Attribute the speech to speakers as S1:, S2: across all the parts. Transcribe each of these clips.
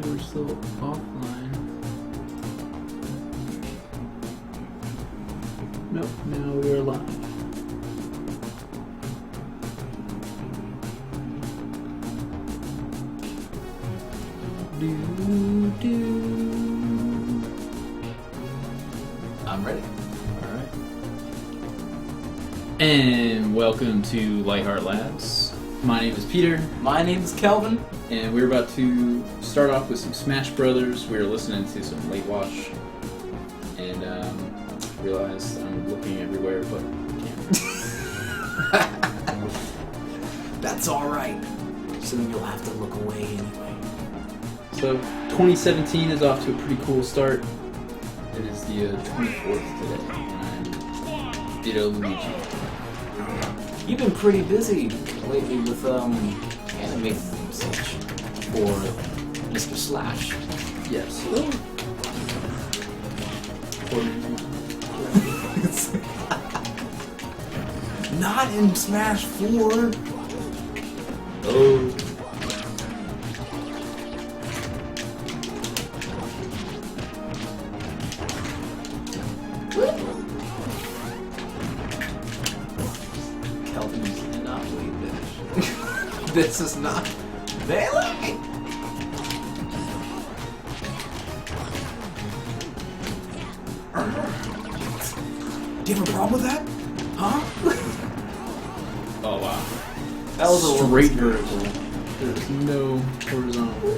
S1: we're still offline. Nope, now we are live.
S2: I'm ready.
S1: Alright. And welcome to LightHeart Labs. My name is Peter.
S2: My name is Kelvin.
S1: And we're about to start off with some Smash Brothers. We're listening to some Late Watch. And realized I'm looking everywhere but camera.
S2: That's alright. Soon you'll have to look away anyway.
S1: So 2017 is off to a pretty cool start. It is the 24th today, and I'm Ditto Luigi.
S2: You've been pretty busy lately with anime and such for Mr. Slash.
S1: Yes.
S2: Not in Smash 4.
S1: Oh.
S2: Kelvin, you cannot believe this. This is not Bailey. Do you have a problem with that? Huh?
S1: Oh wow.
S2: That was a
S1: straight vertical. There's no horizontal.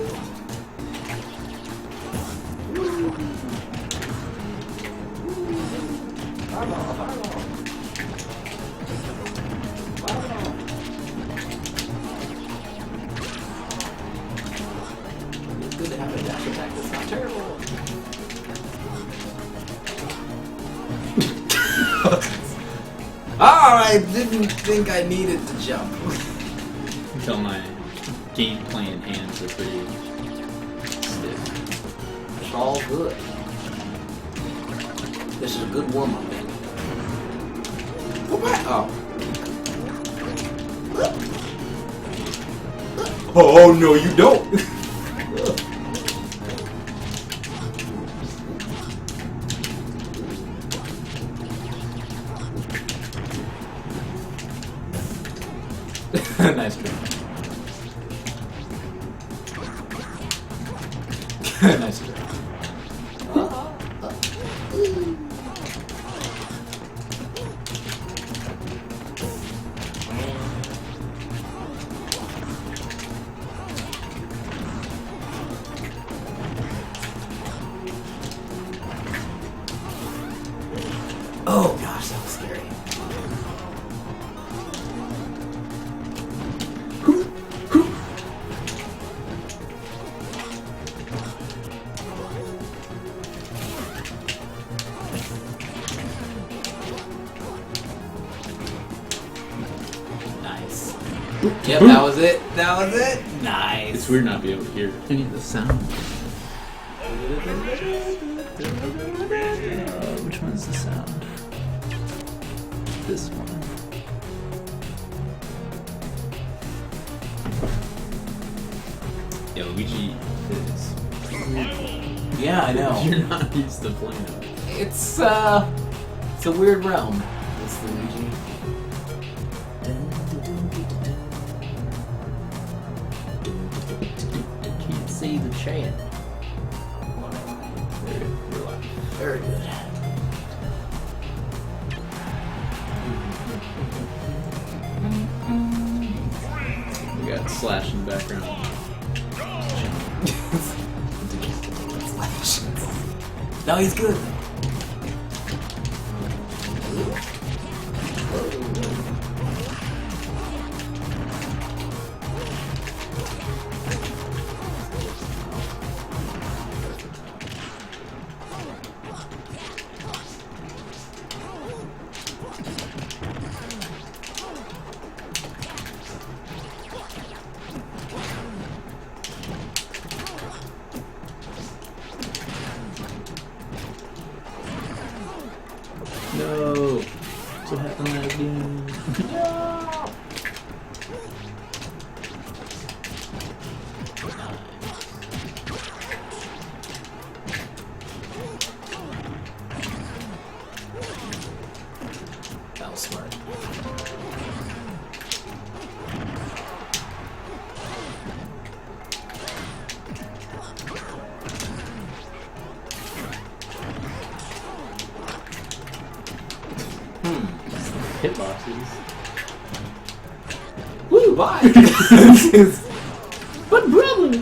S2: It's good to have a dash attack that's not terrible. I didn't think I needed to jump.
S1: Until my game playing hands are pretty stiff.
S2: It's all good. This is a good warm-up. Oh. Oh no, you don't. Nice try. Nice try. Oh gosh, that was scary. Nice. Yep, that was it. That was it. Nice.
S1: It's weird not being able to hear any of the sound. Which one is the sound? This one. Yeah, Luigi is weird.
S2: Yeah, I know.
S1: You're not used to playing it.
S2: It's a weird realm. It's Luigi.
S1: Can't see the chat.
S2: Very good.
S1: We got Slash in the background.
S2: No, he's good.
S1: No! That's what happened last game.
S2: was smart.
S1: Hitboxes.
S2: Woo, bye!
S1: But brother!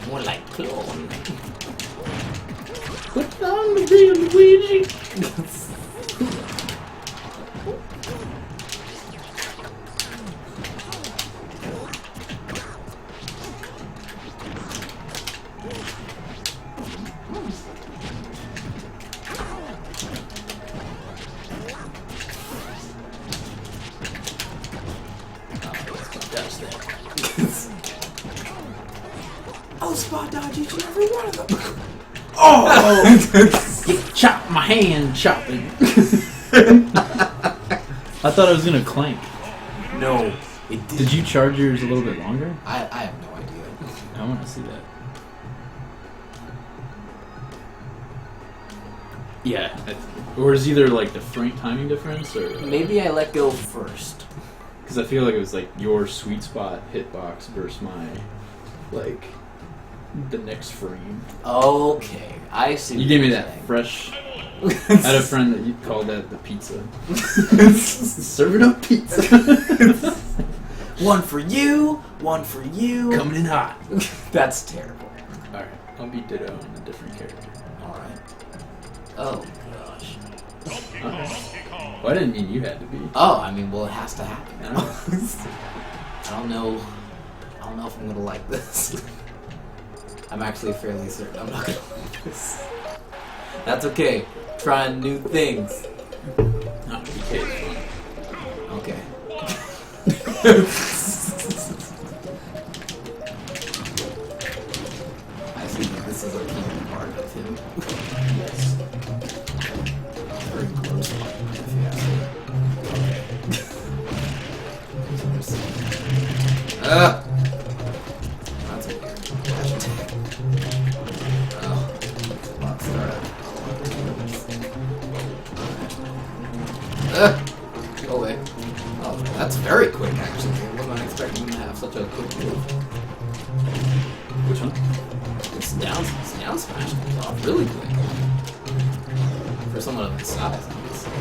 S2: More like clone.
S1: What's on the deal, Luigi?
S2: Oh, spot dodge each and every one of them.
S1: Oh! You chopped my hand chopping. I thought I was gonna clank.
S2: No, it did.
S1: Did you charge yours a little bit longer?
S2: I have no idea.
S1: I want to see that. Yeah, or is either like the frame timing difference, or
S2: Maybe I let go first.
S1: because I feel like it was like your sweet spot hitbox versus my like the next frame.
S2: Okay, I see.
S1: You
S2: what
S1: gave me
S2: you're
S1: that
S2: saying.
S1: fresh. I had a friend that you called that the pizza. Serving up pizza.
S2: One for you, one for you.
S1: Coming in hot.
S2: That's terrible.
S1: Alright, I'll be Ditto in a different character.
S2: Alright. Oh gosh.
S1: Alright. Well, I didn't mean you had to be.
S2: Oh, I mean, well, it has to happen.
S1: I know.
S2: I don't know if I'm gonna like this. I'm actually fairly certain I'm not gonna like this. That's okay. Trying new things.
S1: Not PK is fun.
S2: Okay. I see that this is a key part of him.
S1: Yes.
S2: Very gross one, if you ask me. That's weird. Dash attack. Oh. Lock start. Go away. Oh, that's very quick, actually. I wasn't expecting him to have such a quick move.
S1: Which one?
S2: It's down smash comes off really quick. For someone of his size, obviously.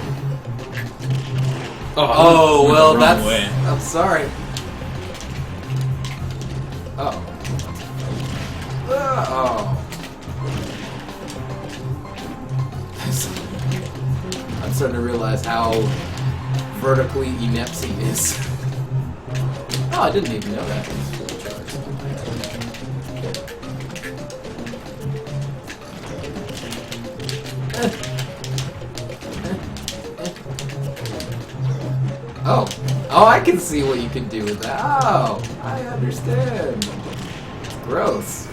S2: Oh, well,
S1: went the wrong
S2: that's...
S1: way.
S2: I'm sorry. Oh. Oh. I'm starting to realize how vertically inept he is. Oh, I didn't even know that. It was fully charged. Oh. Oh, I can see what you can do with that. Oh, I understand. Gross.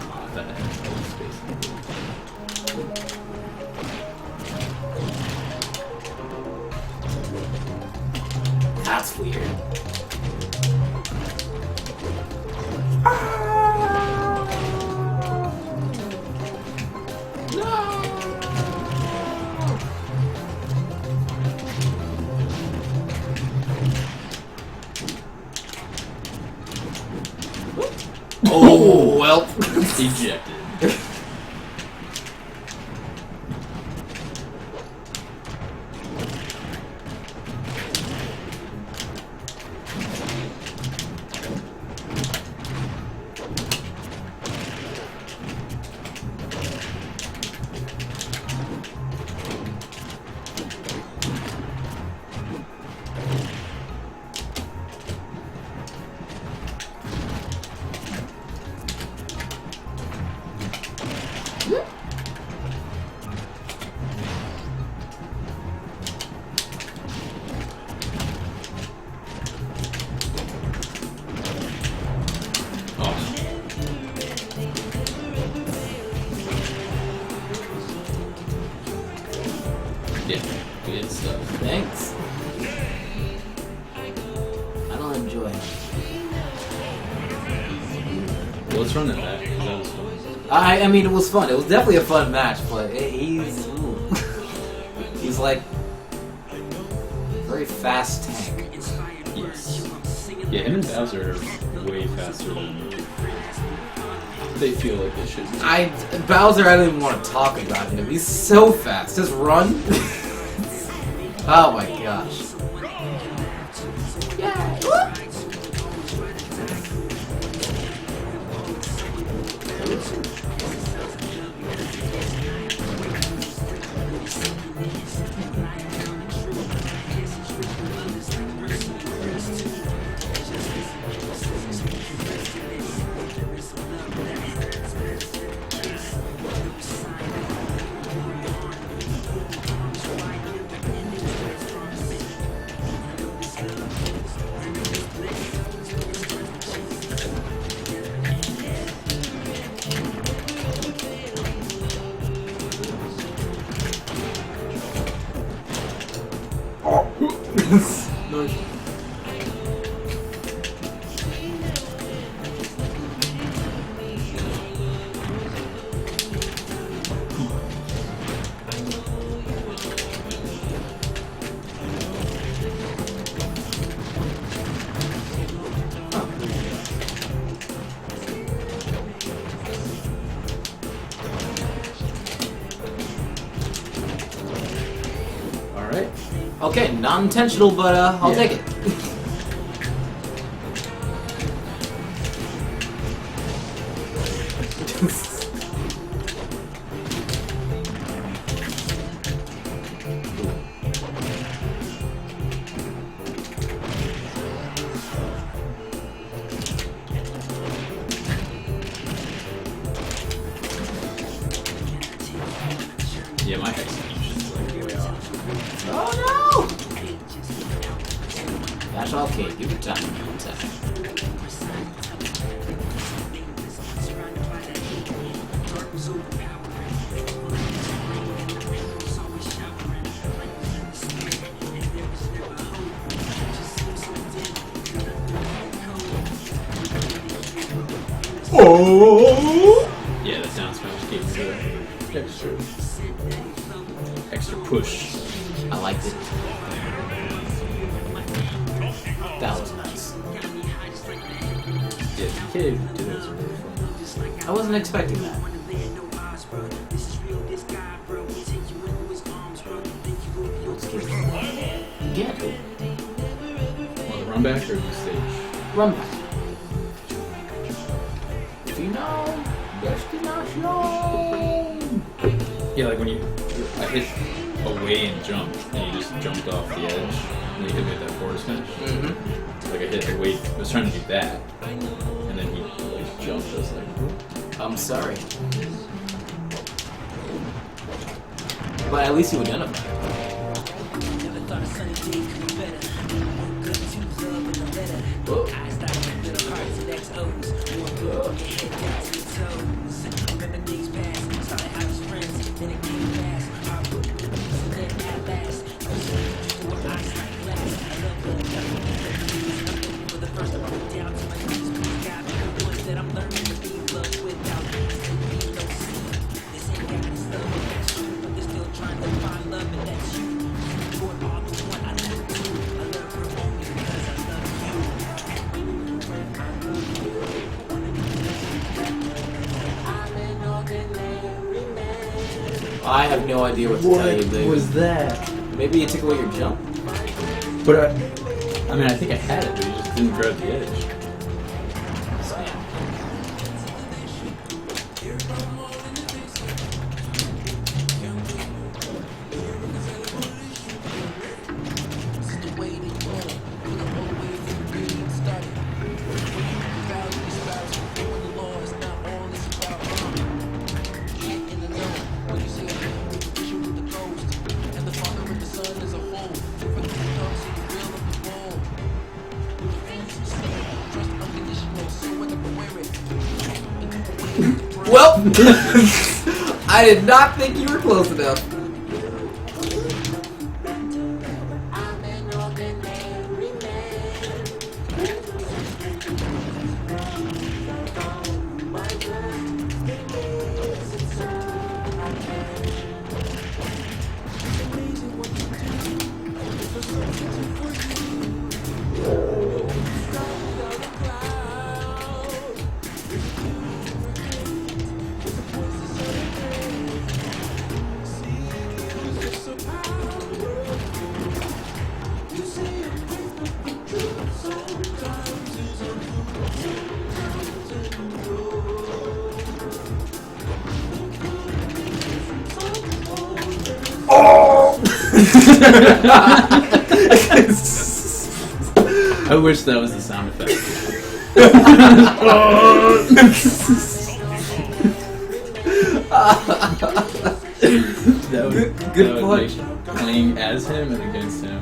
S1: Oh, that had space.
S2: That's weird. Oh, well.
S1: Ejected. Yeah, good stuff.
S2: Thanks. I don't enjoy it.
S1: Well, let's run that back. 'Cause that was fun.
S2: I mean, it was fun. It was definitely a fun match, but he's he's like very fast tank.
S1: Yes. Yeah, him and Bowser are way faster than they feel like they should be.
S2: Bowser, I don't even want to talk about him. He's so fast. Just run. Oh my gosh.
S1: Alright.
S2: Okay, non-intentional, but I'll take it.
S1: Yeah, my execution's like way off.
S2: Oh no! That's okay, give it time.
S1: Oh! Yeah, the down smash gave the extra push.
S2: I liked it. That was nice.
S1: Yeah, the kid did it was really fun.
S2: I wasn't expecting that. Yeah,
S1: Well, the run back or the stage?
S2: run back. Final destination.
S1: Yeah, like when I hit away and jump, and you just jumped off the edge, and you hit me with that forward smash.
S2: Mm-hmm.
S1: Like I hit away, I was trying to do that, and then he like jumped. I was like, whoop.
S2: I'm sorry. But at least you identified. Whoa. I have no idea what to tell you, dude.
S1: What was that?
S2: Maybe you took away your jump?
S1: But I mean, I think I had it, but he just didn't grab the edge.
S2: So, yeah. Well, I did not think you were close enough.
S1: I wish that was the sound effect. that would,
S2: Good
S1: that would
S2: punch.
S1: make playing as him and against him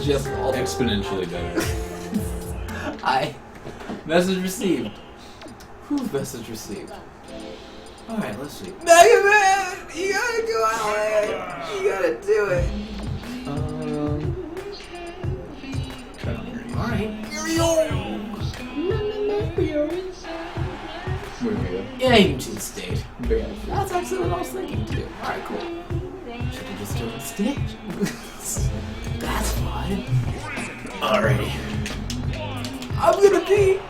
S2: Just all
S1: exponentially better.
S2: Message received. Who's message received? Alright, let's see. Mega Man! You gotta go out there! You gotta do it!
S1: Try on your
S2: Alright.
S1: Where do we go?
S2: Yeah, you can choose the stage.
S1: Very
S2: That's actually what I was thinking too. Alright, cool. Should have just done the stage. That's fine.
S1: Alrighty.
S2: I'm gonna be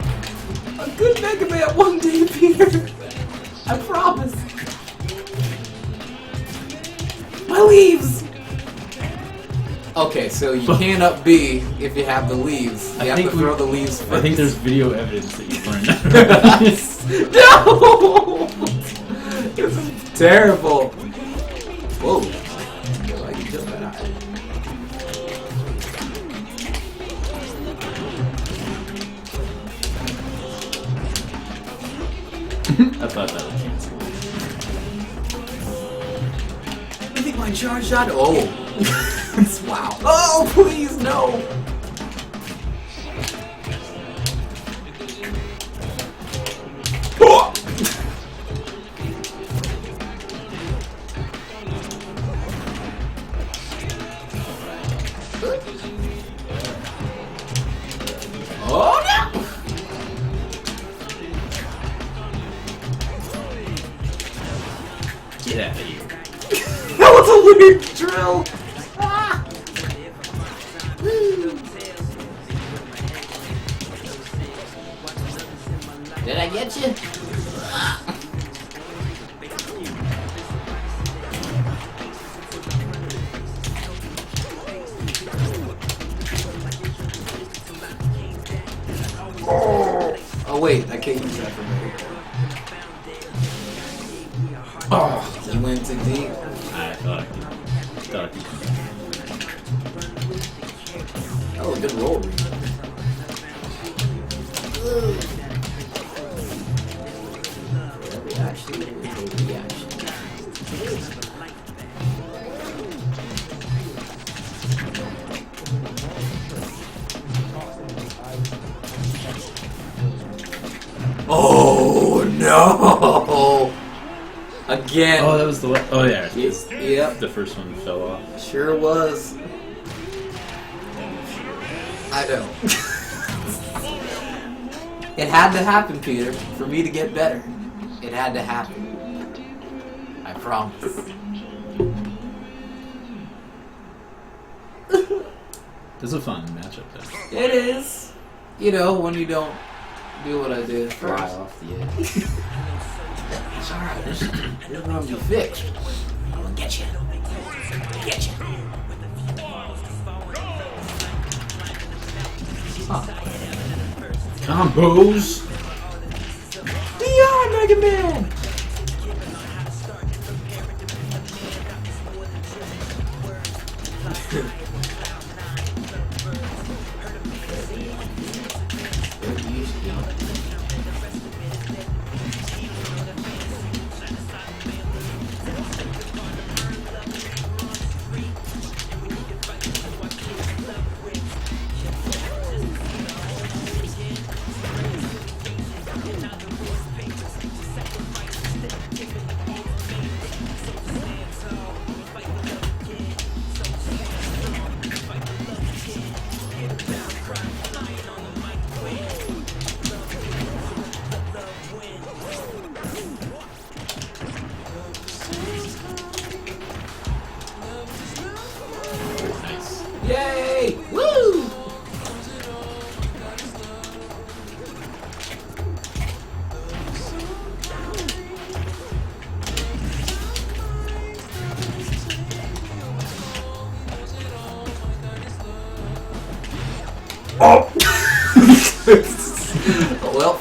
S2: a good Mega Man one day, Peter. I promise. My leaves! Okay, so you can't up B if you have the leaves. You have to throw the leaves first.
S1: I think there's video evidence that you've learned that.
S2: No! This is terrible. Whoa. I feel like you jumped that high.
S1: I thought that would cancel.
S2: You think my charge shot? Oh. Wow. Oh, please, no. Oh, no.
S1: Get out of here.
S2: That was a weird drill. Ah. Did I get you? Ah. Oh wait, I can't use that for me. Oh, you went too deep.
S1: I thought you
S2: Oh, good roll read. Reaction, reaction. Oh no! Again.
S1: Oh, that was the one. Oh, yeah.
S2: Yep.
S1: The first one fell off.
S2: Sure was. I know. It had to happen, Peter, for me to get better. It had to happen. I promise.
S1: This is a fun matchup, though.
S2: It is. You know, when you don't do what I did.
S1: Fly off the edge.
S2: It's alright. This is gonna be fixed. I'm gonna get you. Get you. Huh.
S1: Combos!
S2: DR Mega Man!
S1: Nice.
S2: Yay! Woo! Oh! Well.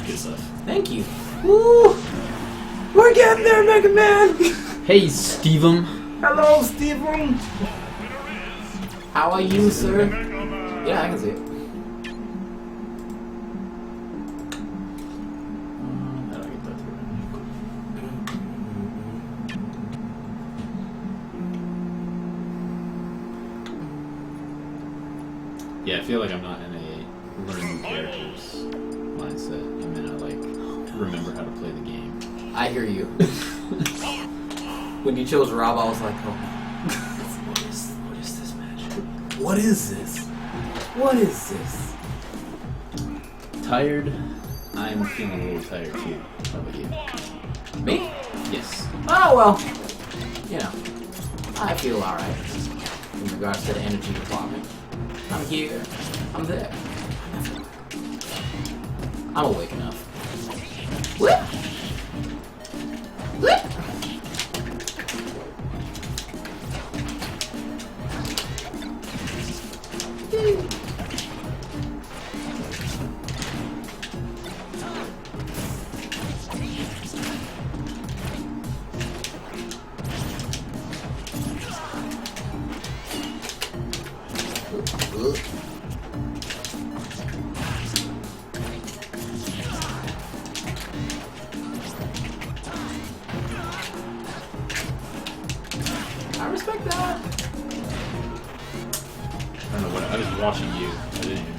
S1: Good stuff.
S2: Thank you. Woo! We're getting there, Mega Man!
S1: Hey, Steven.
S2: Hello, Steven! How are you, sir? Yeah, I can see it.
S1: How do I get that through? Yeah, I feel like I'm not in a learn new characters mindset. I'm in a, like, remember how to play the game.
S2: I hear you. When you chose Rob, I was like, oh.
S1: What is this match?
S2: What is this? What is this?
S1: Tired? I'm feeling a little tired too. How about you?
S2: Me?
S1: Yes.
S2: Oh, well. You know, I feel alright in regards to the energy department. I'm here. I'm there. I'm awake enough. Whip! Whip! I respect that.
S1: I don't know what. I was watching you. I didn't even.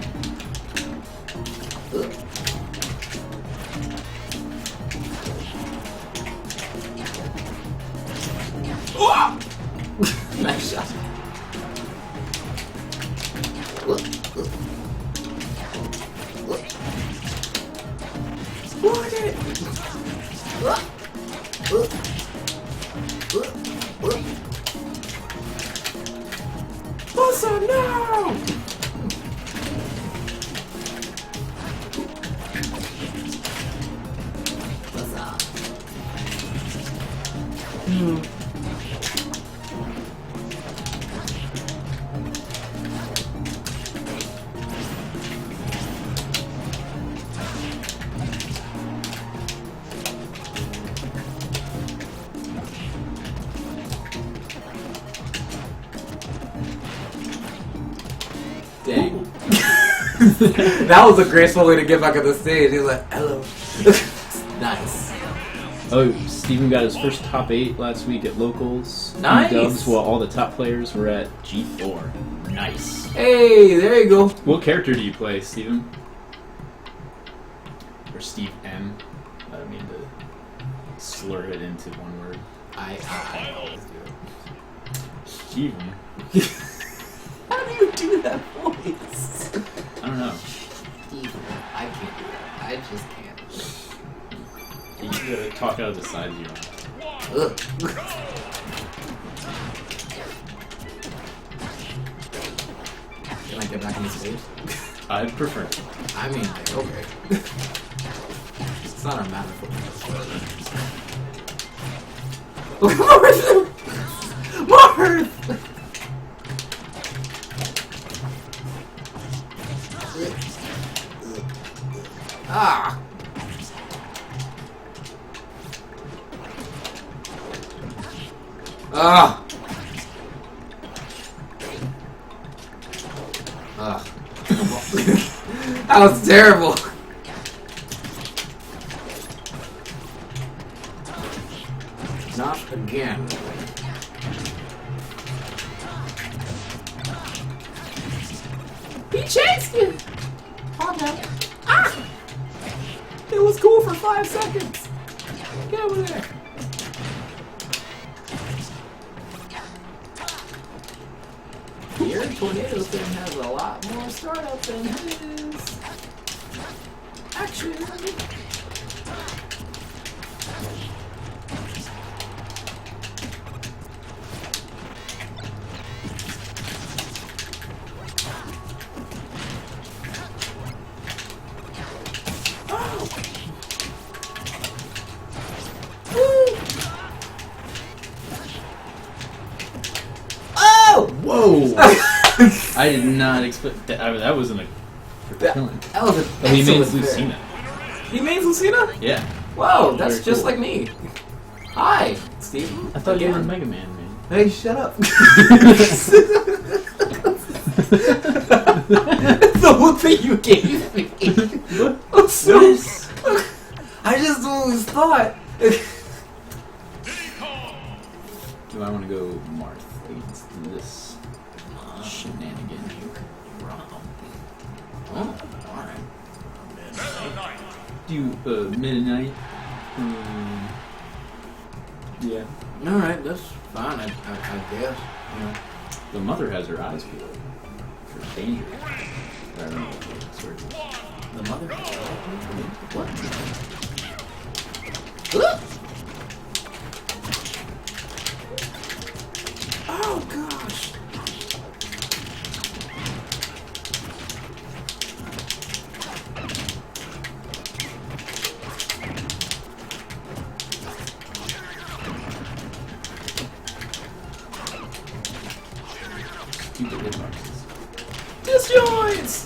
S2: Nice shot. Look at it. What's up now? What's up? Dang. That was a graceful way to get back on the stage. He was like, hello. Nice.
S1: Oh, Steven got his first top 8 last week at locals.
S2: Nice.
S1: Dubs while all the top players were at G4. Nice.
S2: Hey, there you go.
S1: What character do you play, Steven? Or Steve M? I don't mean to slur it into one word.
S2: I always do it.
S1: Steven?
S2: How do you do that voice?
S1: I don't know.
S2: I can't do that. I just can't.
S1: You gotta talk out of the side of your mouth.
S2: Ugh. Can I get back in the stage?
S1: I'd prefer.
S2: I mean, okay. It's not a matter for me. Marth! Marth! Ah! Ah! Ah! That was terrible! again. He chased you! Calm down. Ah! It was cool for 5 seconds. Get over there. Your tornado thing has a lot more startup than his. Actually.
S1: Whoa! I did not expect that. That wasn't a killing.
S2: That was a
S1: Oh, he means Lucina.
S2: He means Lucina?
S1: Yeah.
S2: Whoa, that's
S1: Very
S2: just
S1: cool.
S2: like me. Hi, Steven.
S1: I thought you were Mega Man, man.
S2: Hey, shut up. The one thing you gave me. I'm so. I just always thought.
S1: Do I want to go Marth against this shenanigan here?
S2: Oh, alright.
S1: Do midnight? Yeah.
S2: Alright, that's fine, I guess. Yeah.
S1: The mother has her eyes peeled for danger. I don't know what the word is.
S2: The mother. What? Oh gosh.
S1: Stupid hitboxes.
S2: Disjoints!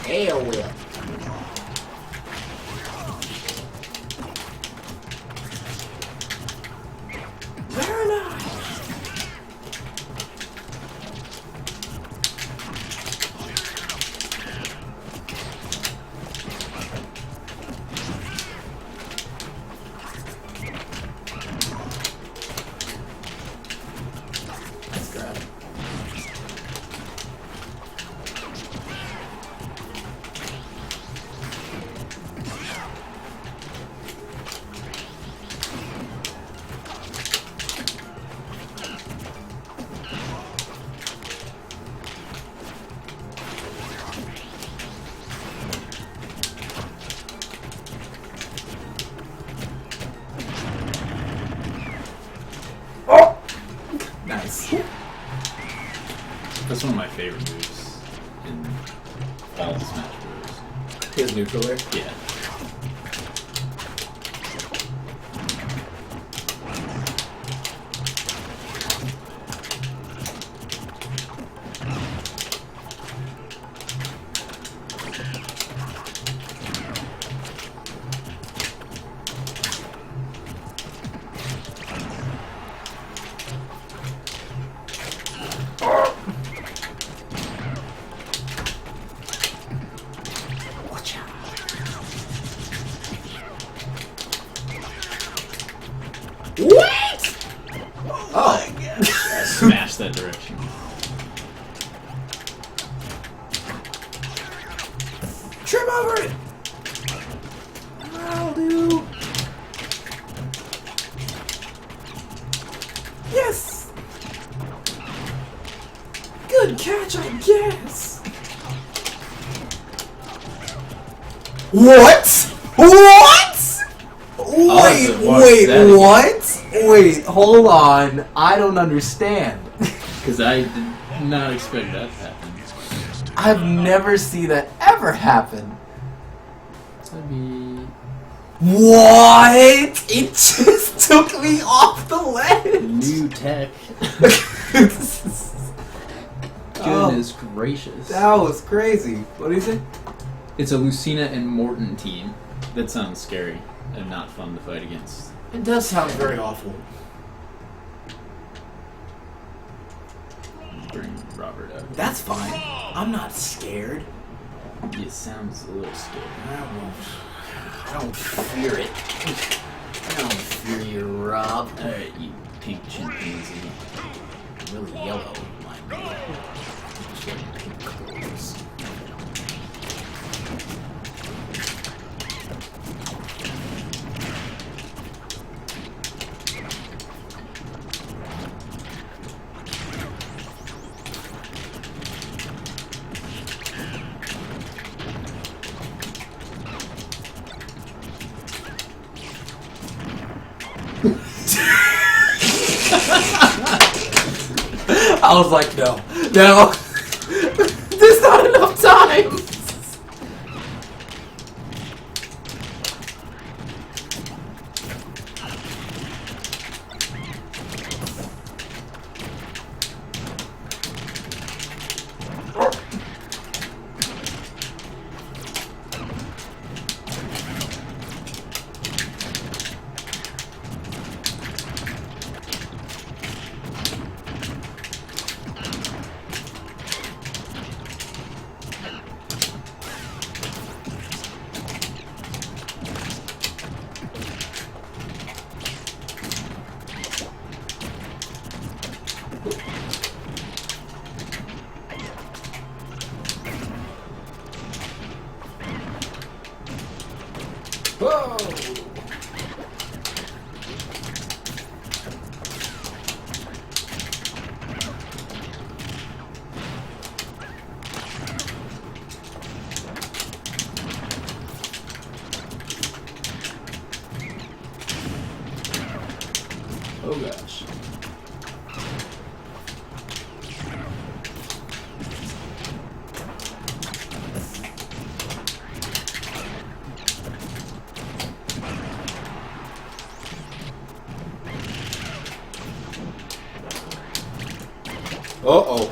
S2: Air whip. Very nice. Let's grab it. Nice.
S1: That's one of my favorite moves in all the Smash Bros.
S2: His neutral air.
S1: Yeah.
S2: Watch out. What? Oh.
S1: I smashed that direction.
S2: Trip over it. I'll do. Yes. Good catch, I guess. What? What? Wait,
S1: watch that
S2: what? Wait, hold on. I don't understand.
S1: Because I did not expect that to happen.
S2: I've never seen that ever happen.
S1: That'd be
S2: What? It just took me off the ledge.
S1: new tech. Goodness gracious.
S2: That was crazy. What do you think?
S1: It's a Lucina and Morton team. That sounds scary and not fun to fight against.
S2: It does sound very awful.
S1: Robert up.
S2: That's fine. I'm not scared.
S1: It sounds a little scary.
S2: I don't fear it. I don't fear you, Rob.
S1: Alright, you pink chimpanzee.
S2: Really yellow, mind you. Just getting pink clothes. I was like, no. There's not enough time. Whoa!
S1: Oh gosh.
S2: Uh-oh.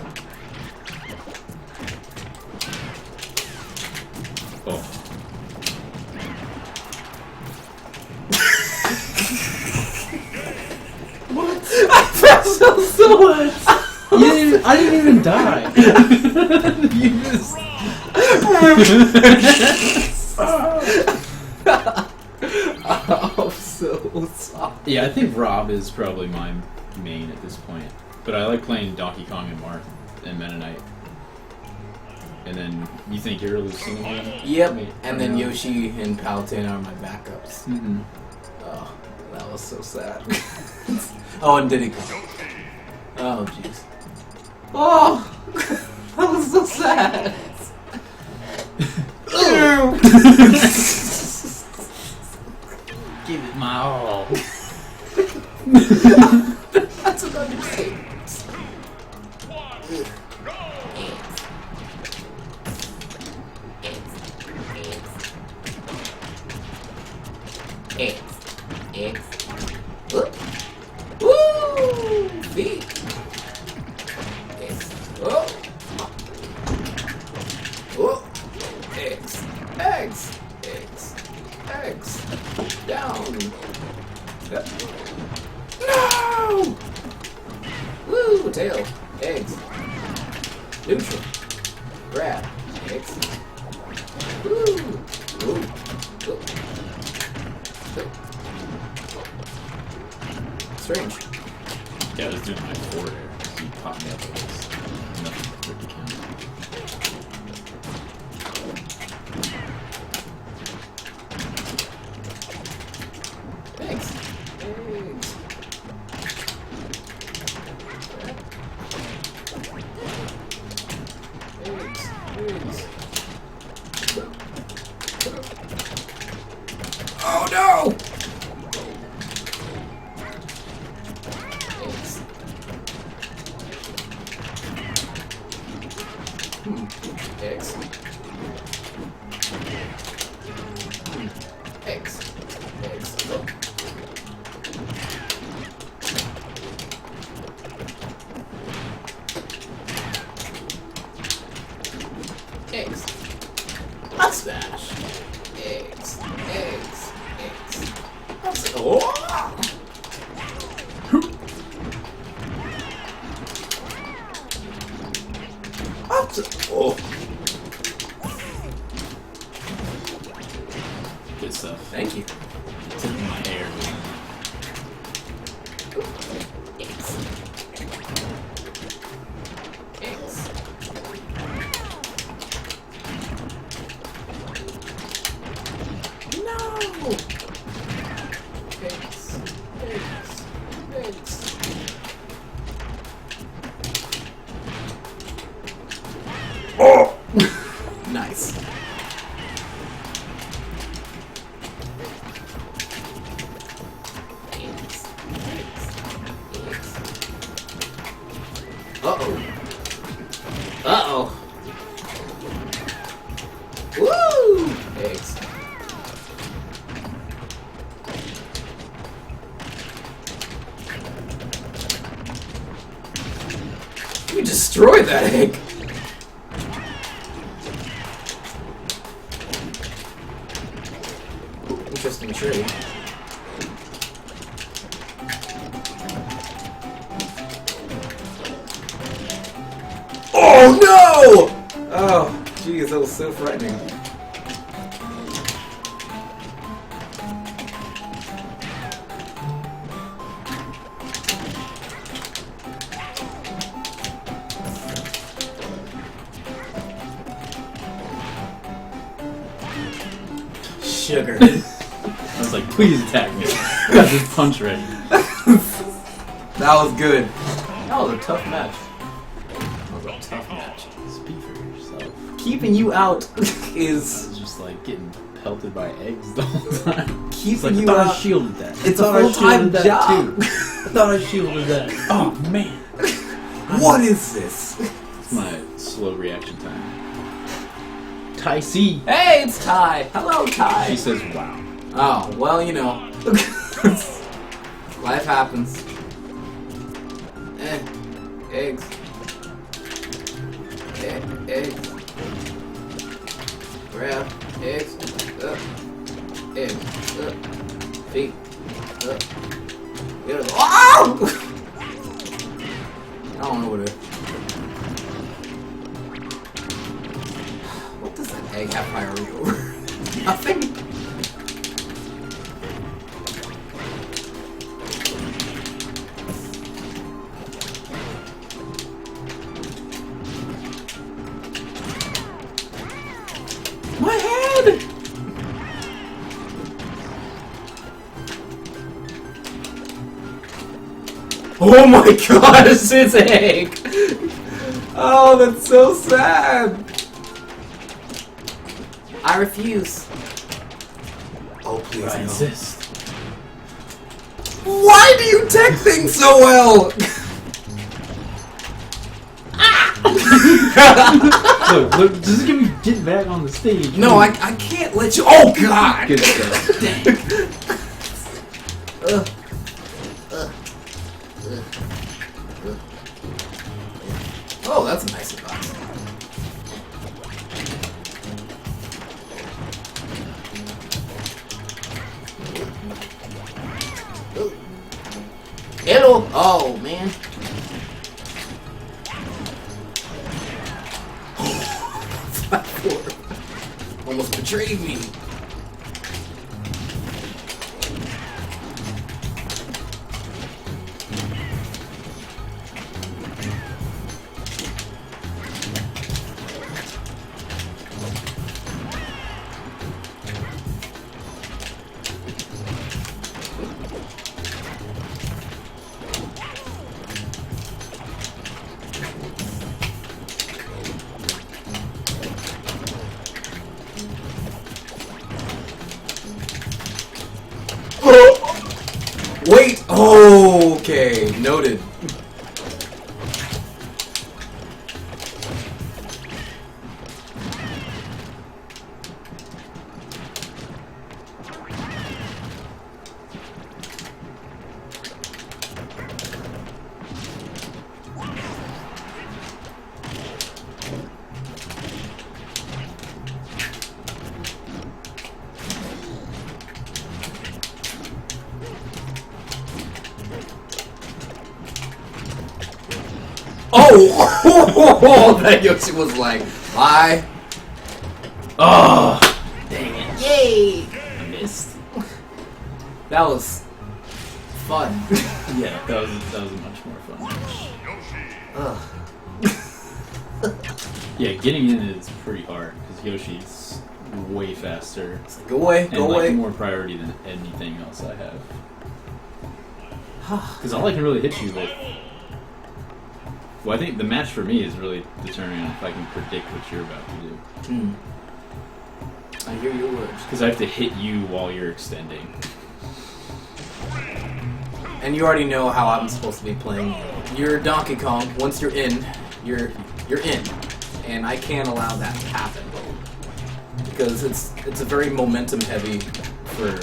S1: Oh.
S2: What? I felt so much.
S1: I didn't even die. You just...
S2: I'm so sorry.
S1: Yeah, I think Rob is probably my main at this point. But I like playing Donkey Kong and Marth and Mennonite. And then you think you're losing him?
S2: Yep. And then Yoshi and Palutena are my backups.
S1: Mm-hmm.
S2: Oh, that was so sad. Oh, and Diddy Kong. Oh, jeez. Oh, that was so sad.
S1: Give it my all.
S2: That's an understatement. Woo! Feet. Oh. Oh. Eggs. Eggs. Eggs. Eggs. Down. No! Woo! Tail. Eggs. Neutral. Grab. Eggs. Woo! Woo. Go. Go. Strange.
S1: Yeah, I was doing my forward air. He popped me up with this. Nothing but 30 count.
S2: Thanks. Eggs. Eggs. Eggs. Oh no! Eggs. Thank you.
S1: Took my hair.
S2: Eggs. Eggs. No! Eggs. Eggs. Eggs. Oh! Nice. Eggs. Eggs. Eggs. Uh-oh. Uh-oh. Woo! Eggs. You destroyed that egg! Interesting tree. Oh no! Oh, jeez, that was so frightening. Sugar.
S1: I was like, please attack me. I got this punch ready.
S2: That was good. That was a tough match. That was a tough match.
S1: Speak for yourself.
S2: Keeping you out
S1: I
S2: is
S1: was just like getting pelted by eggs the whole time. It's
S2: keeping
S1: like,
S2: you
S1: I thought I
S2: out.
S1: shielded that.
S2: It's
S1: I
S2: a
S1: thought I
S2: full-time
S1: shielded that
S2: job.
S1: too. I thought I shielded that. Oh man.
S2: What is this?
S1: It's my slow reaction time. Ty C.
S2: Hey, it's Ty. Hello, Ty.
S1: She says, wow.
S2: Oh, well, you know. Life happens. Eggs. Eggs. Grab. Eggs. Eggs. Feet. Get it. Oh! I don't know what it is. What does that egg have priority over? Nothing? My head! Oh my gosh, it's egg! Oh, that's so sad! I refuse. Oh, please,
S1: I
S2: no.
S1: insist.
S2: Why do you tech things so well?
S1: Look, just give me get back on the stage.
S2: No, I can't let you. Oh God!
S1: Good stuff.
S2: Dang. Oh, that's a nice box. Hello. Oh man. Almost betrayed me. Wait! Oh, okay. Noted. Oh! That Yoshi was like, bye.
S1: Oh, dang it.
S2: Yay!
S1: I missed.
S2: That was fun.
S1: Yeah, that was a much more fun match. Yeah, getting in is pretty hard because Yoshi's way faster.
S2: It's like, go away,
S1: and
S2: go
S1: like
S2: away.
S1: more priority than anything else I have. Because all I can really hit you with. Well, I think the match for me is really determining if I can predict what you're about to do.
S2: I hear your words.
S1: Because I have to hit you while you're extending.
S2: And you already know how I'm supposed to be playing. You're Donkey Kong. Once you're in, you're in, and I can't allow that to happen because it's a very momentum heavy for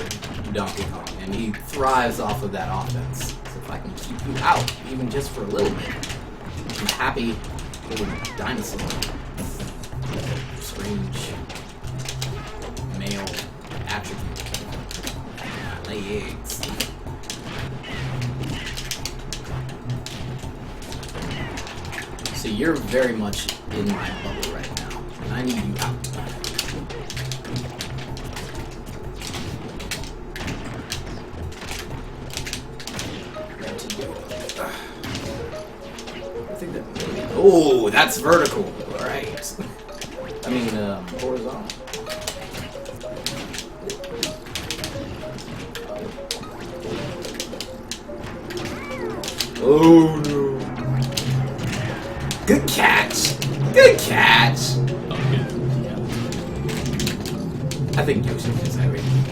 S2: Donkey Kong, and he thrives off of that offense. So if I can keep you out, even just for a little bit, I'm a happy little dinosaur. Strange male attribute. Lay eggs. So you're very much in my bubble right now, and I need you out. I think that. Oh, that's vertical. All right. I mean, horizontal. Oh no. Good catch! Good catch!
S1: Oh, good. Yeah.
S2: I think Yoshi is everything.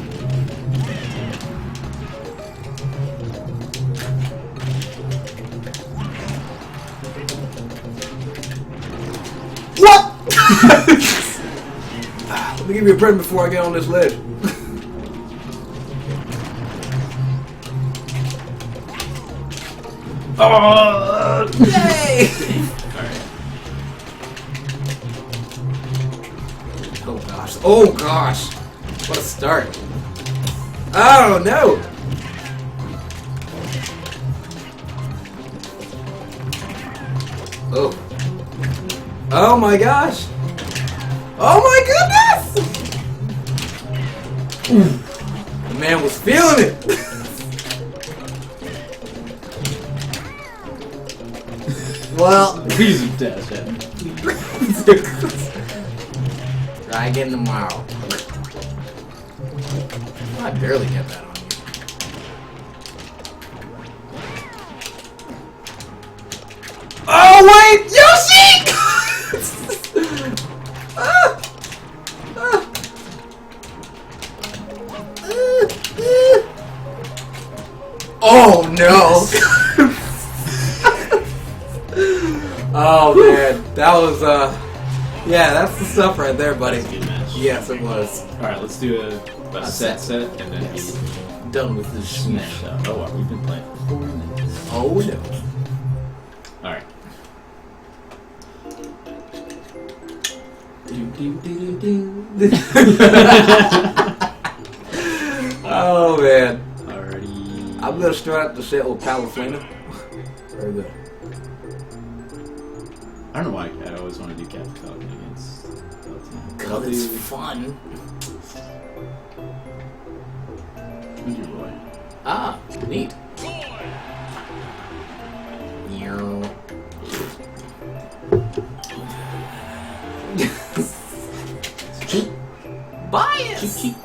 S2: What? Let me give you a present before I get on this ledge.
S1: Oh!
S2: Yay!
S1: Alright.
S2: Oh gosh. Oh gosh. What a start. Oh no! Oh. Oh my gosh! Oh my goodness! The man was feeling it! Well,
S1: Please dash at me.
S2: try again tomorrow. I barely get that on you. Oh wait, Yoshi! Oh no! Oh man, that was yeah, that's the stuff right there, buddy.
S1: That's a good match.
S2: Yes, it was.
S1: Alright, let's do a set and then
S2: Yes.
S1: be
S2: Done with this
S1: smash
S2: smash.
S1: up. Oh wow, we've been playing for 4 minutes.
S2: Oh no.
S1: Alright.
S2: Oh man.
S1: Alrighty.
S2: I'm gonna start out the set with Palafina. Very good.
S1: I don't know why I always want to do Capcom against Palutena.
S2: God, it's fun.
S1: Who's your boy?
S2: Ah, neat. Meow. Bias!
S1: Cheek.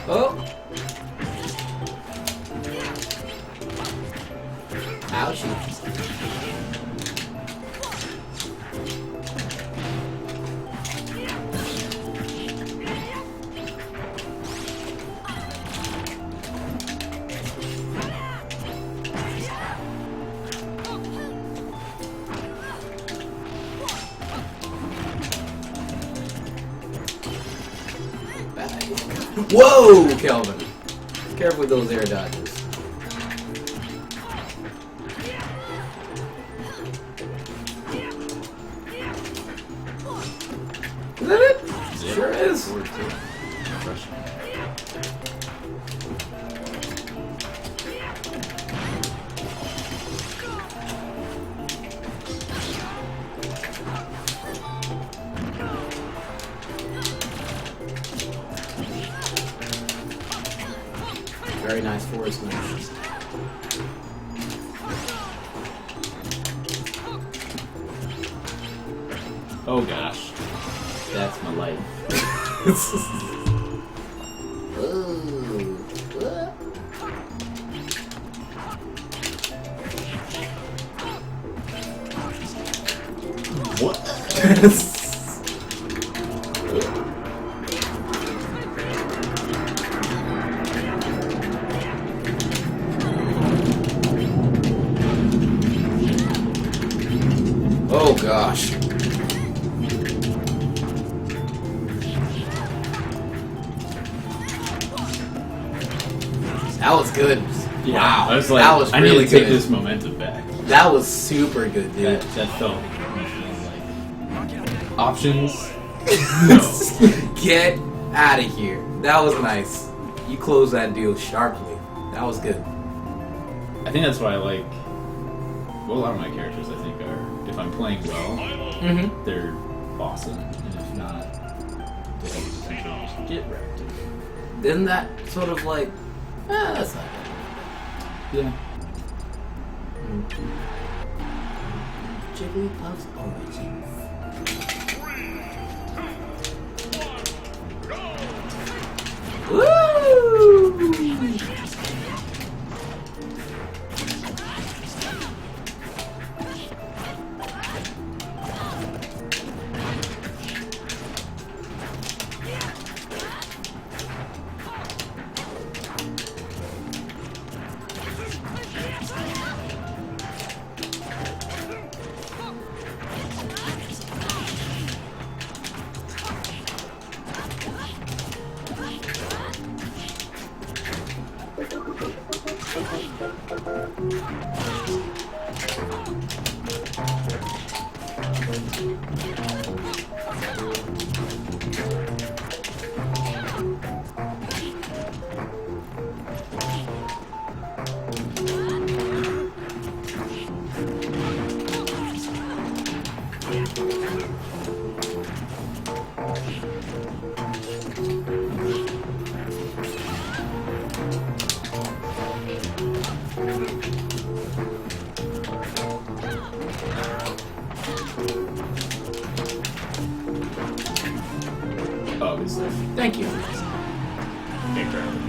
S2: Oh! Ouchie. Whoa, Kelvin! Careful with those air dodges. very nice forward smash.
S1: Oh gosh. That's my life. What?
S2: Oh gosh. That was good.
S1: Yeah,
S2: Wow.
S1: I was like,
S2: that was
S1: I
S2: really
S1: need to take
S2: good.
S1: this momentum back.
S2: That was super good, dude.
S1: That felt like options. No.
S2: Get out of here. That was nice. You closed that deal sharply. That was good.
S1: I think that's why I like. Well, a lot of my characters, I think, are if I'm playing well, they're awesome, and if not, they potentially just get wrecked.
S2: Isn't that sort of like, that's not
S1: Yeah.
S2: good. Jigglypuff's origins. Woo!
S1: Obviously.
S2: Thank you.
S1: Incredible.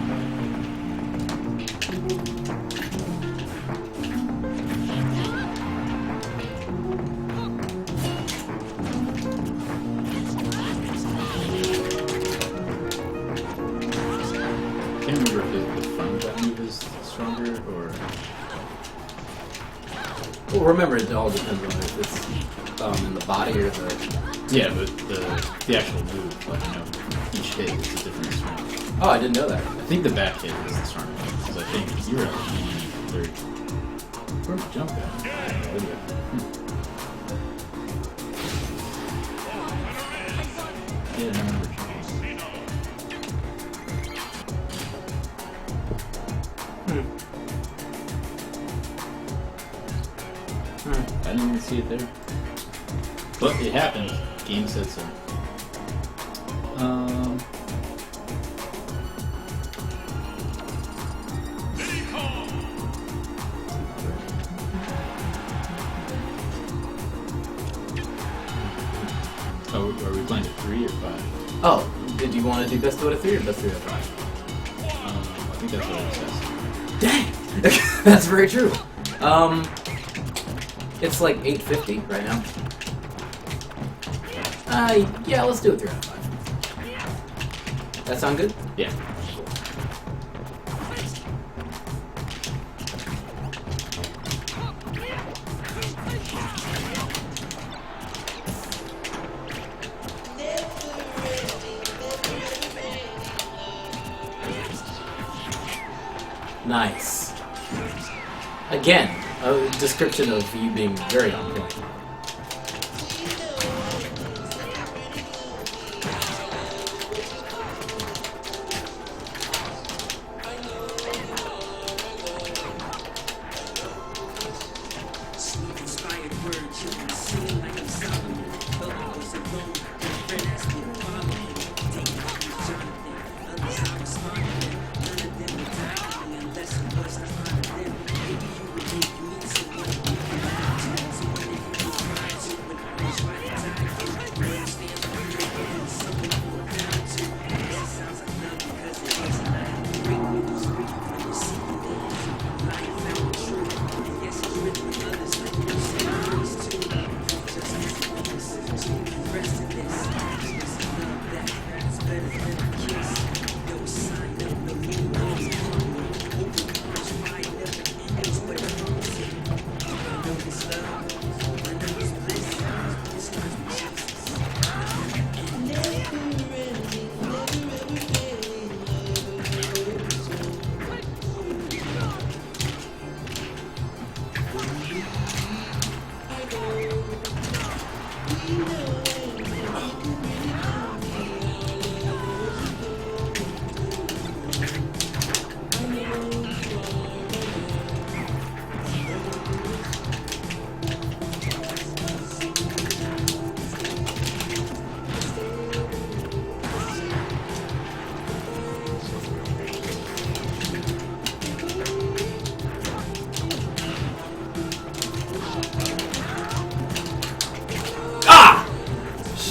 S1: I can't remember if the front of that move is stronger or.
S2: Well, remember, it all depends on if it's in the body or the...
S1: Yeah, but the actual move, like, you know, each hit is a different strength.
S2: Oh, I didn't know that.
S1: I think the back hit is the stronger one, because I think you're third. Where'd you jump at? I have no idea. Yeah, I remember I didn't even see it there. But it happened. Game said so. Oh, are we playing a 3 or 5?
S2: Oh, did you want to do best out of 3 or best out of 5?
S1: I think that's what it says.
S2: Dang! That's very true. It's like 850 right now. Yeah, let's do it 3 out of 5. That sound good?
S1: Yeah.
S2: Nice. Again, a description of you being very on point.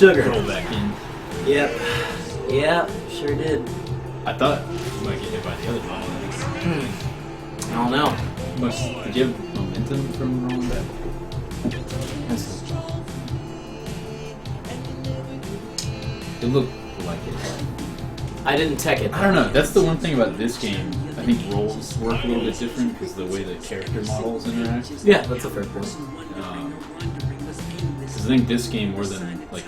S2: sugar.
S1: Roll back in.
S2: Yep. Yep, sure did.
S1: I thought you might get hit by the other ball.
S2: I don't know.
S1: Did you have momentum from rolling back? It looked like it.
S2: I didn't tech it.
S1: I don't know. That's the one thing about this game. I think roles work a little bit different because the way the character models interact.
S2: Yeah, that's a fair point.
S1: Because I think this game, more than like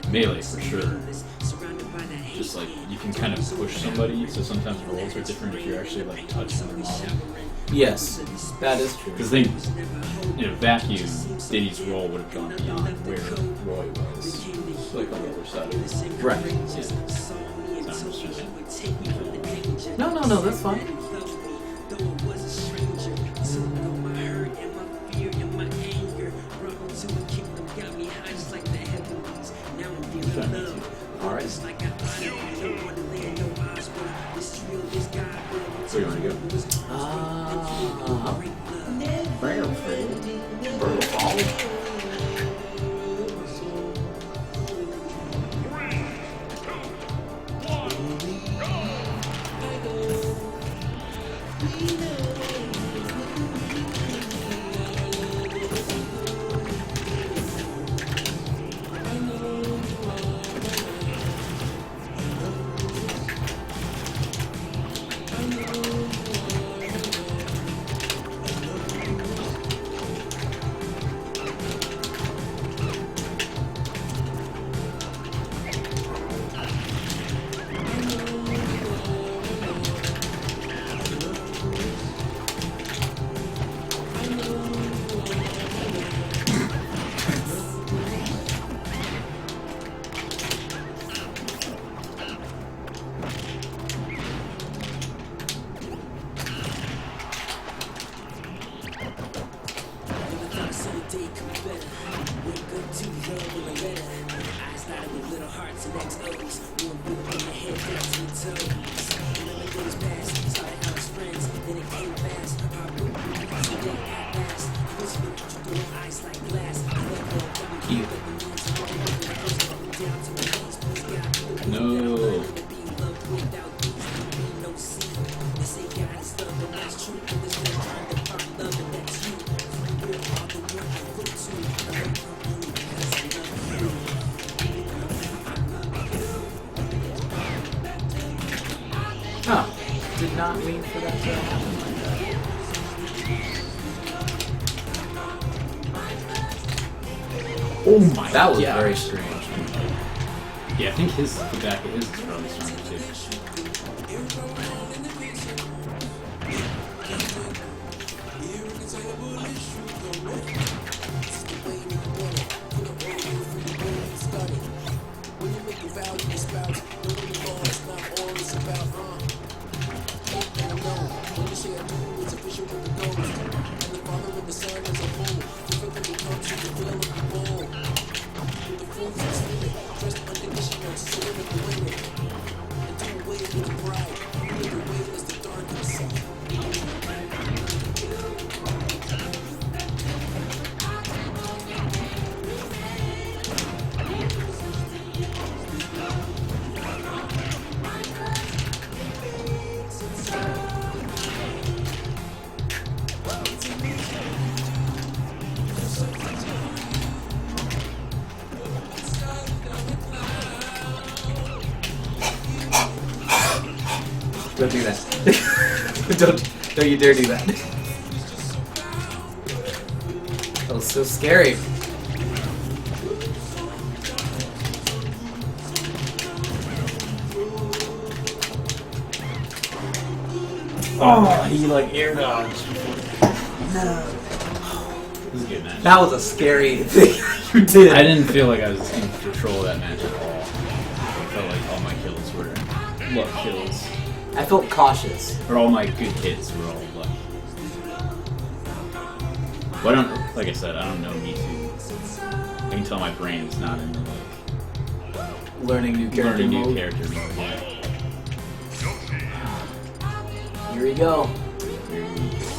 S1: Melee for sure, just like you can kind of push somebody. So sometimes roles are different if you're actually like touching their model.
S2: Yes, that is true.
S1: Because they, vacuum, Diddy's role would have gone beyond where Roy was, like on the other side of it.
S2: Right.
S1: Yeah. So I'm just trying to...
S2: No, that's fine. Alright.
S1: Where do you want to go? No.
S2: Oh, did not mean for that to happen like that.
S1: Oh my god.
S2: That was very strange.
S1: Yeah, I think the back of his is probably stronger too.
S2: Don't do that. don't you dare do that. That was so scary.
S1: Oh, he like air dodged. No. This is a good match.
S2: That was a scary thing you did.
S1: I didn't feel like I was in control of that match at all. I felt like all my kills were luck kills.
S2: I felt cautious.
S1: Or all my good hits were all luck. Well, like I said, I don't know me too. I can tell my brain's not in the
S2: Learning new character mode.
S1: Yeah.
S2: Here we go.
S1: Here we go.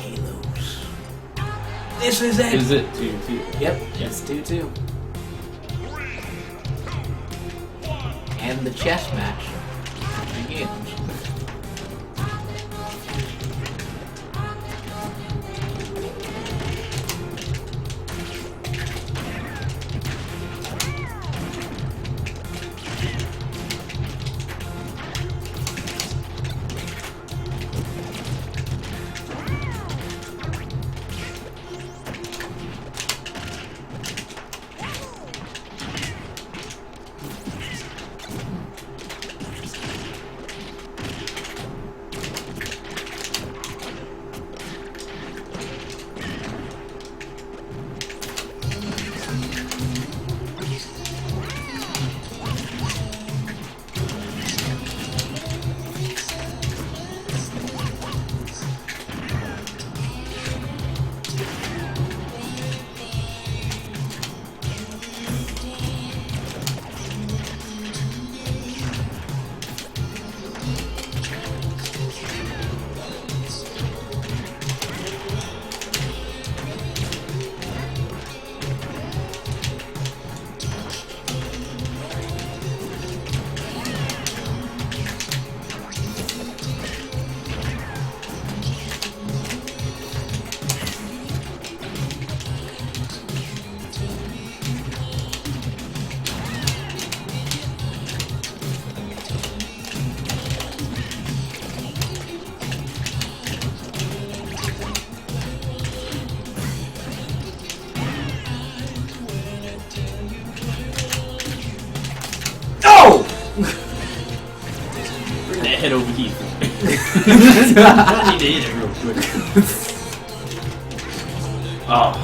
S2: Halos. This is it.
S1: Is it 2-2?
S2: Yep, it's 2-2. And the chess match begins.
S1: Head over here. I need to hit it real quick. Oh.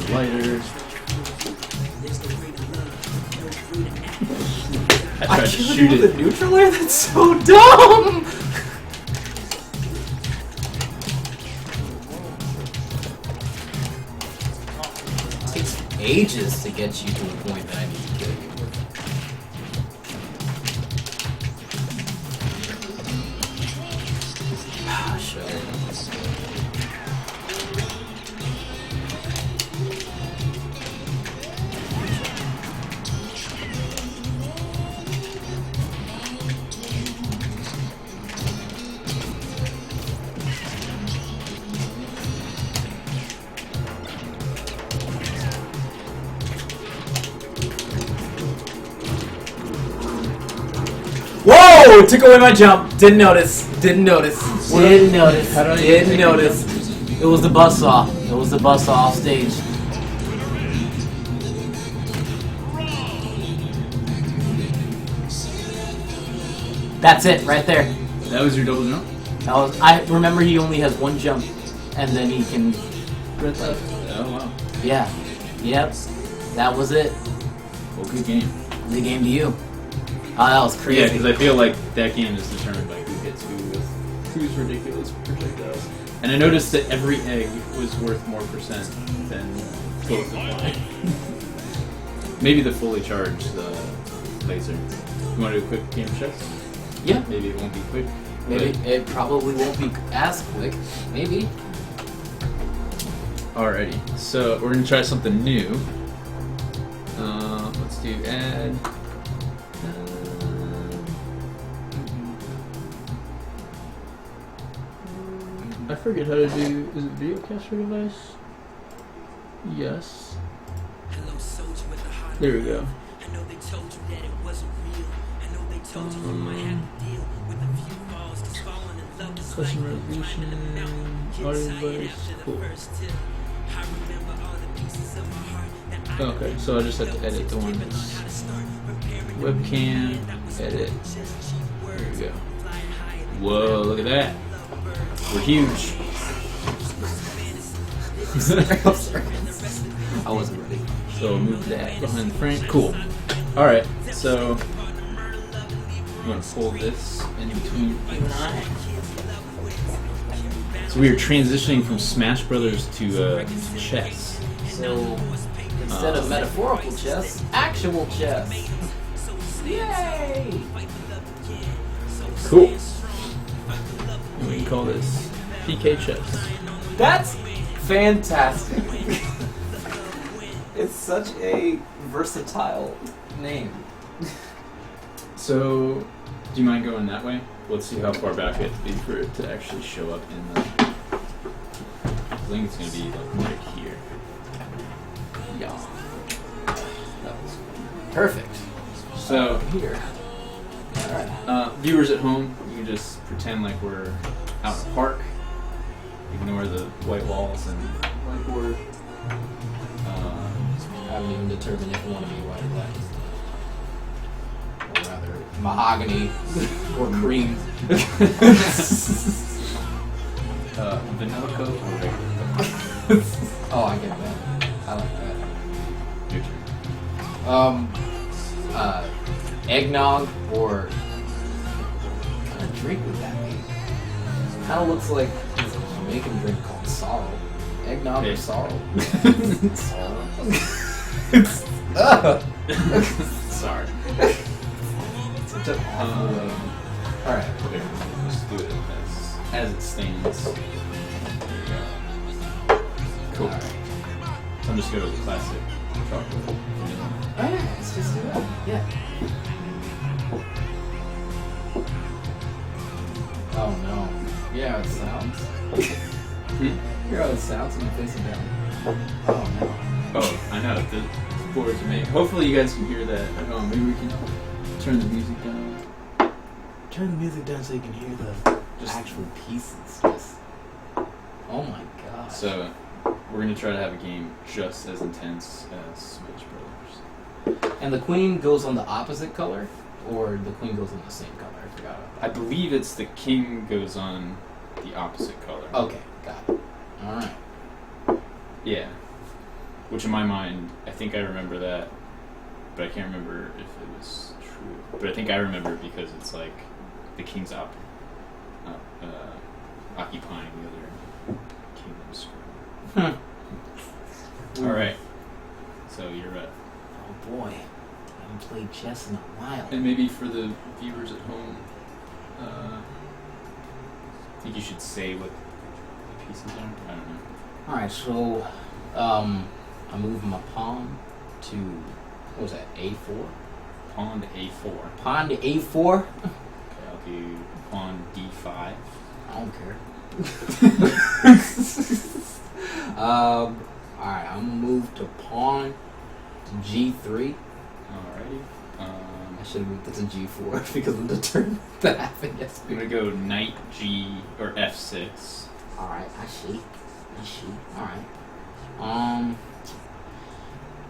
S1: Lighters. I tried to shoot it.
S2: The neutral air? That's so dumb! It takes ages to get you to the point that I need to kill you. Sure. Whoa! Took away my jump. Didn't notice. Didn't notice. Didn't notice. Didn't notice. It was the buzzsaw. It was the buzzsaw off stage. That's it, right there.
S1: That was your double jump?
S2: That was. I remember he only has one jump, and then he can.
S1: Oh wow.
S2: Yeah. Yep. That was it.
S1: Well, good game.
S2: The game to you. Oh, that was crazy.
S1: Yeah, because I feel like that game is determined by who hits who with who's ridiculous projectiles. And I noticed that every egg was worth more percent than both of mine. Maybe the fully charged laser. You want to do a quick game of chess?
S2: Yeah.
S1: Maybe it won't be quick.
S2: Maybe it probably won't be as quick. Maybe.
S1: Alrighty, so we're gonna try something new. Let's do add. I forget how to do. Is it video capture device? Yes. There we go. Custom resolution, audio device, cool. Okay, so I just have to edit the one that's webcam, edit. There we go. Whoa, look at that. We're huge.
S2: I wasn't ready.
S1: So move that behind the frame. Cool. Alright, so I'm going to pull this in between you and I. So we are transitioning from Smash Brothers to chess.
S2: So instead of metaphorical chess, actual chess. Yay!
S1: Cool. And we can call this PK chess.
S2: That's fantastic. It's such a versatile name.
S1: So, do you mind going that way? Let's see how far back it be for it to actually show up in the... I think it's going to be like right here.
S2: Yeah. That was perfect.
S1: So,
S2: Here. Alright.
S1: Viewers at home, you can just pretend like we're out in a park. Ignore the white walls and whiteboard.
S2: I haven't even determined if I want to be white or black. Or rather, mahogany or cream.
S1: Vanilla Coke or regular Coke?
S2: Oh, I get that. I like that.
S1: Your turn.
S2: Eggnog or what kind of drink would that be? Kind of looks like a Jamaican drink called sorrow. Eggnog or sorrow? Sorrow.
S1: Sorry.
S2: Such an awful way. Alright.
S1: Here, just do it as it stands. There you go. Cool.
S2: Alright.
S1: So I'm just going to go with the classic chocolate.
S2: Alright, let's just do that. Yeah. Oh no. Yeah, it sounds. Hear how it sounds when you face it down. Oh no.
S1: Oh, I know. The boards are made. Hopefully you guys can hear that at home. Maybe we can turn the music down.
S2: Turn the music down so you can hear the actual pieces. Just. Oh my god.
S1: So, we're going to try to have a game just as intense as Smash Brothers.
S2: And the queen goes on the opposite color, or the queen goes on the same color? I forgot about that.
S1: I believe it's the king goes on the opposite color.
S2: Okay, got it. Alright.
S1: Yeah. Which in my mind, I think I remember that, but I can't remember if it was true. But I think I remember it because it's like the king's occupying the other kingdom's square. Alright. So you're up.
S2: Oh boy. I haven't played chess in a while.
S1: And maybe for the viewers at home, I think you should say what the pieces are. I don't know.
S2: Alright, so I move my pawn to, what was that, A4?
S1: Pawn to A4.
S2: Pawn to A4?
S1: Okay, I'll do pawn D5.
S2: I don't care. Alright, I'm gonna move to pawn to G3.
S1: Alrighty.
S2: I should have moved it to G4 because of the turn that happened
S1: I'm
S2: yesterday.
S1: gonna go knight G or F6.
S2: Alright, I see. Alright.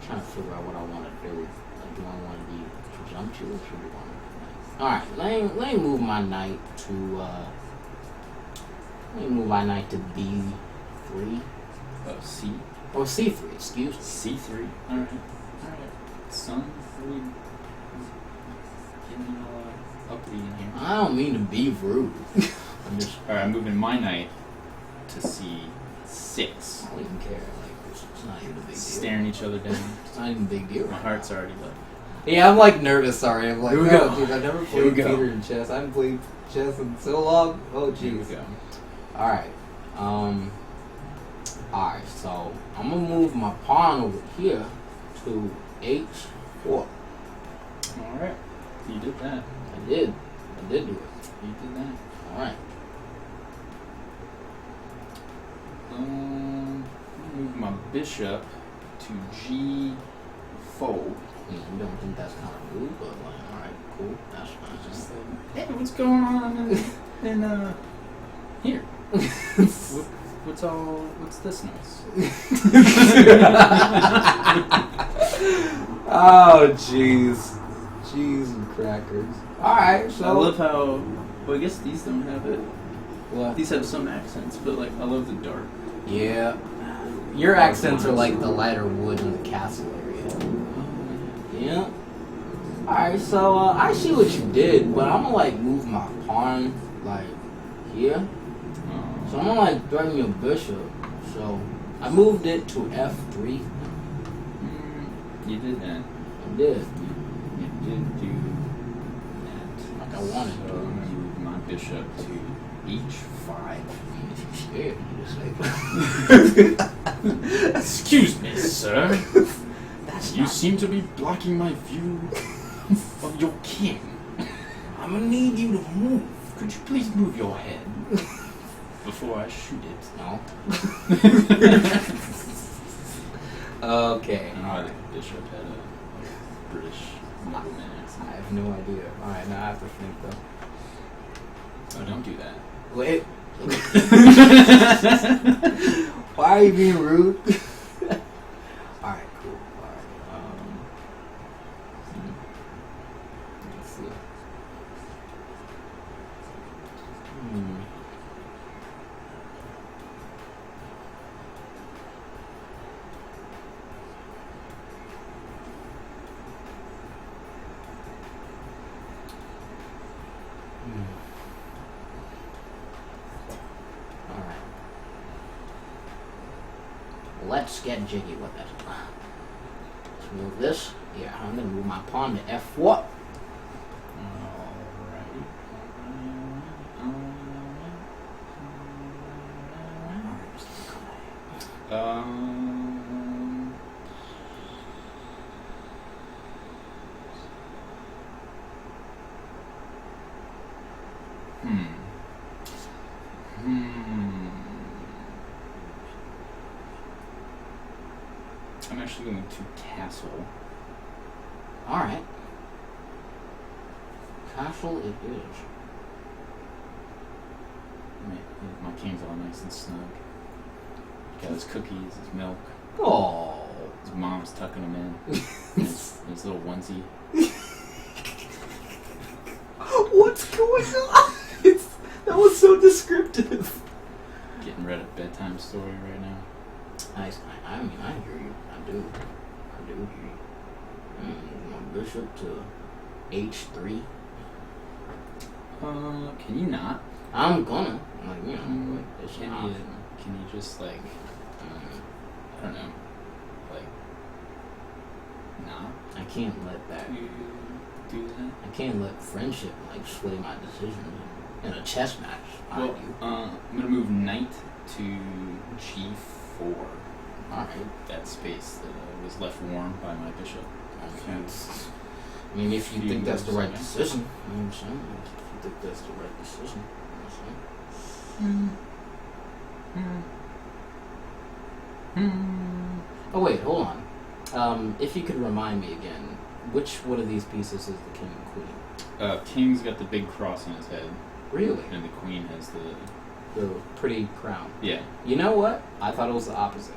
S2: Trying to figure out what I want to do. Like, do I want to be presumptuous or do I want to be nice? Alright, let me move my knight to B3.
S1: Oh, C.
S2: Or C3, excuse me.
S1: C3. Alright. Son, what are we getting all uppity in here?
S2: I don't mean to be rude.
S1: Alright, I'm moving my knight to C6.
S2: I don't even care. Like, it's not even a big deal.
S1: Staring each other down.
S2: It's not even a big deal.
S1: My heart's already low.
S2: Yeah, I'm like nervous. Sorry, I'm like,
S1: Here we
S2: oh,
S1: go.
S2: dude, I've never
S1: Here we
S2: played
S1: go.
S2: theater in chess. I haven't played chess in so long. Oh,
S1: Here we
S2: jeez.
S1: go.
S2: All right. All right. So I'm gonna move my pawn over here to H4.
S1: Alright. You did that.
S2: I did do it.
S1: You did that.
S2: All right.
S1: Move my bishop to G4.
S2: You don't think that's kind of rude, but like, alright, cool, that's fine.
S1: Just like, hey, what's going on in here? What's this noise?
S2: Oh, jeez. Cheese and crackers. Alright, so...
S1: I love how... Well, I guess these don't have it.
S2: What?
S1: These have some accents, but, like, I love the dark.
S2: Yeah. Your accents are like the lighter wood in the castle area. Yeah. Alright, so, I see what you did, but I'm gonna, like, move my pawn, like, here. So I'm gonna, like, threaten your bishop. So, I moved it to F3.
S1: You did that.
S2: I did.
S1: You did do that.
S2: Like I wanted
S1: so
S2: to.
S1: Move my bishop to H5.
S2: If you scared me, just like...
S1: Excuse me, sir. You seem to be blocking my view of your king.
S2: I'm gonna need you to move.
S1: Could you please move your head before I shoot it?
S2: No. Okay.
S1: I don't know why the bishop had a British nobleman accent.
S2: I have no idea. Alright, now I have to think though.
S1: Oh, don't do that.
S2: Wait. Why are you being rude? Alright, cool. Alright. Let's see. Alright. Let's get jiggy with it. Let's move this. Yeah, I'm gonna move my pawn to F4.
S1: I'm actually going to castle.
S2: Alright. Castle it is.
S1: My king's all nice and snug. Got his cookies, his milk.
S2: Oh.
S1: His mom's tucking him in. his little onesie.
S2: What's going on? That was so descriptive.
S1: Getting read a bedtime story right now.
S2: Nice. I mean, I hear you. I do hear you. My bishop to H3.
S1: Can you not?
S2: I'm gonna. Like, you know, like, it's an
S1: Can
S2: option.
S1: you just, like, I don't know, like, not
S2: I can't let that.
S1: do that?
S2: I can't let friendship, like, sway my decisions in a chess match.
S1: Well, I'm going to move knight to G4.
S2: Alright.
S1: That space that was left warm by my bishop.
S2: I mean, if you think that's the right decision, you know what I'm saying? If you think that's the right decision, you know what I'm saying? Oh, wait, hold on. If you could remind me again, which one of these pieces is the king and queen?
S1: King's got the big cross on his head.
S2: Really?
S1: And the queen has the
S2: pretty crown.
S1: Yeah.
S2: You know what? I thought it was the opposite.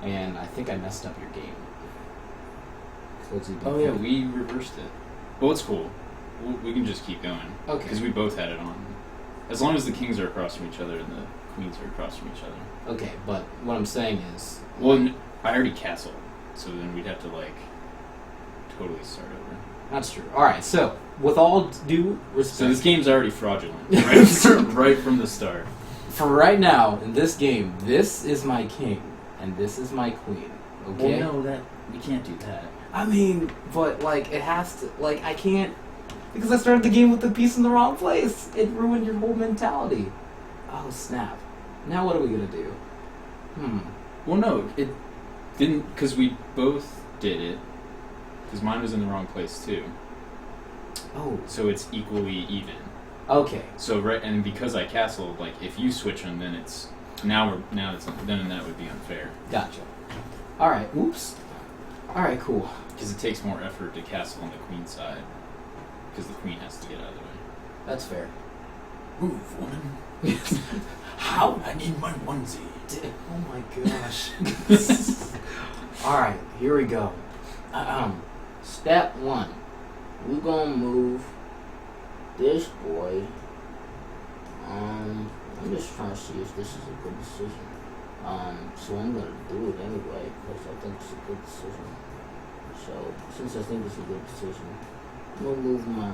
S2: And I think I messed up your game.
S1: Oh yeah, we reversed it. Well, it's cool. We can just keep going.
S2: Okay.
S1: Because we both had it on. As long as the kings are across from each other and the queens are across from each other.
S2: Okay, but what I'm saying is...
S1: Well, I already castled, so then we'd have to, like, totally start over.
S2: That's true. Alright, so, with all due respect...
S1: So this game's already fraudulent, right from the start.
S2: For right now, in this game, this is my king, and this is my queen. Okay?
S1: Well, no, we can't do that.
S2: I mean, but, like, it has to... Like, I can't... Because I started the game with the piece in the wrong place. It ruined your whole mentality. Oh, snap. Now what are we gonna do?
S1: Well, no, it didn't, because we both did it. Because mine was in the wrong place, too.
S2: Oh.
S1: So it's equally even.
S2: Okay.
S1: So, right, and because I castled, like, if you switch them, then then that would be unfair.
S2: Gotcha. Alright, oops.
S3: Alright, cool.
S1: Because it takes more effort to castle on the queen side. Because the queen has to get out of the way.
S3: That's fair.
S1: Move, woman. How? I need my onesie.
S3: Oh my gosh. Alright, here we go. Step 1. We're gonna move this boy. I'm just trying to see if this is a good decision. So I'm gonna do it anyway because I think it's a good decision. So since I think it's a good decision, I'm gonna move my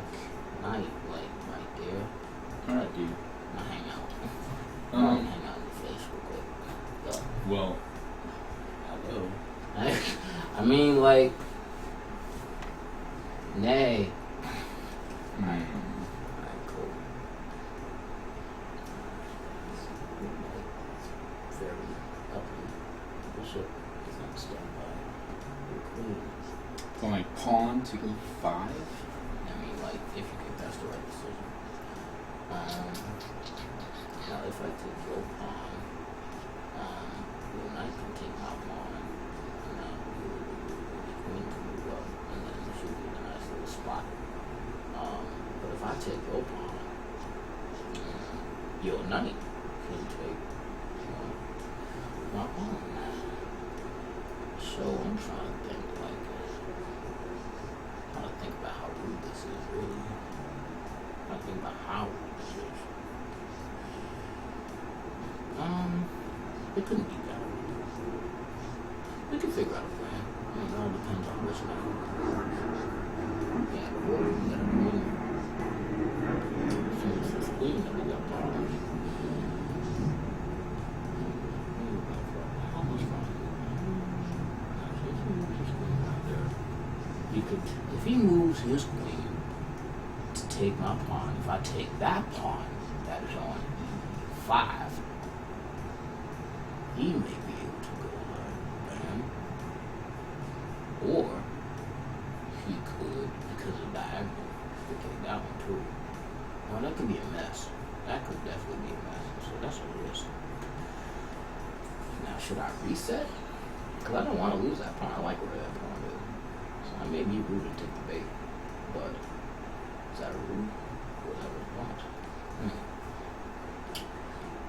S3: knight like right there.
S1: Alright, dude.
S3: I'll hang out. Hang out in your face real quick. Yo.
S1: Well, hello.
S3: I mean, like, nay. Alright, cool. Very uppy. Bishop is not standby. Queen.
S1: So like pawn to e5?
S3: I mean, like, if you think that's the right decision. Now, if I take your pawn, your knight can take my pawn, and the queen can move up, and then it should be a nice little spot. But if I take your pawn, your knight can take my pawn. So I'm trying to think, like, about how rude this is, really. I think about how rude this is. It couldn't be better. We can figure out a plan. I mean, it all depends on which now. Yeah, boy, we got a queen. As soon as it's queen, then we got problems. How much money? If he moves his queen right there, he could, if he moves his queen to take my pawn, if I take that pawn that is on e5, he may be able to go bam. Or he could, because of diagonal, take that one too. Well, that could be a mess. That could definitely be a mess. So that's a risk. Now, should I reset? Because I don't want to lose that pawn. I like where that pawn is. So I may be rude to take the bait. But is that rude? Whatever it wants.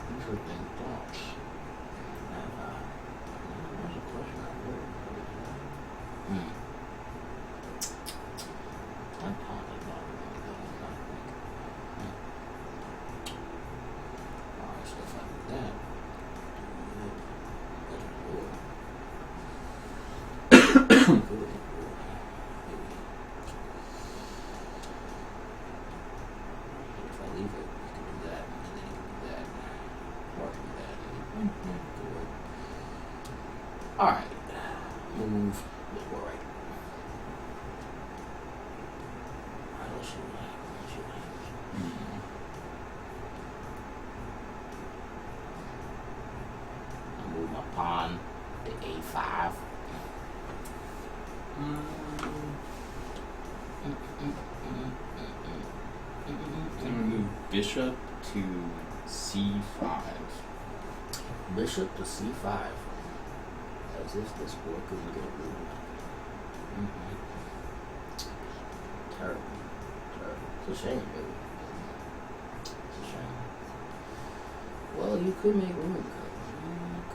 S3: Interesting thoughts. There's a question I really that pawn is not really good. Alright, so if I do that, if I leave it, you can do that, and then you can do that, or do that. Alright, move this boy right. Alright, let's see what happens. I move my pawn to a5.
S1: I'm gonna move bishop to c5.
S3: Bishop to c5. As if this boy couldn't get ruled. Terrible. Terrible. It's a shame, baby. It's a shame. Well, you could make room. You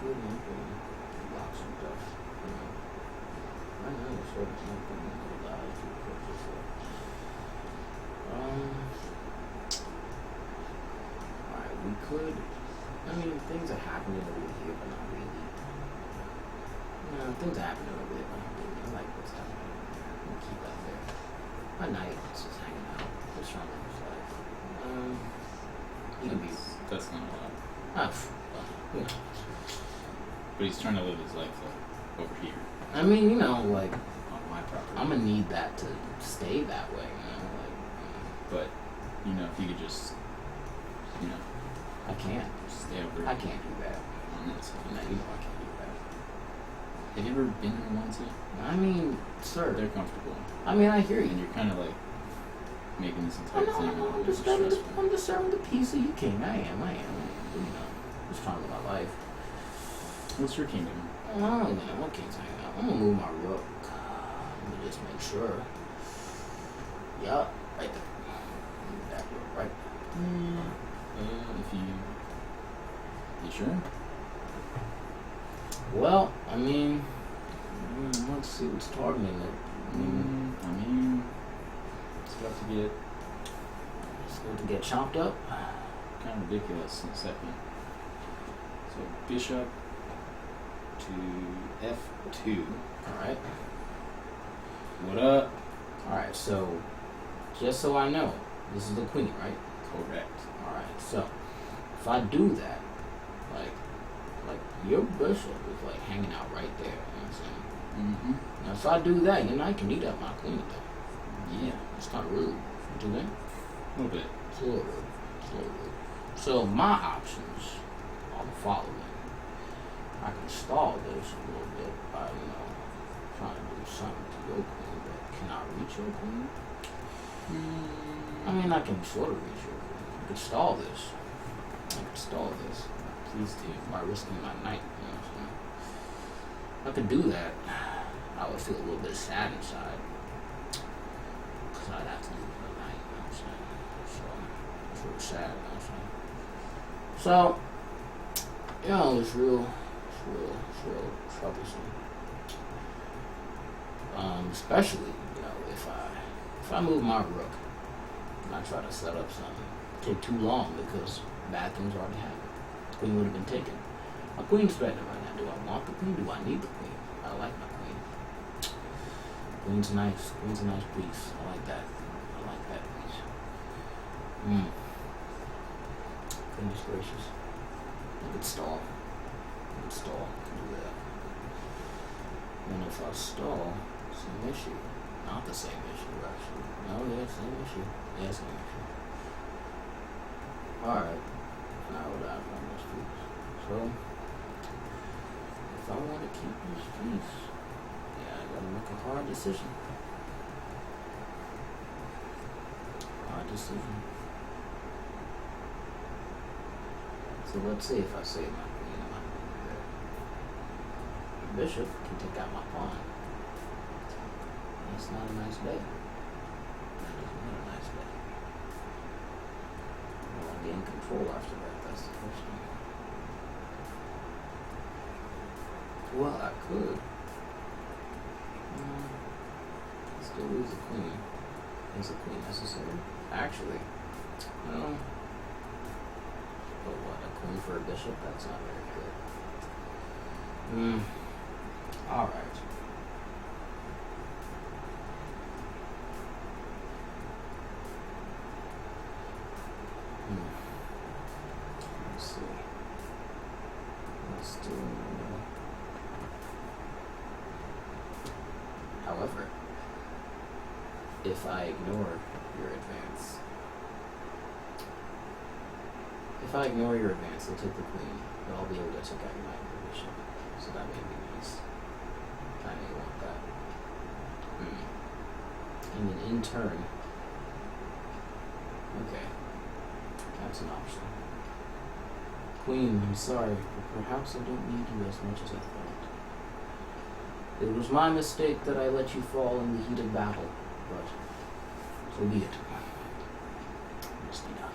S3: could make room. Block some stuff. You know. I know you're sort of something that allows you to put yourself. Alright, we could. I mean, things are happening over here, but not really. No, things are happening over there, but not really. I like what's happening. I'm gonna keep that there. My knight is just hanging out. Just trying to live his life. He can be.
S1: That's not allowed.
S3: You know.
S1: But he's trying to live his life like over here
S3: I mean, you know, like,
S1: on my property.
S3: I'm gonna need that to stay that way, you know? Like,
S1: But you know, if you could just, you know,
S3: I can't.
S1: stay over
S3: I can't do that.
S1: on this.
S3: You know, I can't do that.
S1: Have you ever been in a onesie?
S3: I mean, sir.
S1: They're comfortable,
S3: I mean, I hear
S1: and
S3: you.
S1: you're kind of like making this
S3: I
S1: entire
S3: know,
S1: thing.
S3: I know.
S1: a
S3: I'm
S1: bit
S3: just serving
S1: stressful.
S3: the piece of you king. I am. You know, just trying to live my life.
S1: What's your kingdom?
S3: Oh, man, what king's hanging out? I'm gonna move my rook. just make sure. Yeah, right there. That right.
S1: If you sure?
S3: Well, I mean, let's see what's targeting it.
S1: I mean, it's about to get
S3: It's going to get chopped up.
S1: kind of ridiculous in a second. So bishop to f2.
S3: Alright.
S1: What up?
S3: Alright, so just so I know, this is the queen, right?
S1: Correct.
S3: Alright, so if I do that, like your bishop is like hanging out right there, you know what I'm saying?
S1: Mm-hmm.
S3: Now if I do that, I can eat up my queen though.
S1: Yeah.
S3: It's kind of rude. Do you think?
S1: A little bit.
S3: It's a little rude. It's a little rude. So my options are the following. I can stall this a little bit by, trying to do something to your queen, but can I reach your queen? I mean, I can sort of reach your queen. I could stall this.
S1: Please do.
S3: By risking my knight, you know what I'm saying? If I could do that, I would feel a little bit sad inside. Because I'd have to lose my knight, you know what I'm saying? So, it's real sad, you know what I'm saying? So, it's real troublesome. Especially, if I move my rook and I try to set up something, it take too long because bad things already happened. The queen would have been taken. My queen's threatened right now. Do I want the queen? Do I need the queen? I like my queen. Queen's nice. Queen's a nice piece. I like that. Piece. Goodness gracious. I could stall. Do that. And if I stall, same issue. Not the same issue, actually. No, yeah, same issue. Yeah, same issue. Alright. Now what I've done this piece. So, if I want to keep this piece, I gotta make a hard decision. So let's see if I save my queen and my queen there. The bishop can take out my pawn. That's not a nice day. That is not a nice day. I want to gain control after that. That's the first thing. Well, I could. Still lose the queen. Is the queen necessary? Actually, no. But what, a queen for a bishop? That's not very good. Alright. Let's see. Let's do. However, if I ignore your advance, they'll take the queen, but I'll be able to take out your knight and your bishop. So that may be nice. I may want that. And then in turn, okay, that's an option. Queen, I'm sorry, but perhaps I don't need you as much as I thought. It was my mistake that I let you fall in the heat of battle, but so be it. Must be done.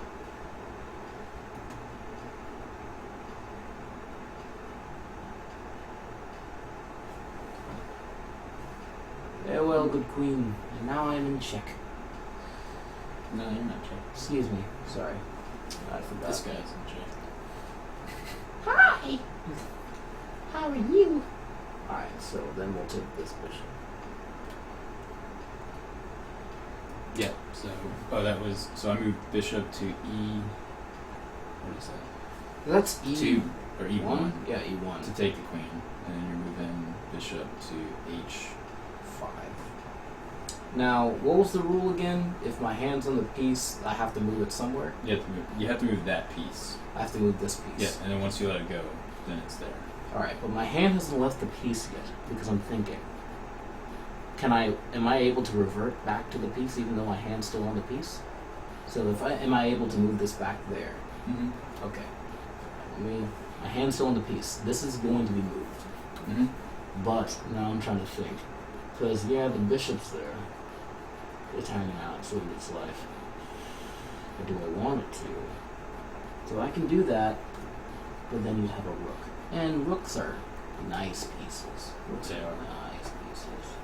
S3: Farewell, good queen, and now I am in check.
S1: No, you're not check.
S3: Excuse me, sorry. I forgot.
S1: This guy's in check.
S3: Hi! How are you? Alright, so then we'll take this bishop.
S1: Yeah, so, so I moved bishop to E, what is that?
S3: That's E2.
S1: Or E1?
S3: Yeah, E1.
S1: To take the queen, and then you're moving bishop to H5.
S3: Now, what was the rule again? If my hand's on the piece, I have to move it somewhere?
S1: You have to move that piece.
S3: I have to move this piece.
S1: Yeah, and then once you let it go, then it's there.
S3: Alright, but my hand hasn't left the piece yet, because I'm thinking. Am I able to revert back to the piece even though my hand's still on the piece? So am I able to move this back there?
S1: Mm-hmm.
S3: Okay. My hand's still on the piece. This is going to be moved.
S1: Mm-hmm.
S3: But now I'm trying to think. Because, yeah, the bishop's there. It's hanging out, it's living its life. Or do I want it to? So I can do that, but then you'd have a rook. And rooks are nice pieces. Rooks are nice pieces.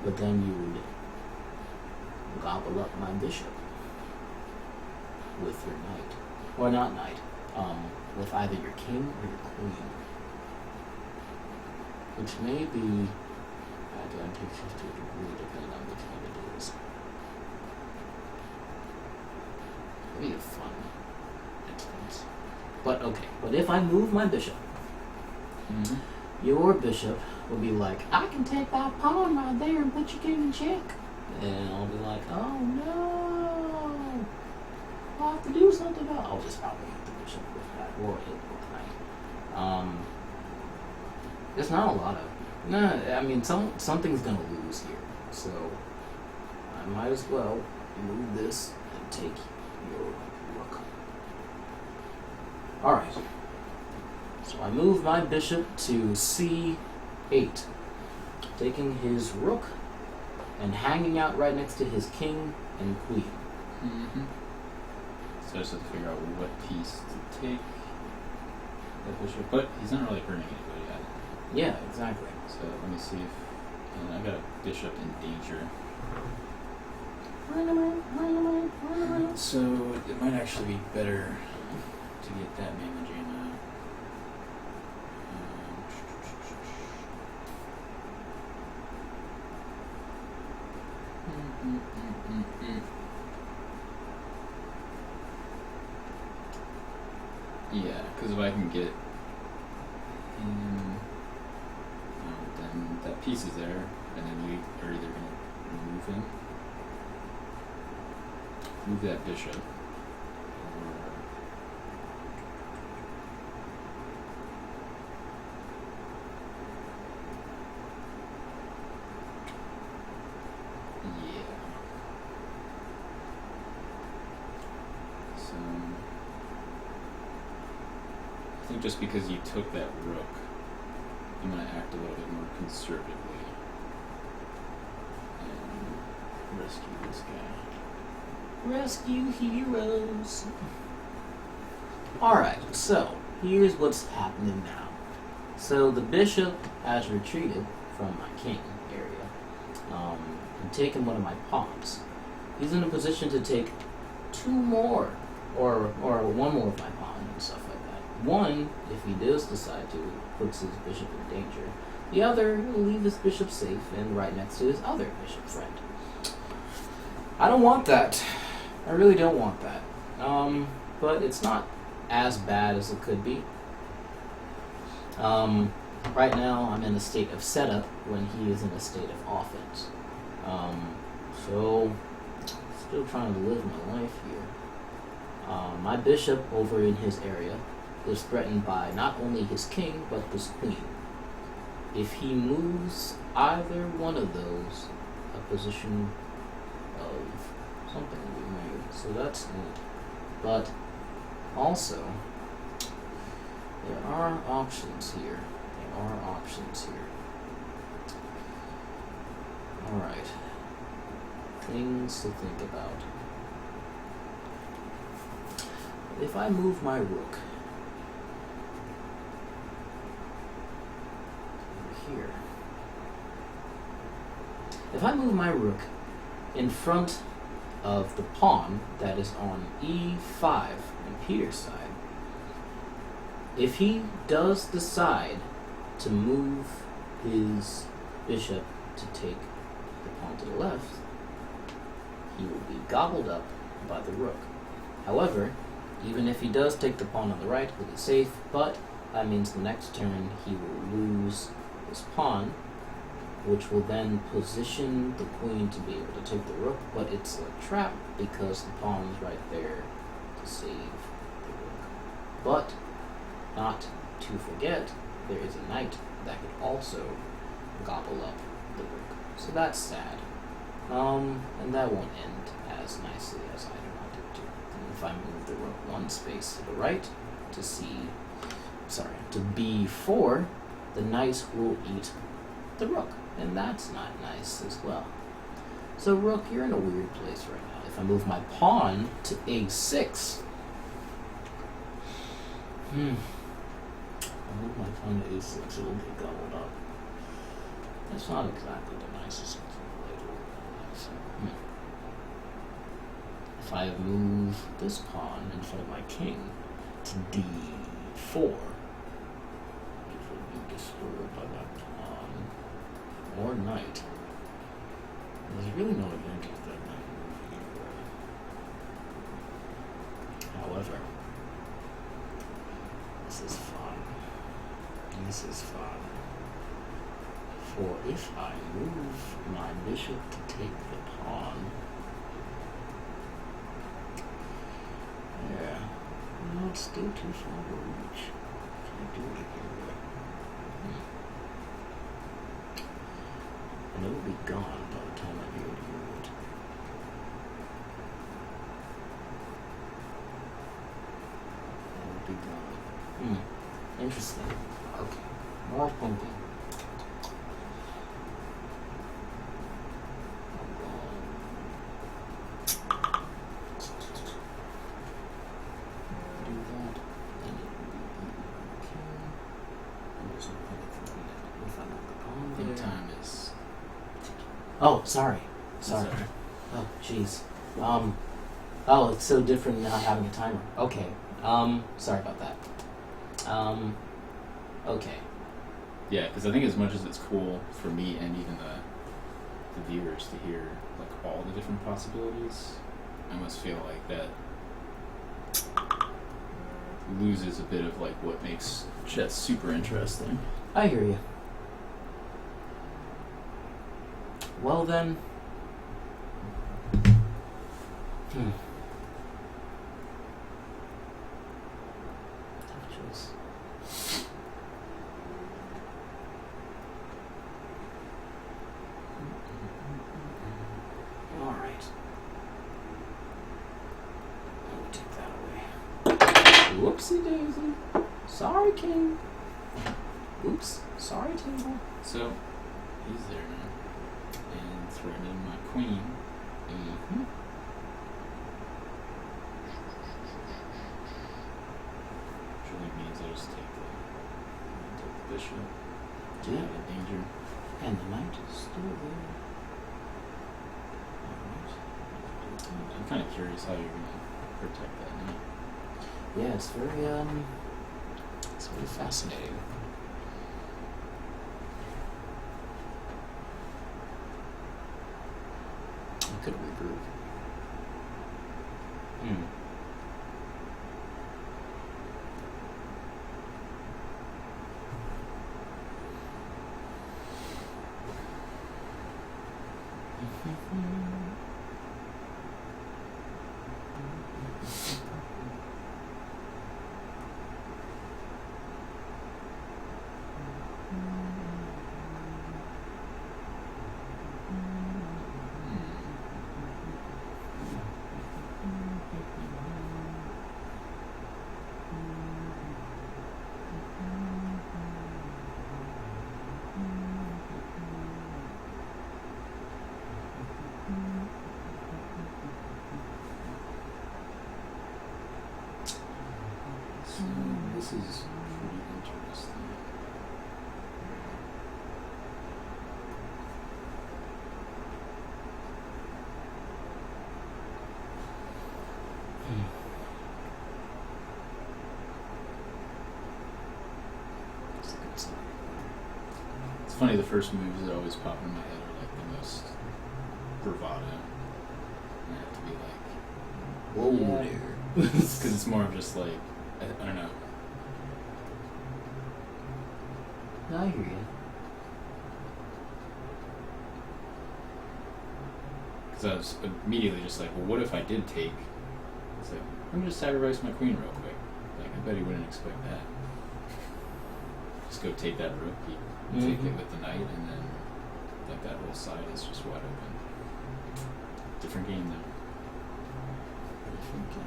S3: But then you would gobble up my bishop with your knight. Or not knight. With either your king or your queen. Which may be advantageous to a degree depending on which one it is. Maybe a fun instance. But okay, but if I move my bishop, your bishop will be like, I can take that pawn right there and put your king in check. And I'll be like, oh no, I'll have to do something about it. I'll just probably hit the bishop with that, or hit with the knight. There's not a lot of, I mean, something's gonna lose here, so I might as well move this and take your rook. Alright, so I move my bishop to c8, taking his rook and hanging out right next to his king and queen.
S1: So I just have to figure out what piece to take the bishop, but he's not really hurting anybody yet.
S3: Yeah, exactly.
S1: So let me see if I got a bishop in danger. So it might actually be better to get that managing. Yeah, because if I can get him, then that piece is there, and then we are either going to move him, move that bishop, or yeah. So I think just because you took that rook, I'm going to act a little bit more conservatively and rescue this guy.
S3: Rescue heroes. Alright, so here's what's happening now. So the bishop has retreated from my king area and taken one of my pawns. He's in a position to take two more, or one more of my pawns and stuff like that. One, if he does decide to, puts his bishop in danger. The other will leave his bishop safe and right next to his other bishop friend. I don't want that. I really don't want that. But it's not as bad as it could be. Right now, I'm in a state of setup when he is in a state of offense. So, still trying to live my life here. My bishop over in his area is threatened by not only his king, but his queen. If he moves either one of those, a position of something will be made. So that's neat. But also, there are options here. Alright. Things to think about. If I move my rook over here, if I move my rook in front of the pawn that is on e5 on Peter's side, if he does decide to move his bishop to take the pawn to the left, he will be gobbled up by the rook. However, even if he does take the pawn on the right, he'll be safe, but that means the next turn he will lose his pawn, which will then position the queen to be able to take the rook, but it's a trap because the pawn is right there to save the rook. But, not to forget, there is a knight that could also gobble up the rook. So that's sad. And that won't end as nicely as I want it to. And if I move the rook one space to the right to to b4, the knight will eat the rook, and that's not nice as well. So rook, you're in a weird place right now. If I move my pawn to a6, I move my pawn to a6, it'll get gobbled up. That's not exactly the nicest way to organize. If I move this pawn in front of my king to d4, it will be disturbed by that pawn or knight. There's really no advantage to that knight move either way. However, this is fun. This is fun. For if I move my bishop to take the pawn, yeah, no, it's still too far to reach. Can't do it here. And it will be gone by the time I go to it. It will be gone. Interesting. Okay. More thinking. Oh, sorry. Oh, jeez. Oh, it's so different not having a timer. Okay. Sorry about that. Okay.
S1: Yeah, because I think as much as it's cool for me and even the viewers to hear like all the different possibilities, I almost feel like that loses a bit of like what makes chess super interesting.
S3: I hear you. Well then. Tough choice. Alright. I'll take that away. Whoopsie daisy. Sorry, King. Oops. Sorry, table.
S1: So, he's there now. And threatening my queen. Which really means I just take the bishop.
S3: Yeah.
S1: Out of danger.
S3: And the knight is still there. Alright.
S1: I'm kind of curious how you're going to protect that knight.
S3: Yeah, it's very fascinating. I could regroup. So this is pretty interesting. It's funny, the first moves that always pop in my head are like the most bravado. And I have to be like, whoa there. Because it's more of just like, I don't know. No, I hear you.
S1: Because I was immediately just like, well, what if I did take? It's like, I'm going to sacrifice my queen real quick. Like, I bet he wouldn't expect that. Just go take that rook, take it with the knight, and then like that whole side is just wide open. Different game though. Different game.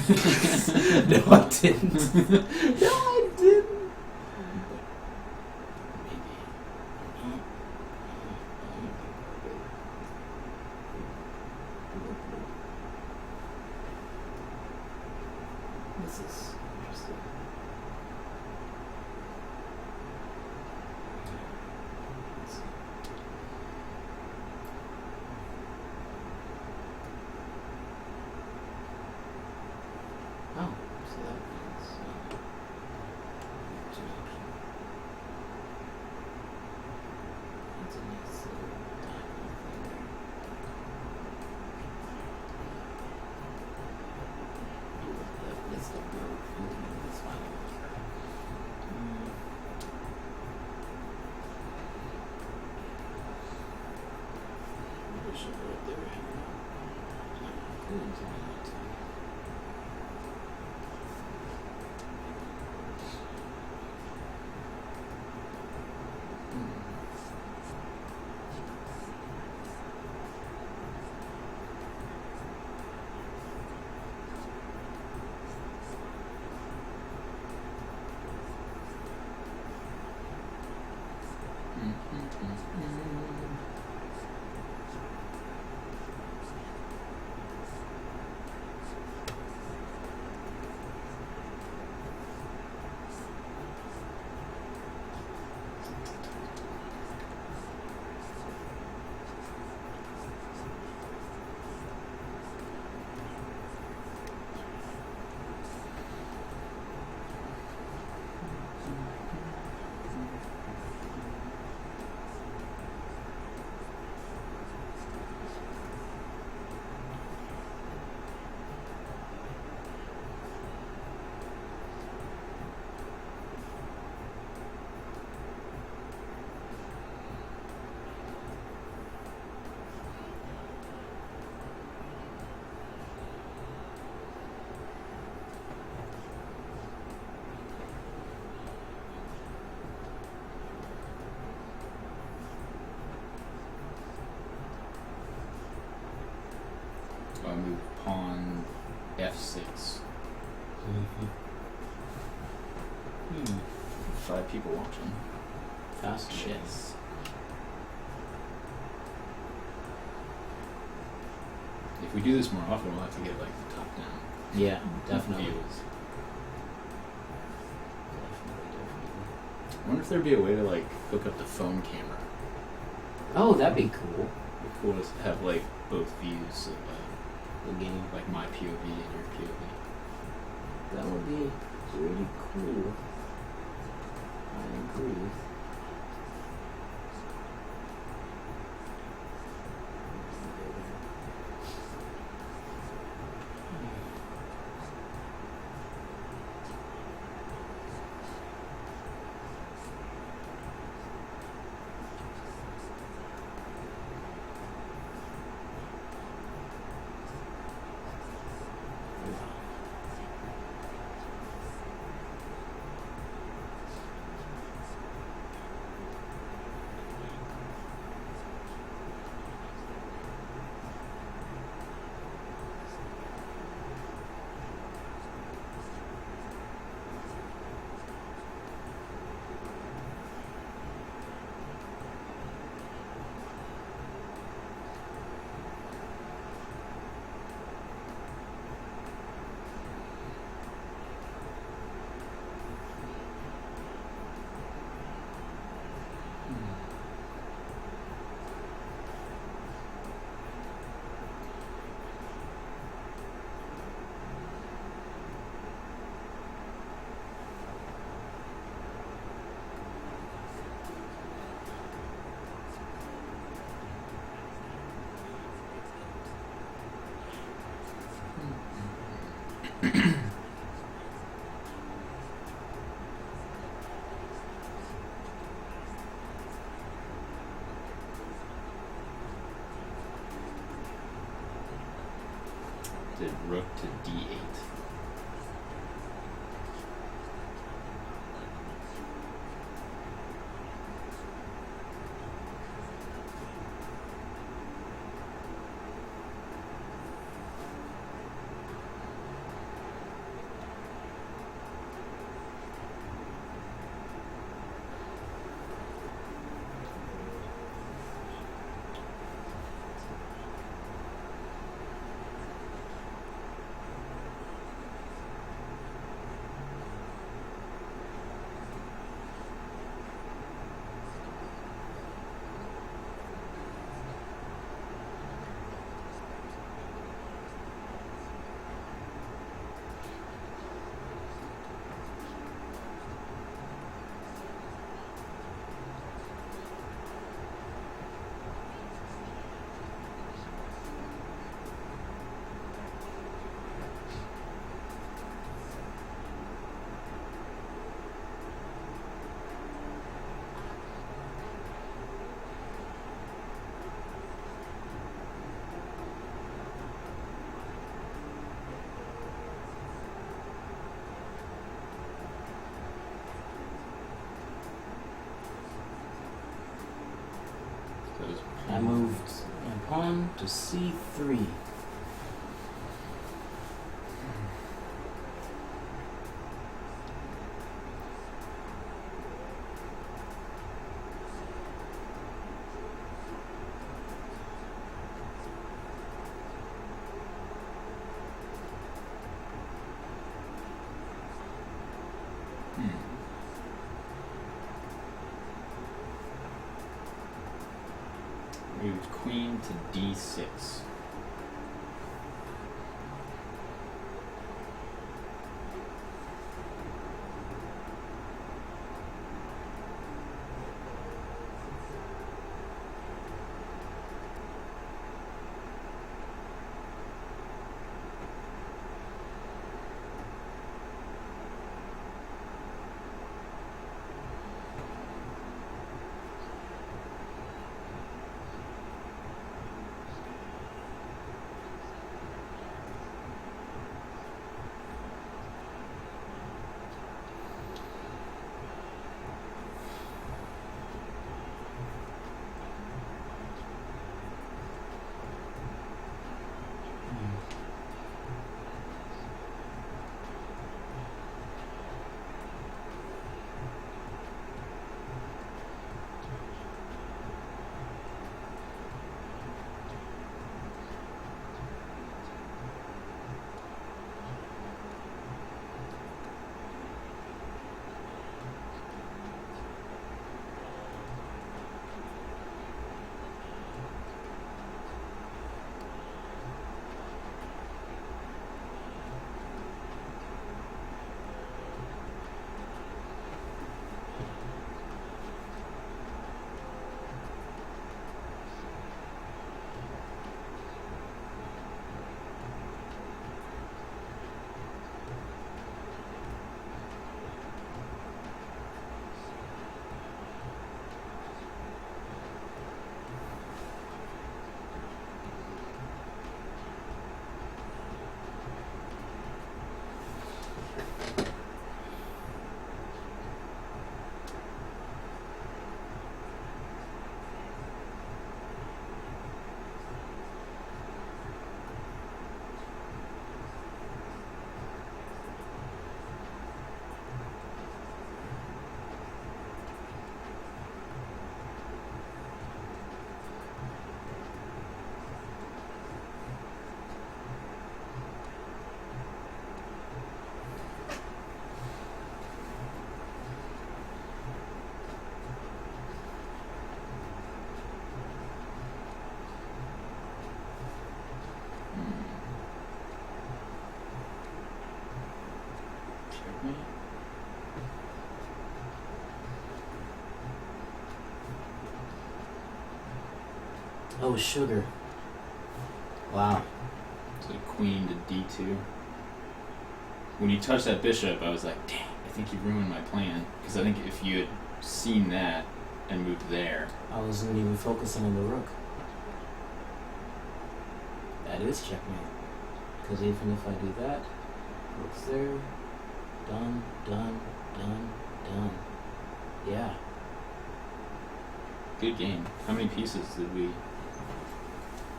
S2: No, I didn't. No, I didn't.
S3: This is interesting. Oh, so that means it's a nice little diamond thing there. You look at that list of your that's fine. Maybe I should go up there.
S1: I'll move pawn f6.
S3: Mm-hmm.
S1: 5 people watching.
S3: Fast shit.
S1: If we do this more often, we'll have to get like the top down
S3: Yeah, definitely.
S1: views. I wonder if there'd be a way to like hook up the phone camera.
S3: Oh, that'd be cool.
S1: It'd be cool to have like both views of
S3: The game.
S1: like my POV and your POV.
S3: That would be really cool. I agree.
S1: Did rook to d8.
S3: I moved my pawn to c3.
S1: Moved queen to d6.
S3: Oh, sugar. Wow.
S1: So queen to d2. When you touched that bishop, I was like, dang, I think you ruined my plan. Because I think if you had seen that and moved there...
S3: I wasn't even focusing on the rook. That is checkmate. Because even if I do that, it's there. Done, done, done, done. Yeah.
S1: Good game. How many pieces did we...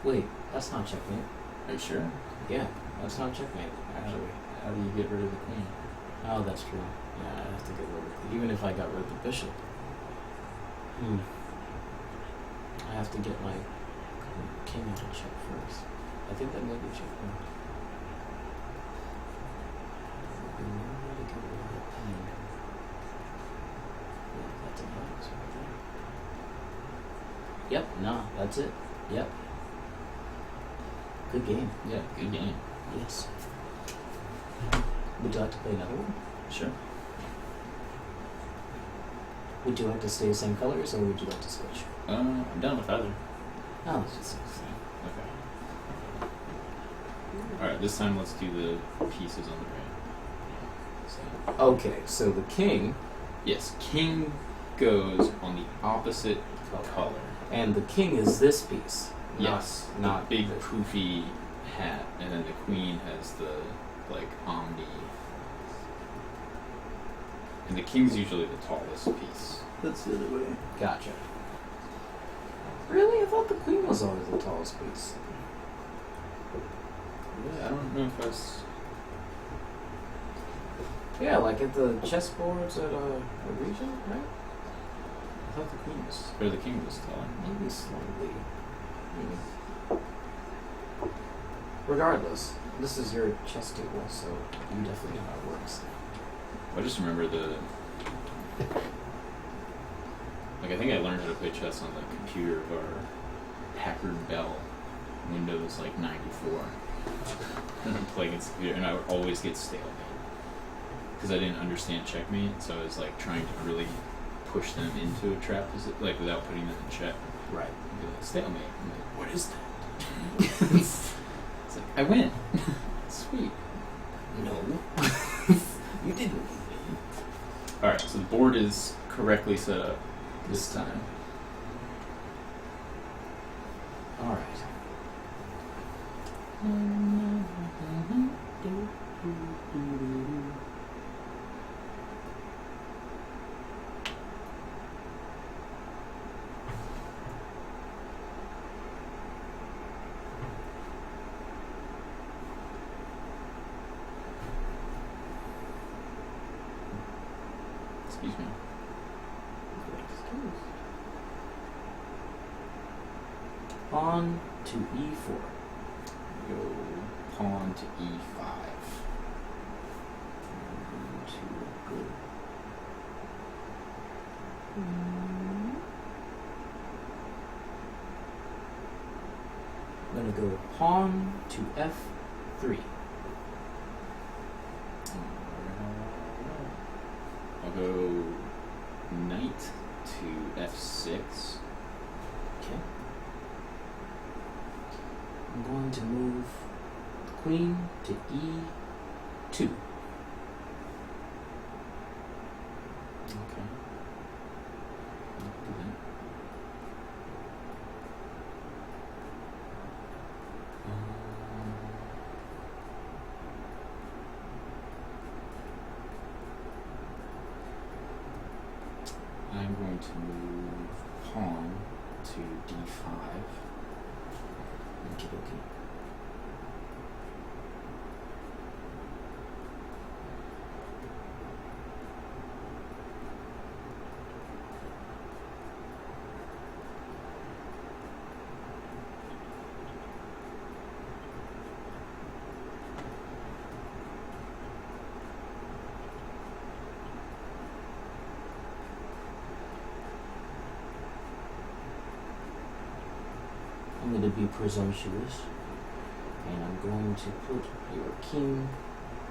S3: Wait, that's not checkmate.
S1: Are you sure?
S3: Yeah, that's not checkmate, actually.
S1: How do you get rid of the queen?
S3: Oh, that's true. Yeah, I have to get rid of it. Even if I got rid of the bishop. I have to get my king out of check first. I think that may be checkmate. Yep, no, that's it. Yep. Good game.
S1: Yeah, good game.
S3: Yes. Would you like to play another one?
S1: Sure.
S3: Would you like to stay the same colors, or would you like to switch?
S1: I'm done with either.
S3: Oh, let's just stay the same.
S1: Okay. Alright, this time let's do the pieces on the right. So,
S3: Okay, so the king,
S1: yes, king goes on the opposite color.
S3: and the king is this piece.
S1: Yes,
S3: not
S1: the big
S3: this.
S1: poofy hat, and then the queen has the, like, omni. And the king's usually the tallest piece. That's the other way.
S3: Gotcha. Really? I thought the queen was always the tallest piece.
S1: Yeah, I don't know if that's...
S3: Yeah, like at the chessboards at a region, right?
S1: I thought the queen was... or the king was taller.
S3: Maybe slightly. Regardless, this is your chess table, so you definitely know how it works.
S1: I just remember the... like, I think I learned how to play chess on the computer of our Packard Bell, Windows, like, 94. And I'm playing against the computer, and I would always get stalemate. Because I didn't understand checkmate, so I was, like, trying to really push them into a trap, like, without putting them in check.
S3: Right.
S1: I'd be like, stalemate. I'm like, what is that? It's like, I win. Sweet.
S3: No. You didn't.
S1: Alright, so the board is correctly set up this time.
S3: Alright.
S1: Excuse me.
S3: Pawn to e4.
S1: Go pawn to e5.
S3: I'm gonna go pawn to f3.
S1: I'll go knight to f6.
S3: Okay. I'm going to move the queen to e2.
S1: Okay. I'll do that. I'm going to move pawn to d5.
S3: Okay, okay. I'm going to be presumptuous, and I'm going to put your king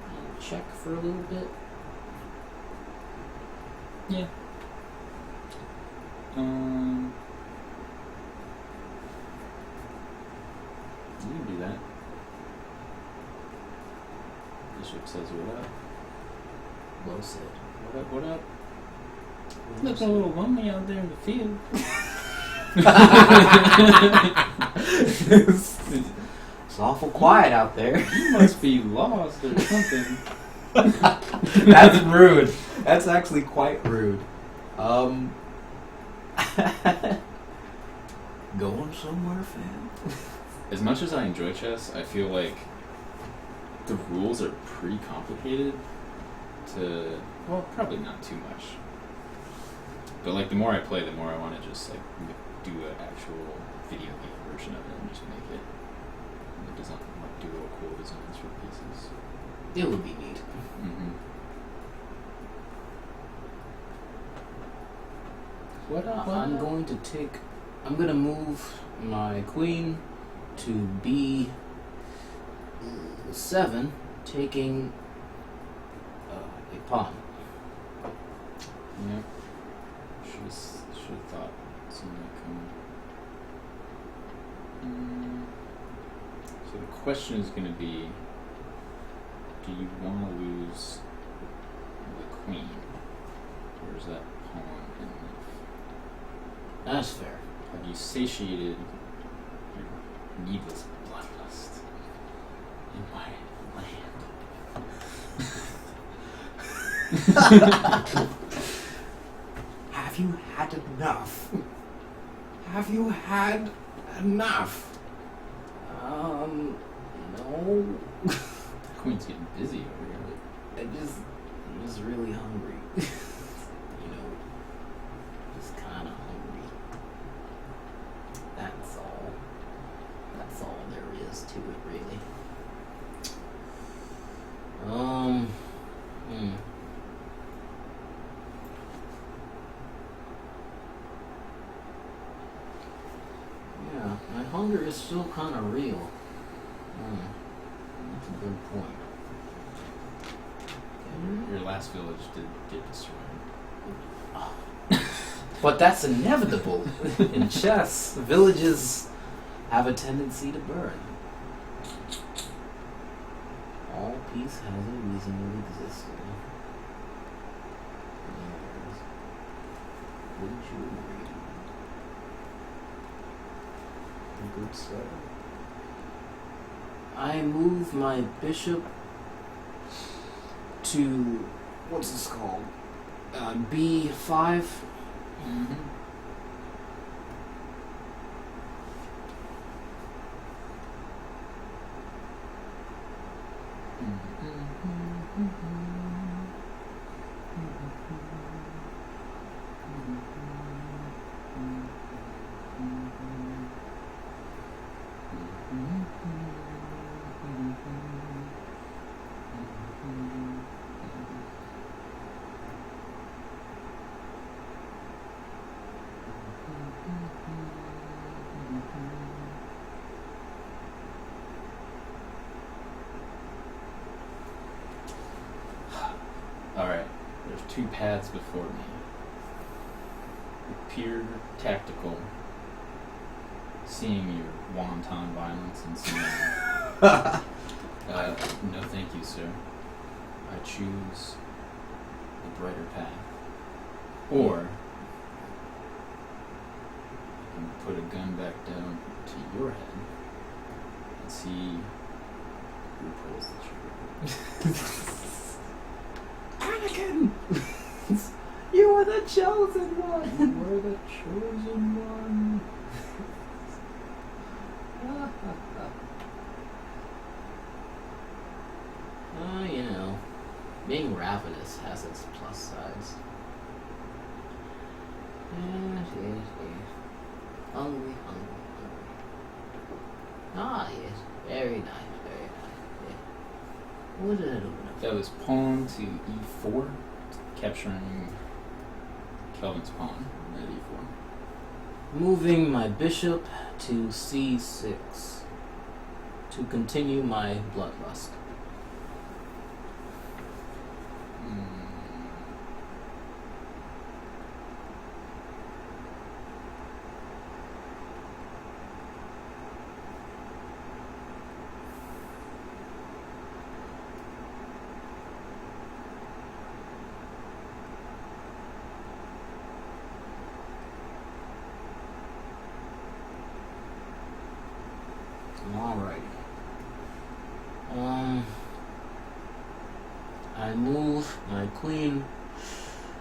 S3: in check for a little bit.
S1: Yeah. You can do that. Bishop says what up.
S3: Well said.
S1: What up, what up?
S3: Well
S1: Look, a
S3: said.
S1: little woman out there in the field.
S3: So
S2: It's awful quiet out there.
S1: You must be lost or something.
S2: That's rude. That's actually quite rude. Going somewhere, fam?
S1: As much as I enjoy chess, I feel like the rules are pretty complicated to, well, probably not too much. But like the more I play, the more I want to just like do an actual video game version of it and just make it the design, like do little cool designs for pieces.
S3: It would be neat.
S1: Mm-hmm.
S3: I'm going to move my queen to B7, taking a pawn.
S1: Yep. Should have thought something coming. So the question is going to be, do you want to lose the queen, or is that pawn enough?
S3: That's fair.
S1: Have you satiated your needless bloodlust in my land?
S2: Have you had enough? Have you had enough?
S3: No.
S1: The queen's getting busy over here.
S3: I'm just really hungry. You know, just kind of hungry. That's all. That's all there is to it, really. Yeah, my hunger is still kind of real. That's a good point.
S1: Your last village did get destroyed.
S3: But that's inevitable in chess. Villages have a tendency to burn. All peace has a reason of existing. Yes. Would you agree? Good sir. I move my bishop to, what's this called? B5.
S1: Mm-hmm. Alright, there's two paths before me. Pure tactical, seeing your wanton violence and seeing no thank you, sir. I choose the brighter path. Or I can put a gun back down to your head and see who pulls the trigger.
S3: Anakin! You are the chosen one!
S1: You are the chosen one.
S3: You know, being ravenous has its plus sides. Yes. Hungry. Ah, yes. Very nice, very nice. Yeah. What did it open up?
S1: That was pawn to e4, capturing Kelvin's pawn at e4.
S3: Moving my bishop to c6 to continue my bloodlust. Alrighty. I move my queen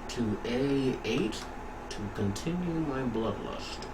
S3: to A8 to continue my bloodlust.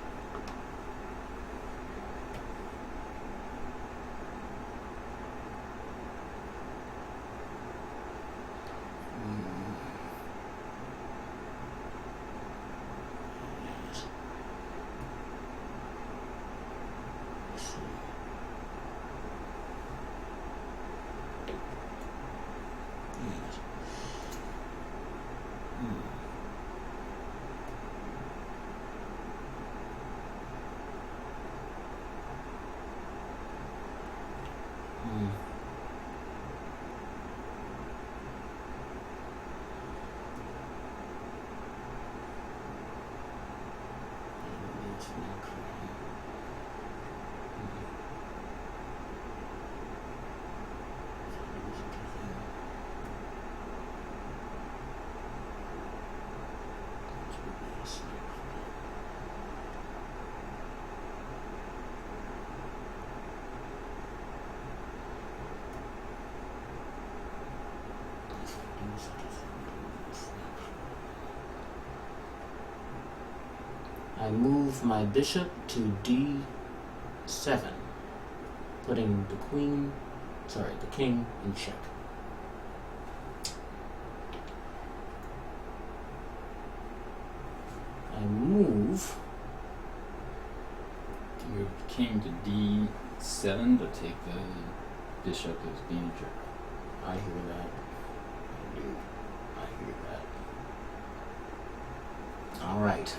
S3: I move my bishop to D7, putting the king in check. I move
S1: Your king to D7 to take the bishop as being a jerk.
S3: I hear that. I do. I hear that. Alright.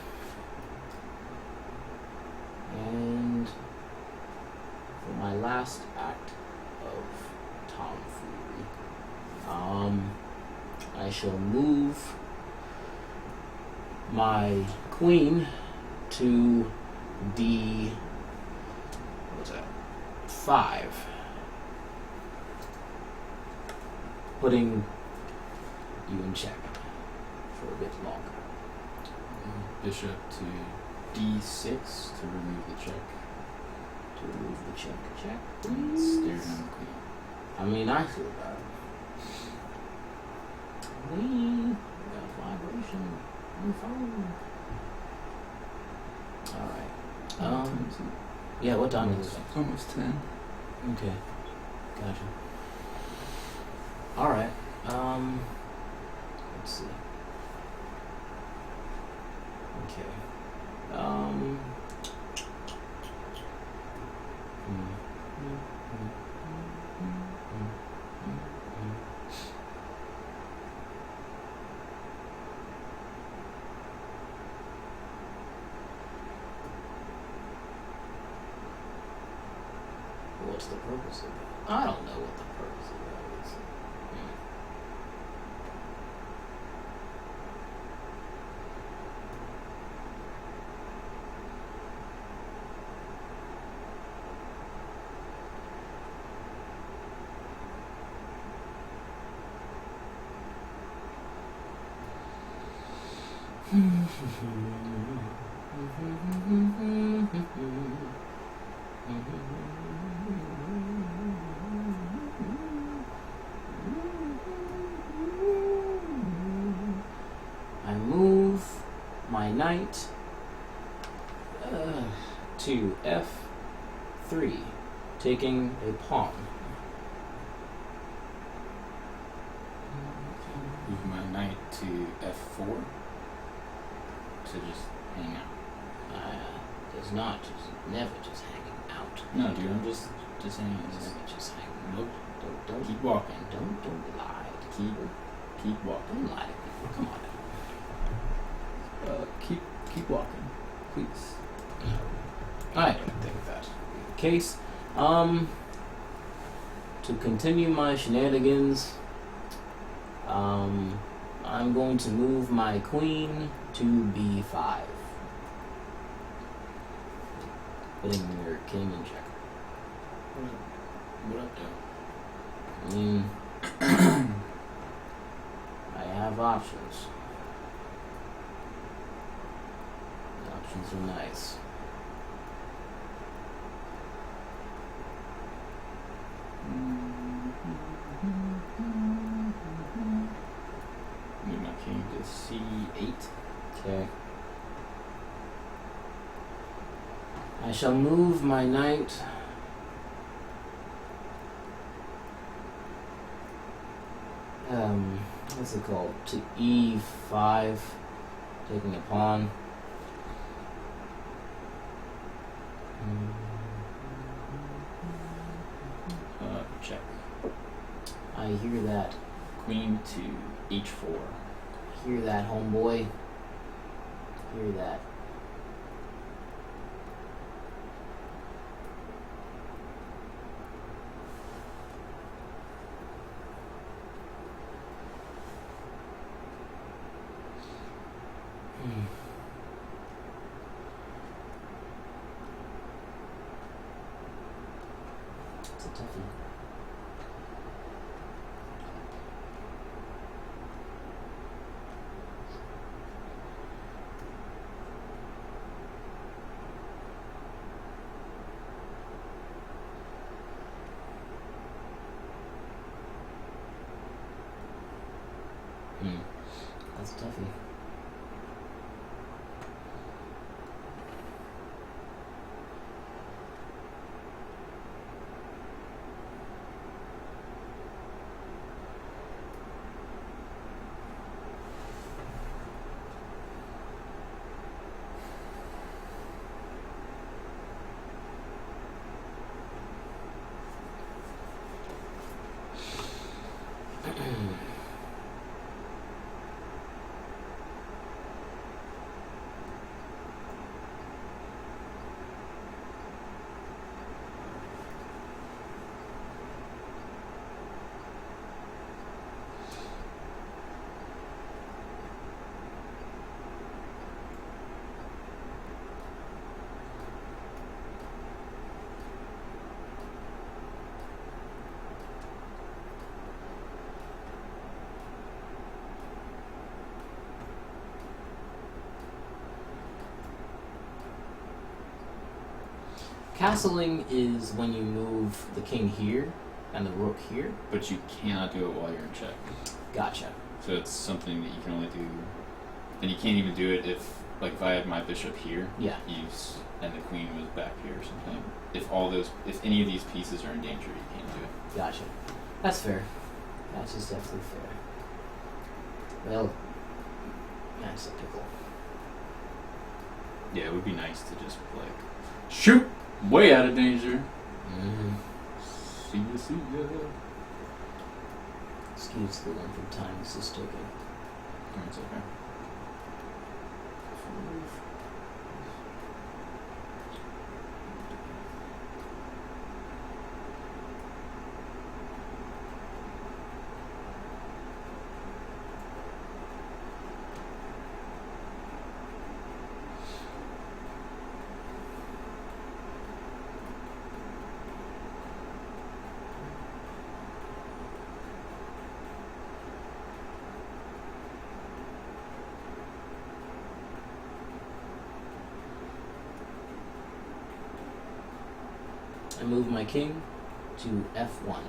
S3: And for my last act of tomfoolery, I shall move my queen to D5, putting you in check for a bit longer.
S1: Bishop to D6 to remove the check.
S3: To remove the check,
S1: And
S3: please.
S1: stare down the queen.
S3: I mean, I feel bad. We got vibration on the phone. Alright. Yeah, what time is it?
S1: Almost 10.
S3: Okay. Gotcha. Alright. Let's see. Okay. What's the purpose of that? I don't know what the purpose of that is. I move my knight to F3, taking a pawn.
S1: Move my knight to F4 to just hang out.
S3: Does not just never just hanging out.
S1: No, dude, I'm just hanging out.
S3: Never just hanging.
S1: Nope.
S3: Don't
S1: Keep walking.
S3: Don't lie.
S1: Keep walking.
S3: Don't lie to people. Come on.
S1: Keep walking, please.
S3: I don't think that's the case. To continue my shenanigans, I'm going to move my queen to B5, putting your king in check.
S1: What up, though?
S3: I mean, I have options. The options are nice. shall move my knight. What's it called? To E5, taking a pawn.
S1: Check.
S3: I hear that.
S1: Queen to H4.
S3: Hear that, homeboy. Hear that. It's a toughie. That's a toughie. Castling is when you move the king here and the rook here.
S1: But you cannot do it while you're in check.
S3: Gotcha.
S1: So it's something that you can only do, and you can't even do it if I had my bishop here,
S3: Yeah.
S1: and the queen was back here or something. If any of these pieces are in danger, you can't do it.
S3: Gotcha. That's fair. That's just definitely fair. Well, that's a pickle.
S1: Yeah, it would be nice to just shoot way out of danger. See ya.
S3: Excuse the length of time this is taking.
S1: It's okay.
S3: I move my king to F1.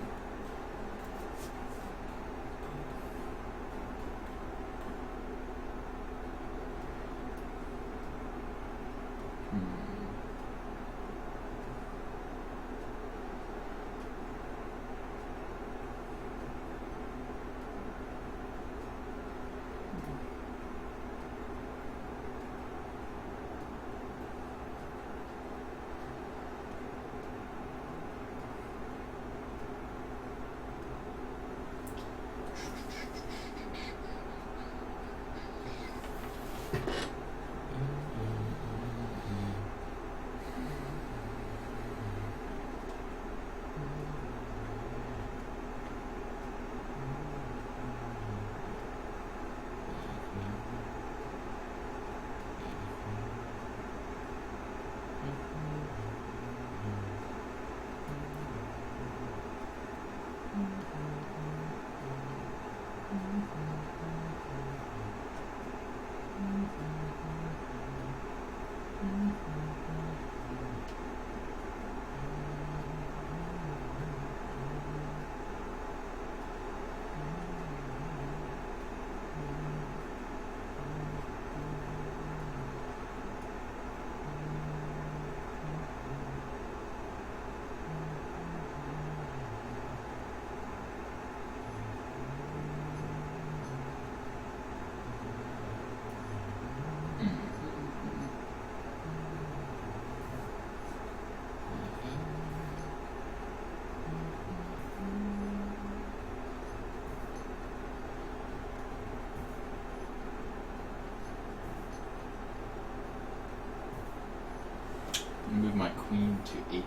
S1: H5.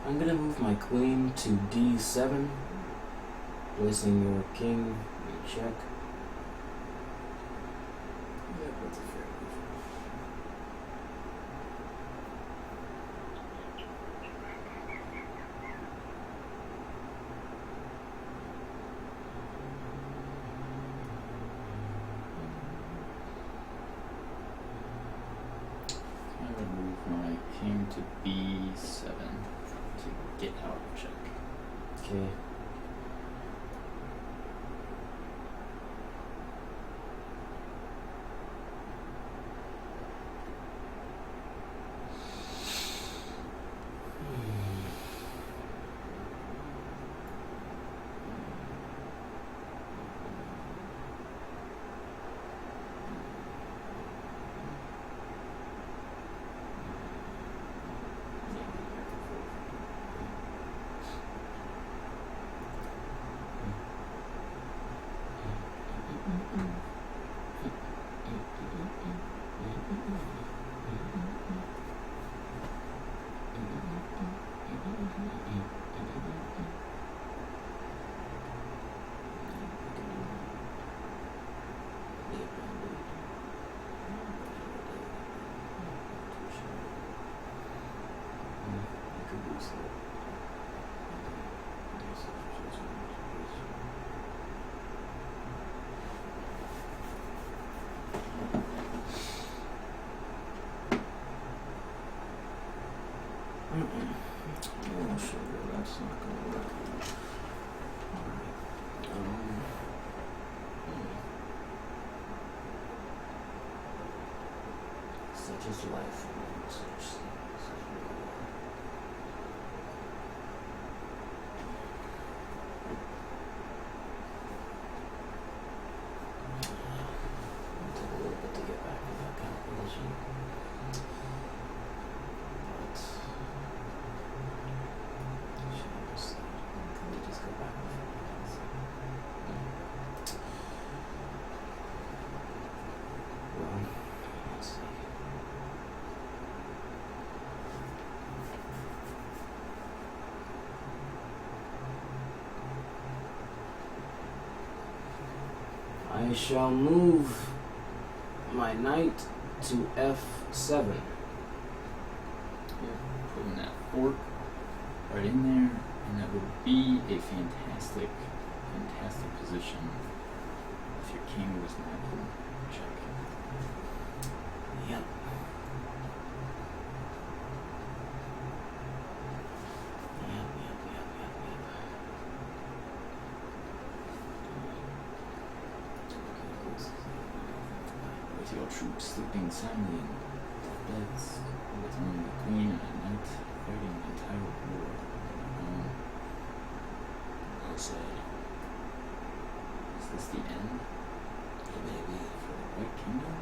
S3: I'm gonna move my queen to D7, placing your king in check.
S2: Yeah, that's a fair move.
S1: I'm gonna move my king to B7 to get out of check.
S3: Okay. Oh, sugar, that's not gonna work. Alright. Such is life. Such life. It'll take a little bit to get back to that kind of position. But can we just go back and forth? Well, let's see. I shall move my knight to F7.
S1: You're putting that fork right in there, and that would be a fantastic position if your king was not in check.
S3: Yep.
S1: With your troops sleeping soundly in their beds, with only the queen and a knight fighting the entire war. I'll say, is this the end? It may be for the White Kingdom?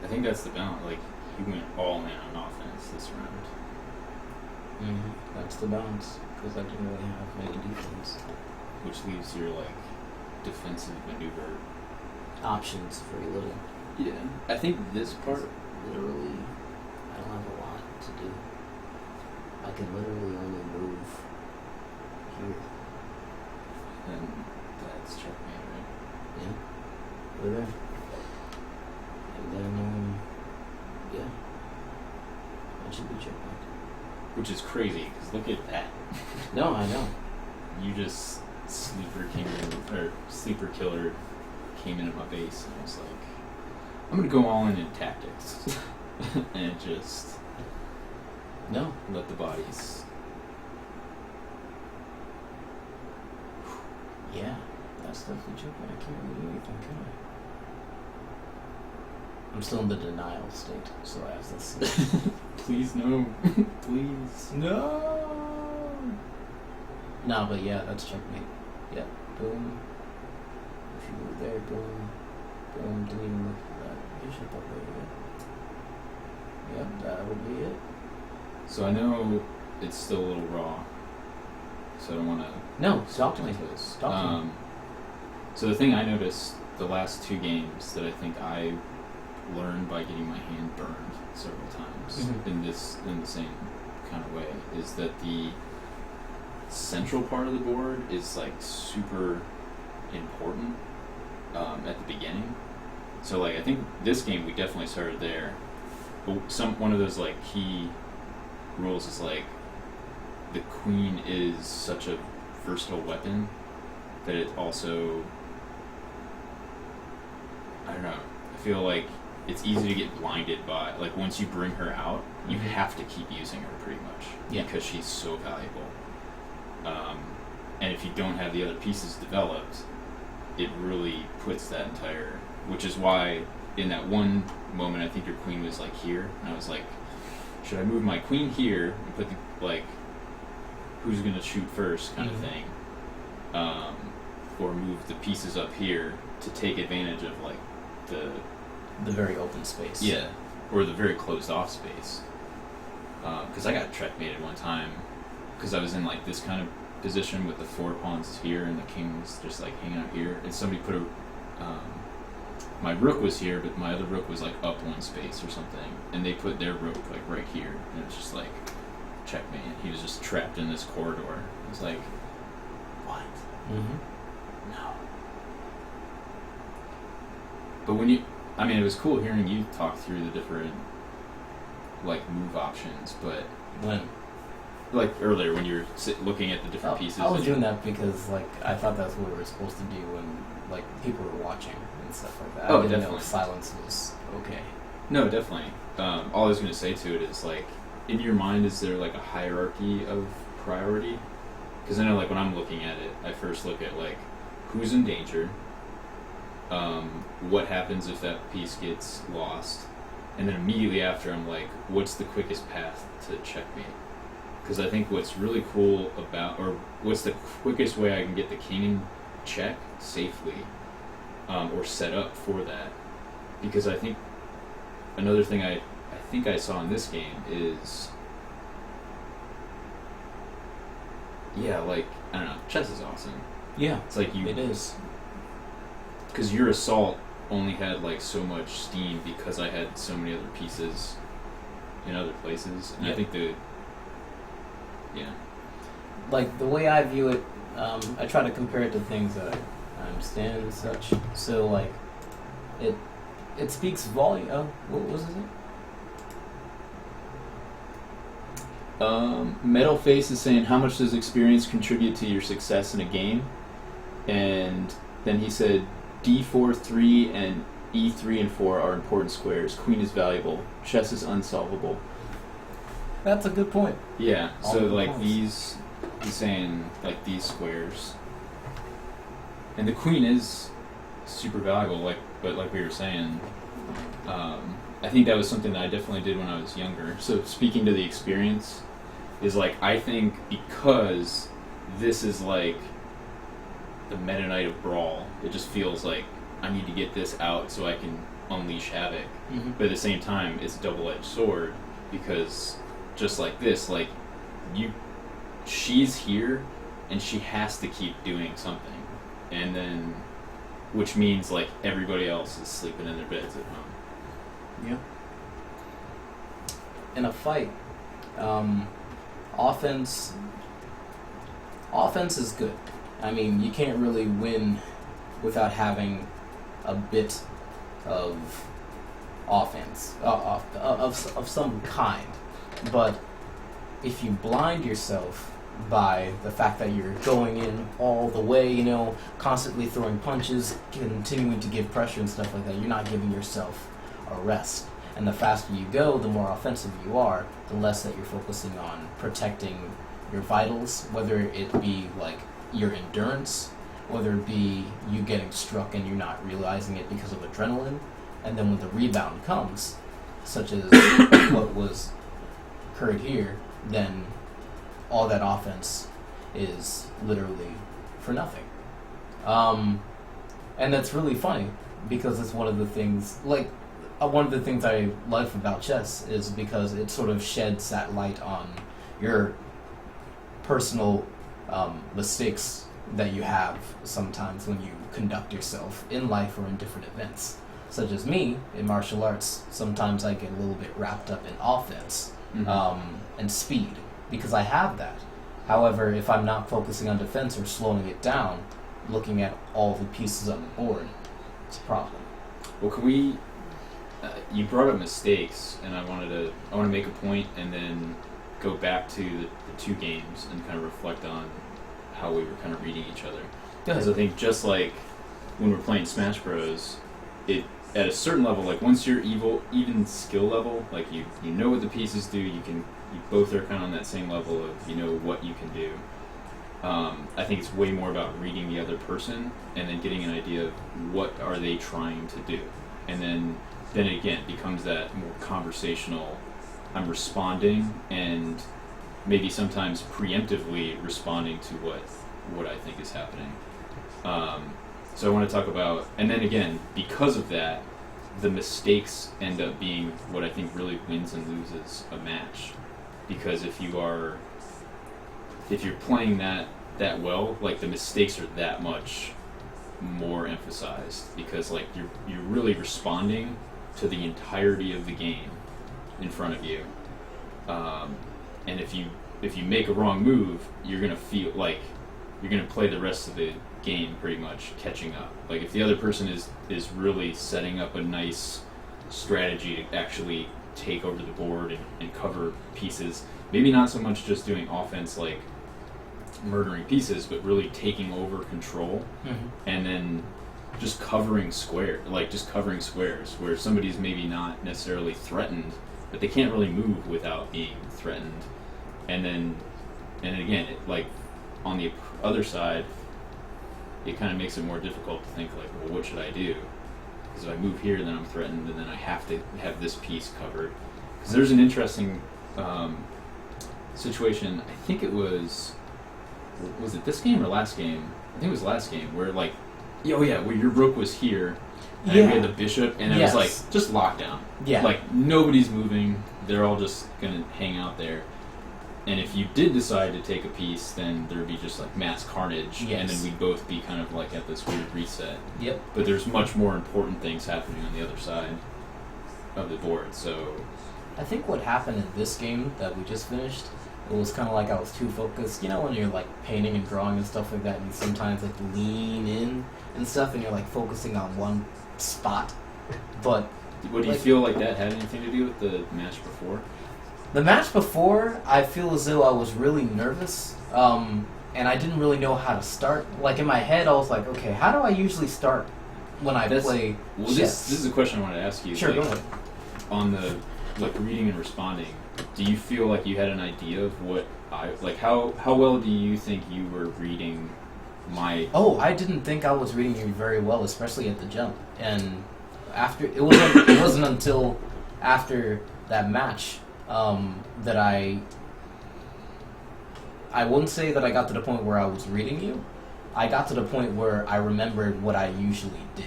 S1: I think that's the balance. Like, he went all in on offense this round.
S3: Mm-hmm. That's the balance, because I didn't really have many defense
S1: Which leaves your, like, defensive maneuver
S3: options very little.
S1: Yeah. I think this part...
S3: Literally, I don't have a lot to do. I can literally only move here.
S1: And that's checkmate, right?
S3: Yeah. Over there. And then, yeah. That should be checkmate.
S1: Which is crazy, because look at that.
S3: No, I know.
S1: You just sleeper killer came into my base, and I was like, I'm gonna go all in tactics. And just
S3: No.
S1: let the bodies...
S3: Yeah. That's definitely checkmate. I can't really do anything, can I? I'm still in the denial state, so I have to see.
S1: Please no. Please.
S3: No. No, but yeah, that's checkmate. Yeah. Boom. If you move there, boom. Boom. Didn't even look at that. You should pop over there. Yep, that would be it.
S1: So I know it's still a little raw, so I don't want to...
S3: No, stop to me.
S1: this.
S3: Stop me.
S1: So the thing I noticed the last 2 games that I think I learned by getting my hand burned several times in the same kind of way is that the central part of the board is like super important at the beginning. So like I think this game we definitely started there, but one of those like key rules is like the queen is such a versatile weapon that it also, I don't know, I feel like it's easy to get blinded by, like once you bring her out, you have to keep using her pretty much because she's so valuable. And if you don't have the other pieces developed, it really puts that entire, which is why in that one moment I think your queen was like here, and I was like, should I move my queen here and put the, like, who's gonna shoot first kind of thing, or move the pieces up here to take advantage of like the
S3: very open space.
S1: Yeah, or the very closed off space. Because I got checkmated one time because I was in like this kind of position with the 4 pawns here and the king's just like hanging out here, and somebody put a my rook was here, but my other rook was like up 1 space or something, and they put their rook like right here, and it was just like checkmate. He was just trapped in this corridor. It was like, what? No. But when you, I mean, it was cool hearing you talk through the different like move options, but
S3: When?
S1: like earlier when you were looking at the different pieces.
S3: I was doing that because like I thought that's what we were supposed to do when like people were watching and stuff like that.
S1: Oh,
S3: I didn't
S1: definitely.
S3: know silence was okay.
S1: No, definitely. All I was going to say to it is like, in your mind, is there like a hierarchy of priority? Because I know like when I'm looking at it, I first look at like who's in danger, what happens if that piece gets lost, and then immediately after I'm like, what's the quickest path to checkmate? Because I think what's really cool about, or what's the quickest way I can get the king in check safely, or set up for that. Because I think another thing I think I saw in this game is, yeah, like, I don't know, chess is awesome.
S3: Yeah,
S1: It's like
S3: it is.
S1: because your assault only had like so much steam because I had so many other pieces in other places, and I think
S3: Like the way I view it, I try to compare it to things that I understand and such. So like, it speaks volume. Oh, what was it?
S1: Metal Face is saying, how much does experience contribute to your success in a game? And then he said, D4, 3, and E3 and 4 are important squares. Queen is valuable. Chess is unsolvable.
S3: That's a good point.
S1: Yeah,
S3: All
S1: so
S3: good
S1: like
S3: points.
S1: these, he's saying like these squares. And the queen is super valuable, like, but like we were saying, I think that was something that I definitely did when I was younger. So speaking to the experience, is like, I think because this is like the Meta Knight of Brawl, it just feels like I need to get this out so I can unleash havoc. But at the same time, it's a double-edged sword, because just like this, like, you she's here, and she has to keep doing something, and then, which means like everybody else is sleeping in their beds at home.
S2: Yeah. In a fight, offense is good. I mean, you can't really win without having a bit of offense of some kind. But if you blind yourself by the fact that you're going in all the way, you know, constantly throwing punches, continuing to give pressure and stuff like that, you're not giving yourself a rest. And the faster you go, the more offensive you are, the less that you're focusing on protecting your vitals, whether it be like your endurance, whether it be you getting struck and you're not realizing it because of adrenaline, and then when the rebound comes, such as what was occurred here, then all that offense is literally for nothing. And that's really funny, because it's one of the things, like, one of the things I like about chess is because it sort of sheds that light on your personal mistakes that you have sometimes when you conduct yourself in life or in different events. Such as me, in martial arts, sometimes I get a little bit wrapped up in offense and speed, because I have that. However, if I'm not focusing on defense or slowing it down, looking at all the pieces on the board, it's a problem.
S1: Well, can we... you brought up mistakes, and I want to make a point and then go back to the two games and kind of reflect on how we were kind of reading each other. Because I think just like when we're playing Smash Bros, it at a certain level, like once you're even skill level, like you know what the pieces do, you both are kind of on that same level of you know what you can do. I think it's way more about reading the other person and then getting an idea of what are they trying to do, and then it again becomes that more conversational. I'm responding and maybe sometimes preemptively responding to what I think is happening. So I want to talk about, and then again, because of that, the mistakes end up being what I think really wins and loses a match. Because if you're playing that well, like the mistakes are that much more emphasized, because like you're really responding to the entirety of the game in front of you. And if you make a wrong move, you're gonna feel like you're gonna play the rest of the game pretty much catching up. Like if the other person is really setting up a nice strategy to actually take over the board and cover pieces, maybe not so much just doing offense like murdering pieces, but really taking over control, and then just covering squares, where somebody's maybe not necessarily threatened, but they can't really move without being threatened. And then again, like on the other side, it kind of makes it more difficult to think like, well, what should I do? Because if I move here, then I'm threatened, and then I have to have this piece covered. Because there's an interesting situation. I think it was it this game or last game? I think it was last game where like, where your rook was here, and we had the bishop, and it was like just lockdown. Yeah, like nobody's moving. They're all just gonna hang out there. And if you did decide to take a piece, then there would be just like mass carnage, and then we'd both be kind of like at this weird reset. Yep. But there's much more important things happening on the other side of the board. So
S2: I think what happened in this game that we just finished, it was kind of like I was too focused. You know when you're like painting and drawing and stuff like that, and you sometimes like lean in and stuff, and you're like focusing on one spot. But
S1: what do you feel like that had anything to do with the match before?
S2: The match before, I feel as though I was really nervous, and I didn't really know how to start. Like in my head, I was like, okay, how do I usually start when I play chess?
S1: This is a question I wanted to ask you.
S2: Sure,
S1: like,
S2: go ahead.
S1: On the reading and responding, do you feel like you had an idea of what how well do you think you were reading my...
S2: Oh, I didn't think I was reading you very well, especially at the jump. And after it wasn't until after that match that I wouldn't say that I got to the point where I was reading you. I got to the point where I remembered what I usually did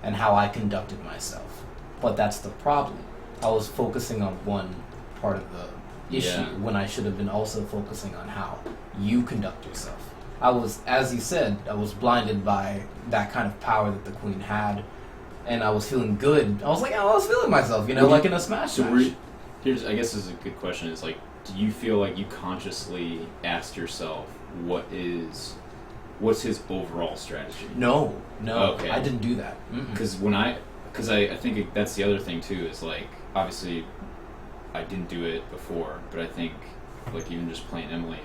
S2: and how I conducted myself. But that's the problem. I was focusing on one part of the issue when I should have been also focusing on how you conduct yourself. I was, as you said, I was blinded by that kind of power that the queen had, and I was feeling good. I was like, I was feeling myself, like in a Smash match.
S1: Here's, I guess this is a good question, is like, do you feel like you consciously asked yourself what's his overall strategy?
S2: No,
S1: okay.
S2: I didn't do that.
S1: Because I think that's the other thing too, is like, obviously I didn't do it before, but I think like even just playing Emily,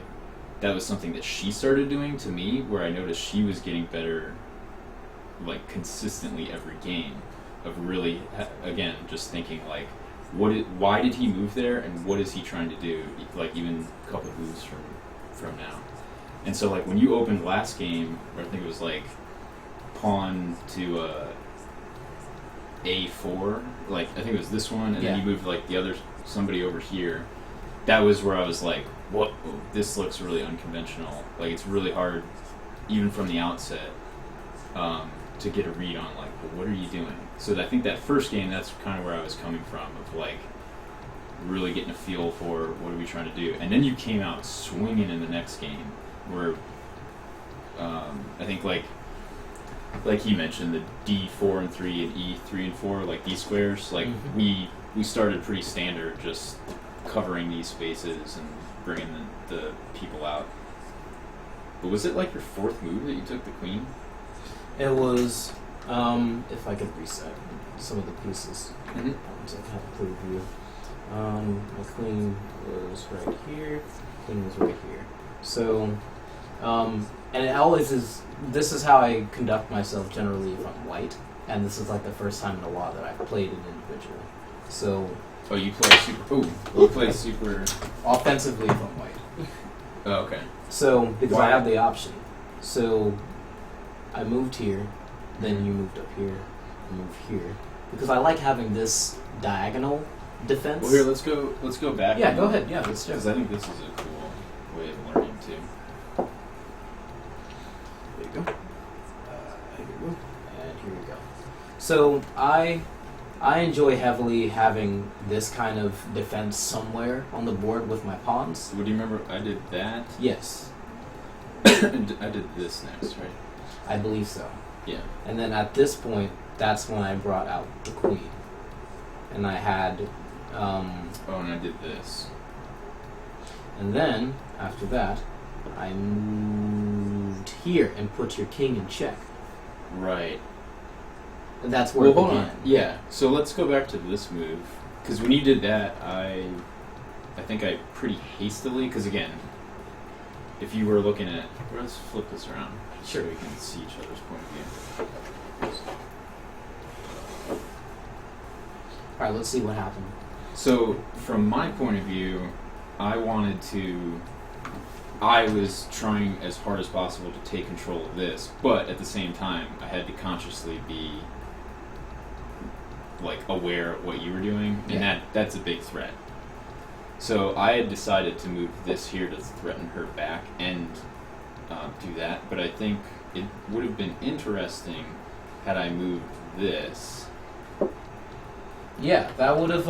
S1: that was something that she started doing to me, where I noticed she was getting better like consistently every game, of really again just thinking like, why did he move there, and what is he trying to do, like even a couple moves from now. And so like when you opened last game, I think it was like pawn to A4, like I think it was this one, and then you moved like somebody over here. That was where I was like, what, this looks really unconventional. Like it's really hard, even from the outset, to get a read on like, well, what are you doing? So I think that first game, that's kind of where I was coming from, of like really getting a feel for what are we trying to do. And then you came out swinging in the next game, where I think like he mentioned, the D4 and 3 and E3 and 4, like these squares, like we started pretty standard, just covering these spaces and bringing the people out. But was it like your fourth move that you took the queen?
S2: It was, if I could reset some of the pieces, so I can have a clear view. My queen was right here, queen was right here. So, and it always is, this is how I conduct myself generally if I'm white, and this is like the first time in a while that I've played an individual. So...
S1: Oh, you play super... Ooh, you play super...
S2: Offensively if I'm white.
S1: Oh, okay.
S2: So, because I have the option. So, I moved here, then you moved up here, I moved here. Because I like having this diagonal defense.
S1: Well, here, let's go back.
S2: Yeah, go ahead. Yeah, let's do it.
S1: Because I think this is a cool way of learning, too.
S2: There you go. Here we go. And here we go. So, I enjoy heavily having this kind of defense somewhere on the board with my pawns.
S1: Well, do you remember I did that?
S2: Yes.
S1: And I did this next, right?
S2: I believe so.
S1: Yeah.
S2: And then at this point, that's when I brought out the queen. And I had...
S1: and I did this.
S2: And then, after that, I moved here and put your king in check.
S1: Right.
S2: And that's where it began.
S1: Hold on. Yeah. So let's go back to this move. Because when you did that, I think I pretty hastily... Because again, if you were looking at... Let's flip this around.
S2: Sure.
S1: So we can see each other's point of view.
S2: Alright, let's see what happened.
S1: So, from my point of view, I was trying as hard as possible to take control of this, but at the same time, I had to consciously be like aware of what you were doing, and that's a big threat. So I had decided to move this here to threaten her back and do that, but I think it would have been interesting had I moved this.
S2: Yeah, that would have,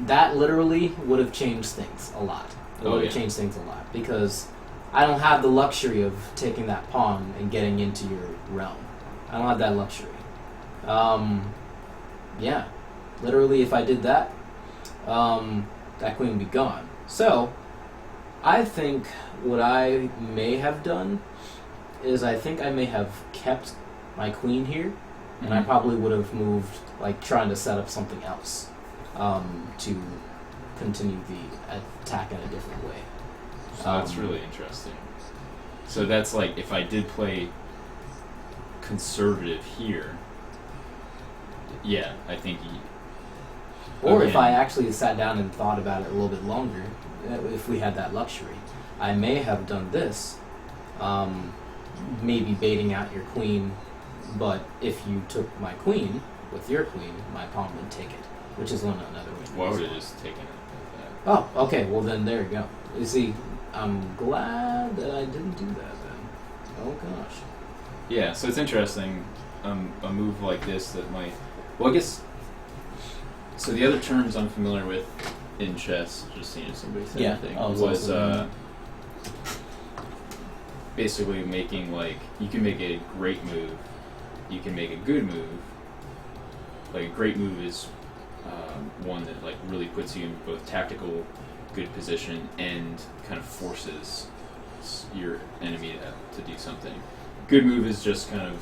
S2: that literally would have changed things a lot. It would have changed things a lot, because I don't have the luxury of taking that pawn and getting into your realm. I don't have that luxury. Literally if I did that, that queen would be gone. So, I think what I may have done is I think I may have kept my queen here, and I probably would have moved, like, trying to set up something else to continue the attack in a different way.
S1: So that's really interesting. So that's like, if I did play conservative here, yeah, I think
S2: Or if I actually sat down and thought about it a little bit longer, if we had that luxury, I may have done this, maybe baiting out your queen, but if you took my queen with your queen, my pawn would take it, which is another way.
S1: Why would it just taken it like that?
S2: Oh, okay, well then there you go. You see, I'm glad that I didn't do that then. Oh gosh.
S1: Yeah, so it's interesting, a move like this that might... Well, I guess... So the other terms I'm familiar with in chess, just seeing somebody say
S2: Yeah,
S1: anything,
S2: I was
S1: was
S2: also
S1: basically making, like, you can make a great move, you can make a good move. Like, a great move is one that, like, really puts you in both tactical good position and kind of forces your enemy to do something. Good move is just kind of,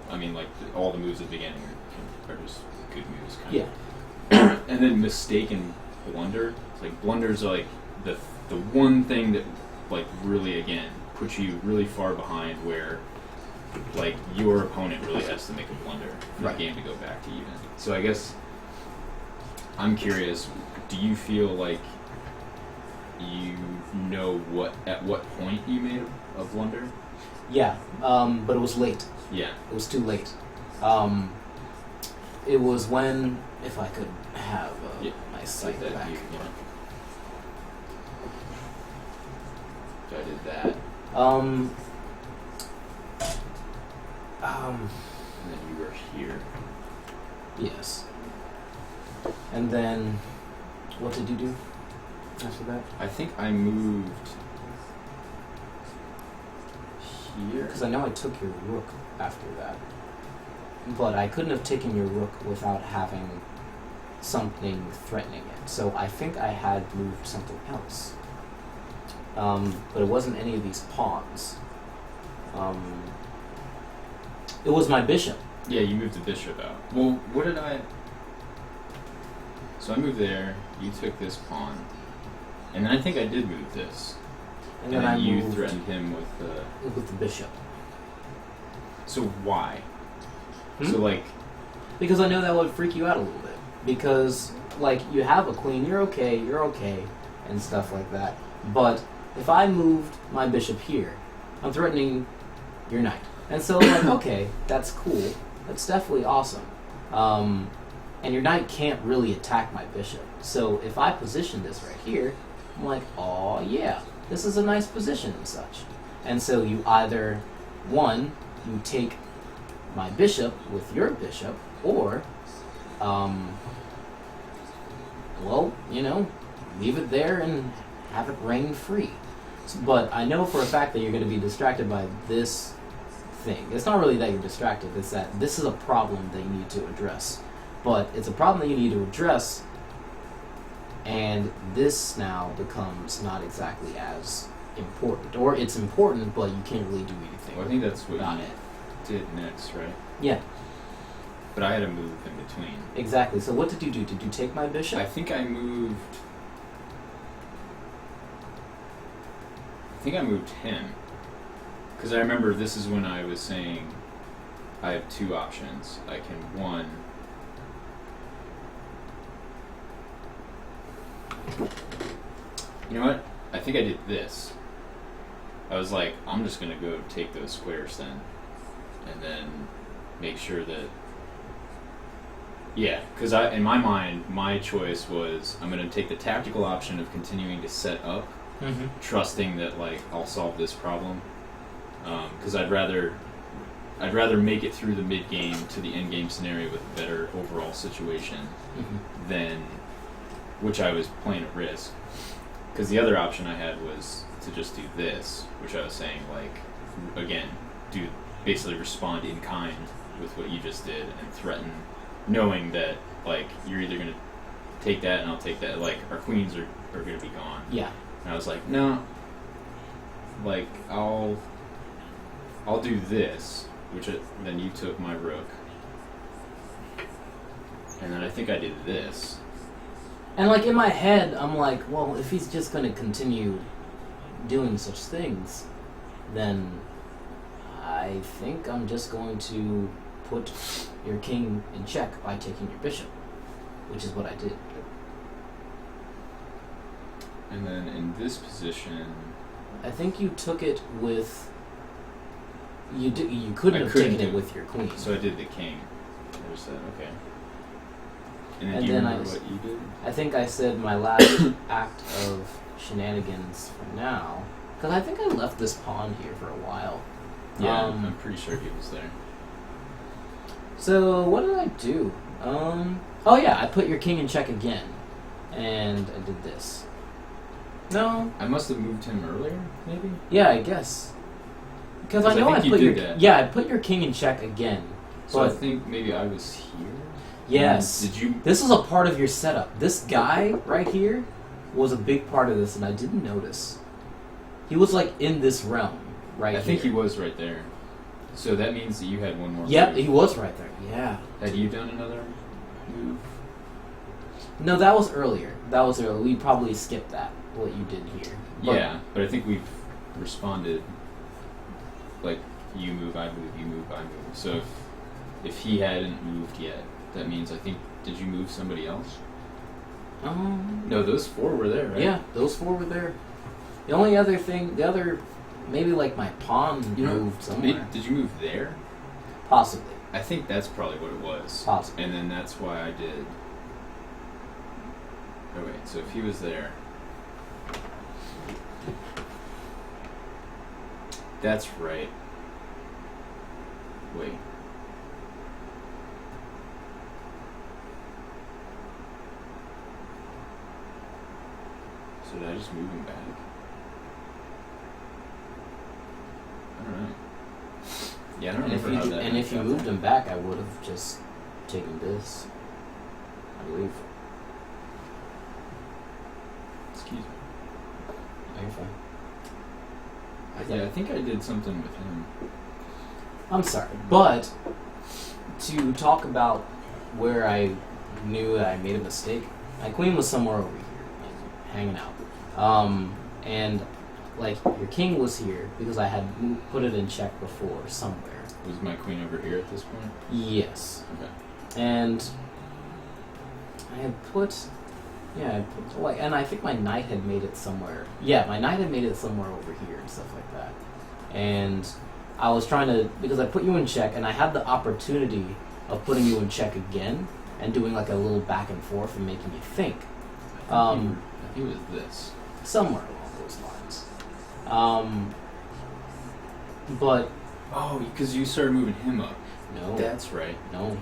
S1: I mean, like, all the moves at the beginning are just good moves, kind of.
S2: Yeah.
S1: And then mistake and blunder. It's like, blunders are, like, the one thing that, like, really, again, puts you really far behind where, like, your opponent really has to make a blunder for
S2: Right.
S1: the game to go back to even. So I guess I'm curious, do you feel like you know at what point you made a blunder?
S2: Yeah, but it was late.
S1: Yeah.
S2: It was too late. It was when, if I could have my sight
S1: Like that,
S2: back.
S1: So I did that, and then you were here.
S2: Yes. And then, what did you do after that?
S1: I think I moved here.
S2: Because I know I took your rook after that. But I couldn't have taken your rook without having something threatening it. So I think I had moved something else. But it wasn't any of these pawns. It was my bishop.
S1: Yeah, you moved the bishop out. Well, what did I... So I moved there, you took this pawn, and then I think I did move this.
S2: And
S1: And
S2: then I
S1: then you
S2: moved
S1: threatened him
S2: with the bishop.
S1: So why?
S2: Hmm?
S1: So, like...
S2: Because I know that would freak you out a little bit. Because, like, you have a queen, you're okay, and stuff like that. But if I moved my bishop here, I'm threatening your knight. And so, like, okay, that's cool. That's definitely awesome. And your knight can't really attack my bishop. So if I position this right here, I'm like, oh yeah, this is a nice position and such. And so you either, one, you take my bishop with your bishop, or, well, you know, leave it there and have it reign free. But I know for a fact that you're going to be distracted by this thing. It's not really that you're distracted, it's that this is a problem that you need to address. But it's a problem that you need to address, and this now becomes not exactly as important. Or it's important, but you can't really do anything
S1: Well, I think that's what
S2: about
S1: you
S2: it.
S1: did next, right?
S2: Yeah,
S1: But I had to move in between.
S2: exactly. So what did you do? Did you take my bishop?
S1: I think I moved him. Because I remember this is when I was saying I have two options. I can, one... You know what? I think I did this. I was like, I'm just going to go take those squares then. And then make sure that... Yeah, because in my mind, my choice was I'm going to take the tactical option of continuing to set up,
S2: Mm-hmm.
S1: trusting that, like, I'll solve this problem. Because I'd rather make it through the mid-game to the end-game scenario with a better overall situation
S2: Mm-hmm.
S1: than... Which I was playing at risk. Because the other option I had was to just do this, which I was saying, like, again, basically respond in kind with what you just did and threaten, knowing that, like, you're either going to take that and I'll take that. Like, our queens are going to be gone.
S2: Yeah.
S1: And I was like, no, like, I'll do this, then you took my rook. And then I think I did this.
S2: And, like, in my head, I'm like, well, if he's just going to continue doing such things, then I think I'm just going to put your king in check by taking your bishop, which is what I did.
S1: And then in this position...
S2: I think you took it with... You couldn't have taken it with your queen.
S1: So I did the king. There's that, okay. And then
S2: And
S1: do you
S2: then
S1: remember what you did?
S2: I think I said my last act of shenanigans for now, because I think I left this pawn here for a while.
S1: Yeah, I'm pretty sure he was there.
S2: So what did I do? Oh yeah, I put your king in check again,
S3: and I did this. No.
S1: I must have moved him earlier, maybe?
S3: Yeah, I guess. Because I know I
S1: think you
S3: put
S1: did
S3: your
S1: that.
S3: yeah, I put your king in check again.
S1: So I
S3: But
S1: think maybe I was here.
S3: yes,
S1: Did you?
S3: this was a part of your setup. This guy right here was a big part of this, and I didn't notice. He was like in this realm right
S1: I think he
S3: here.
S1: was right there. So that means that you had one more.
S3: Yep,
S1: move.
S3: he was right there. Yeah.
S1: Had you done another move?
S3: No, that was earlier. That was earlier. We probably skipped that. What you did here. But
S1: Yeah, but I think we've responded. Like you move, I move, you move, I move. So if he hadn't moved yet, that means I think did you move somebody else? No, those 4 were there, right?
S3: Yeah, those 4 were there. The only other thing, maybe like my pawn moved somewhere.
S1: Did you move there?
S3: Possibly.
S1: I think that's probably what it was.
S3: Possibly.
S1: And then that's why I did. Oh wait, so if he was there. That's right. Wait. So did I just move him back? I don't know. Yeah, I don't remember how that
S3: And if you
S1: got
S3: moved
S1: there.
S3: him back, I would have just taken this. I believe.
S1: Excuse me.
S3: No, you're fine.
S1: Yeah, I think I did something with him.
S3: I'm sorry, but to talk about where I knew that I made a mistake, my queen was somewhere over here, like, hanging out, and like your king was here because I had put it in check before somewhere.
S1: Was my queen over here at this point?
S3: Yes,
S1: Okay.
S3: and I had put, like, and I think my knight had made it somewhere. Yeah, my knight had made it somewhere over here and stuff like that, and I was trying to, because I put you in check, and I had the opportunity of putting you in check again and doing like a little back and forth and making you think.
S1: I think he was this.
S3: Somewhere along those lines. But
S1: Oh, because you started moving him up.
S3: no,
S1: That's right.
S3: no,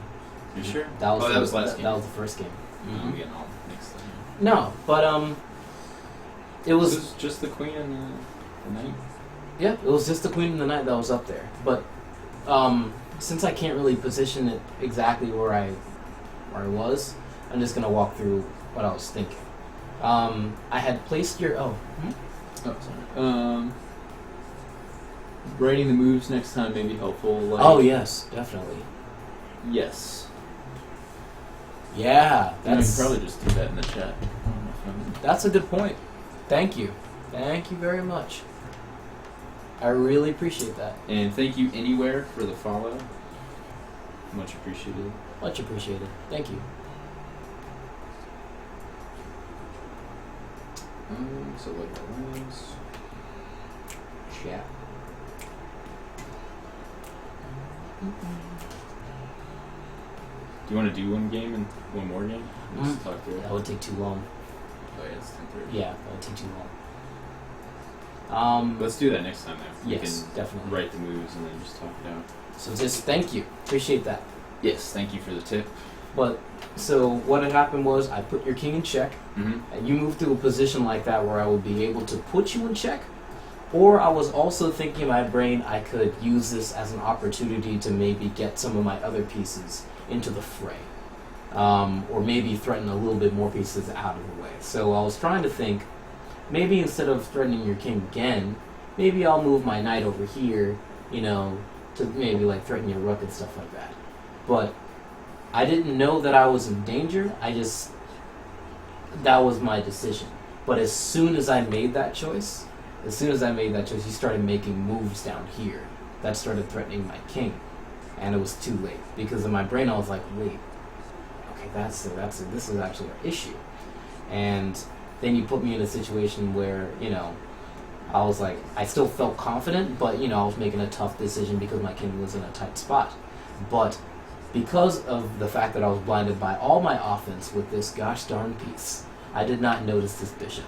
S1: You sure?
S3: that was
S1: that was last game.
S3: That was the first game.
S1: I'm getting all mixed up.
S3: No, but it was.
S1: This is just the queen and the knight.
S3: Yeah, it was just the queen and the knight that was up there. But since I can't really position it exactly where I was, I'm just gonna walk through what I was thinking. I had placed your
S1: Oh, sorry. Writing the moves next time may be helpful. Like,
S3: oh yes, definitely.
S1: yes.
S3: Yeah,
S1: I
S3: that's
S1: can probably just do that in the chat.
S3: that's a good point. Thank you very much. I really appreciate that.
S1: And thank you anywhere for the follow. Much appreciated.
S3: Much appreciated. Thank you.
S1: So like that was.
S3: Yeah.
S1: Do you want to do one game and one more game? We'll just talk through it.
S3: That would take too long.
S1: Oh yeah, it's 10:30.
S3: Yeah, that would take too long.
S1: Let's do that next time then.
S3: Yes,
S1: We can
S3: definitely.
S1: write the moves and then just talk it out.
S3: So just thank you. Appreciate that.
S1: Yes, thank you for the tip.
S3: But so what had happened was I put your king in check,
S1: Mm-hmm.
S3: and you moved to a position like that where I would be able to put you in check. Or I was also thinking in my brain I could use this as an opportunity to maybe get some of my other pieces into the fray. Or maybe threaten a little bit more pieces out of the way. So I was trying to think, maybe instead of threatening your king again, maybe I'll move my knight over here, to maybe like threaten your rook and stuff like that. But I didn't know that I was in danger. That was my decision. But as soon as I made that choice, you started making moves down here that started threatening my king. And it was too late. Because in my brain I was like, wait, okay, this is actually an issue. And then you put me in a situation where, I was like, I still felt confident, but, I was making a tough decision because my king was in a tight spot. But because of the fact that I was blinded by all my offense with this gosh darn piece, I did not notice this bishop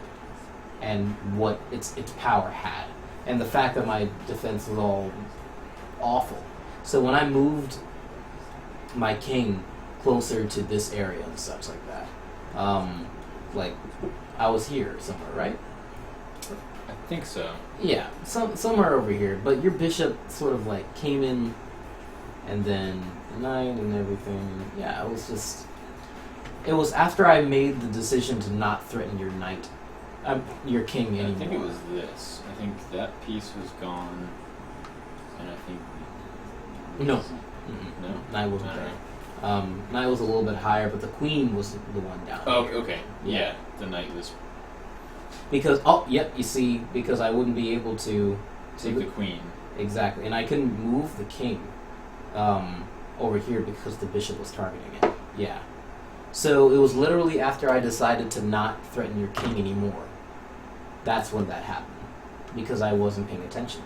S3: and what its power had. And the fact that my defense was all awful. So when I moved my king closer to this area and such like that,
S2: like, I was here somewhere, right?
S1: I think so.
S2: Yeah, somewhere over here. But your bishop sort of like came in, and then the knight and everything. Yeah, it was just. It was after I made the decision to not threaten your knight, your king anymore.
S1: I think it was this. I think that piece was gone, and I think.
S2: No.
S1: No?
S2: Knight wasn't there. Knight was a little bit higher, but the queen was the one down
S1: Oh,
S2: here.
S1: okay. Yeah, the knight was.
S2: Because, you see, because I wouldn't be able to...
S1: Take the queen.
S2: Exactly, and I couldn't move the king over here because the bishop was targeting it. Yeah. So it was literally after I decided to not threaten your king anymore. That's when that happened. Because I wasn't paying attention.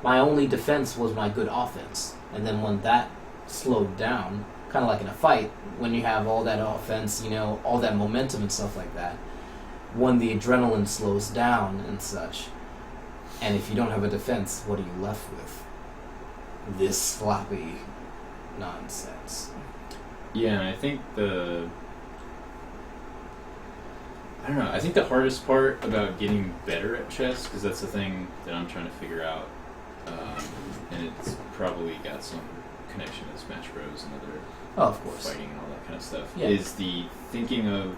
S2: My only defense was my good offense. And then when that slowed down, kind of like in a fight, when you have all that offense, all that momentum and stuff like that, when the adrenaline slows down and such, and if you don't have a defense, what are you left with? This sloppy nonsense.
S1: Yeah, and I think I don't know, I think the hardest part about getting better at chess, because that's the thing that I'm trying to figure out, and it's probably got some connection to Smash Bros. And other
S2: of course.
S1: fighting and all that kind of stuff,
S2: Yeah.
S1: is the thinking of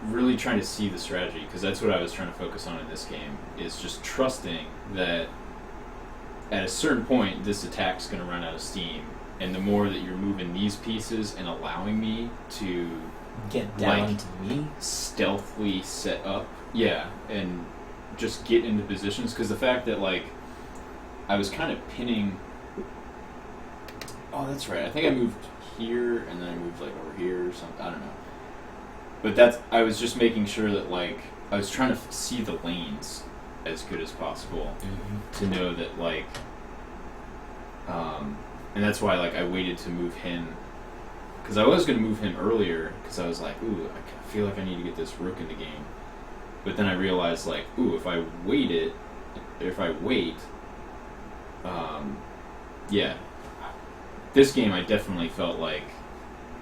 S1: really trying to see the strategy, because that's what I was trying to focus on in this game, is just trusting that at a certain point this attack's going to run out of steam, and the more that you're moving these pieces and allowing me to
S2: Get down
S1: like,
S2: to me?
S1: stealthily set up, and just get into positions, because the fact that like I was kind of pinning. Oh, that's right. I think I moved here and then I moved like over here or something. I don't know. But I was just making sure that like I was trying to see the lanes as good as possible to know that like, and that's why like I waited to move him, because I was going to move him earlier because I was like, ooh, I feel like I need to get this rook in the game. But then I realized like, ooh, if I wait, this game I definitely felt like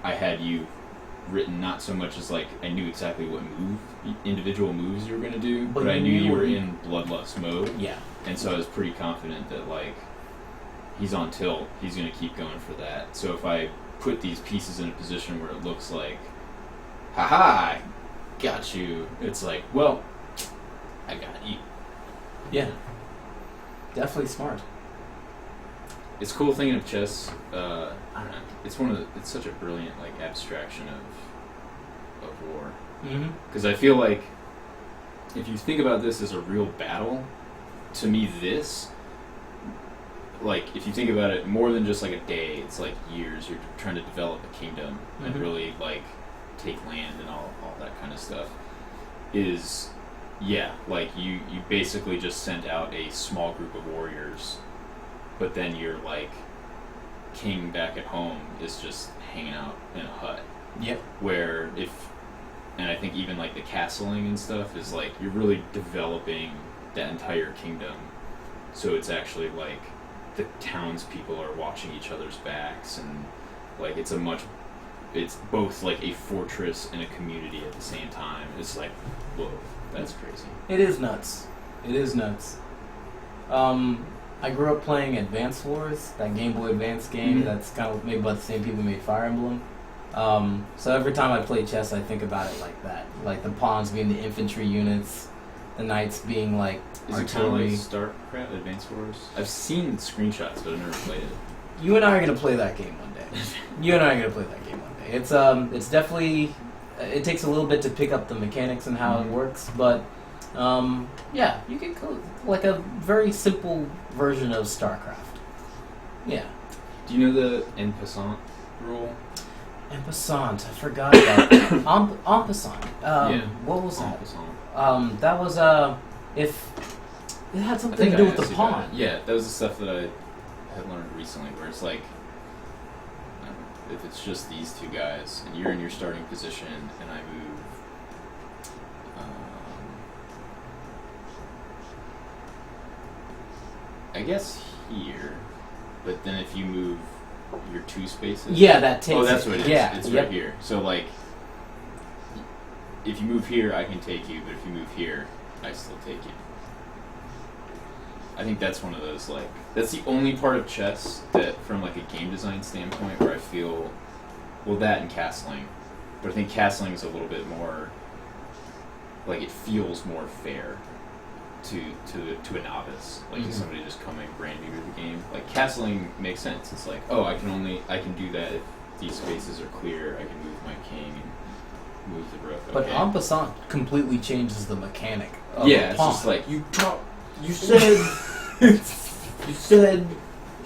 S1: I had you written not so much as like I knew exactly what individual moves you were going to do, but I knew you were in bloodlust mode.
S2: Yeah.
S1: And so I was pretty confident that like he's on tilt, he's going to keep going for that. So if I put these pieces in a position where it looks like, haha, I got you, it's like, well, I got you.
S2: Yeah. Definitely smart.
S1: It's cool thinking of chess. I don't know. It's such a brilliant like abstraction of war. Because I feel like if you think about this as a real battle, to me this, like if you think about it more than just like a day, it's like years. You're trying to develop a kingdom and really like take land and all that kind of stuff. Is like you basically just sent out a small group of warriors, but then your like king back at home is just hanging out in a hut.
S2: Yep.
S1: Where and I think even like the castling and stuff is like you're really developing that entire kingdom, so it's actually like the townspeople are watching each other's backs, and like it's both like a fortress and a community at the same time. It's like, whoa, that's crazy.
S2: It is nuts. I grew up playing Advance Wars, that Game Boy Advance game that's kind of made by the same people who made Fire Emblem. So every time I play chess, I think about it like that. Like the pawns being the infantry units, the knights being like artillery.
S1: Is it kind of like StarCraft Advance Wars? I've seen screenshots, but I've never played it.
S2: You and I are going to play that game one day. It's definitely, it takes a little bit to pick up the mechanics and how it works, but you can go like a very simple version of StarCraft. Yeah.
S1: Do you know the en passant rule?
S2: En passant, I forgot about that. En passant. What was that? That was if it had something to do with the pawn.
S1: Yeah, that was the stuff that I had learned recently, where it's like, if it's just these two guys and you're in your starting position and I move I guess here, but then if you move your two spaces,
S2: that takes
S1: that's what it is.
S2: Yeah,
S1: it's right here. So like if you move here, I can take you, but if you move here, I still take you. I think that's one of those, like, that's the only part of chess that, from, like, a game design standpoint, where I feel, well, that and castling, but I think castling is a little bit more, like, it feels more fair to a novice, like, to somebody just coming brand new to the game. Like, castling makes sense. It's like, oh, I can do that if these spaces are clear, I can move my king and move the rook.
S2: But
S1: Okay.
S2: en passant completely changes the mechanic of
S1: Yeah,
S2: a
S1: it's
S2: pawn.
S1: just like, you said you said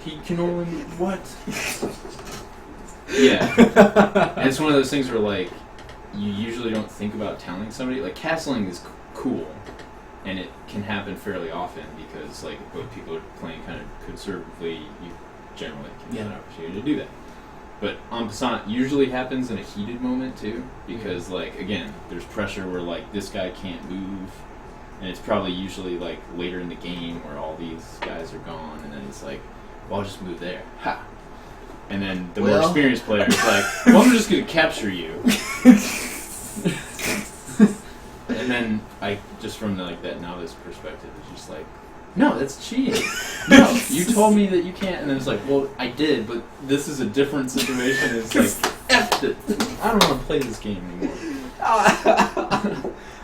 S1: he can only what? Yeah. And it's one of those things where, like, you usually don't think about telling somebody. Like, castling is cool, and it can happen fairly often because, like, both people are playing kind of conservatively, you generally can get an opportunity to do that. But en passant usually happens in a heated moment too, because, like, again, there's pressure where, like, this guy can't move, and it's probably usually, like, later in the game where all these guys are gone, and then it's like, well, I'll just move there. Ha! And then the more experienced player is like, well, I'm just going to capture you. And then I, just from, like, that novice perspective, it's just like, no, that's cheating. No, you told me that you can't. And then it's like, well, I did, but this is a different situation. It's like, F it. I don't want to play this game anymore.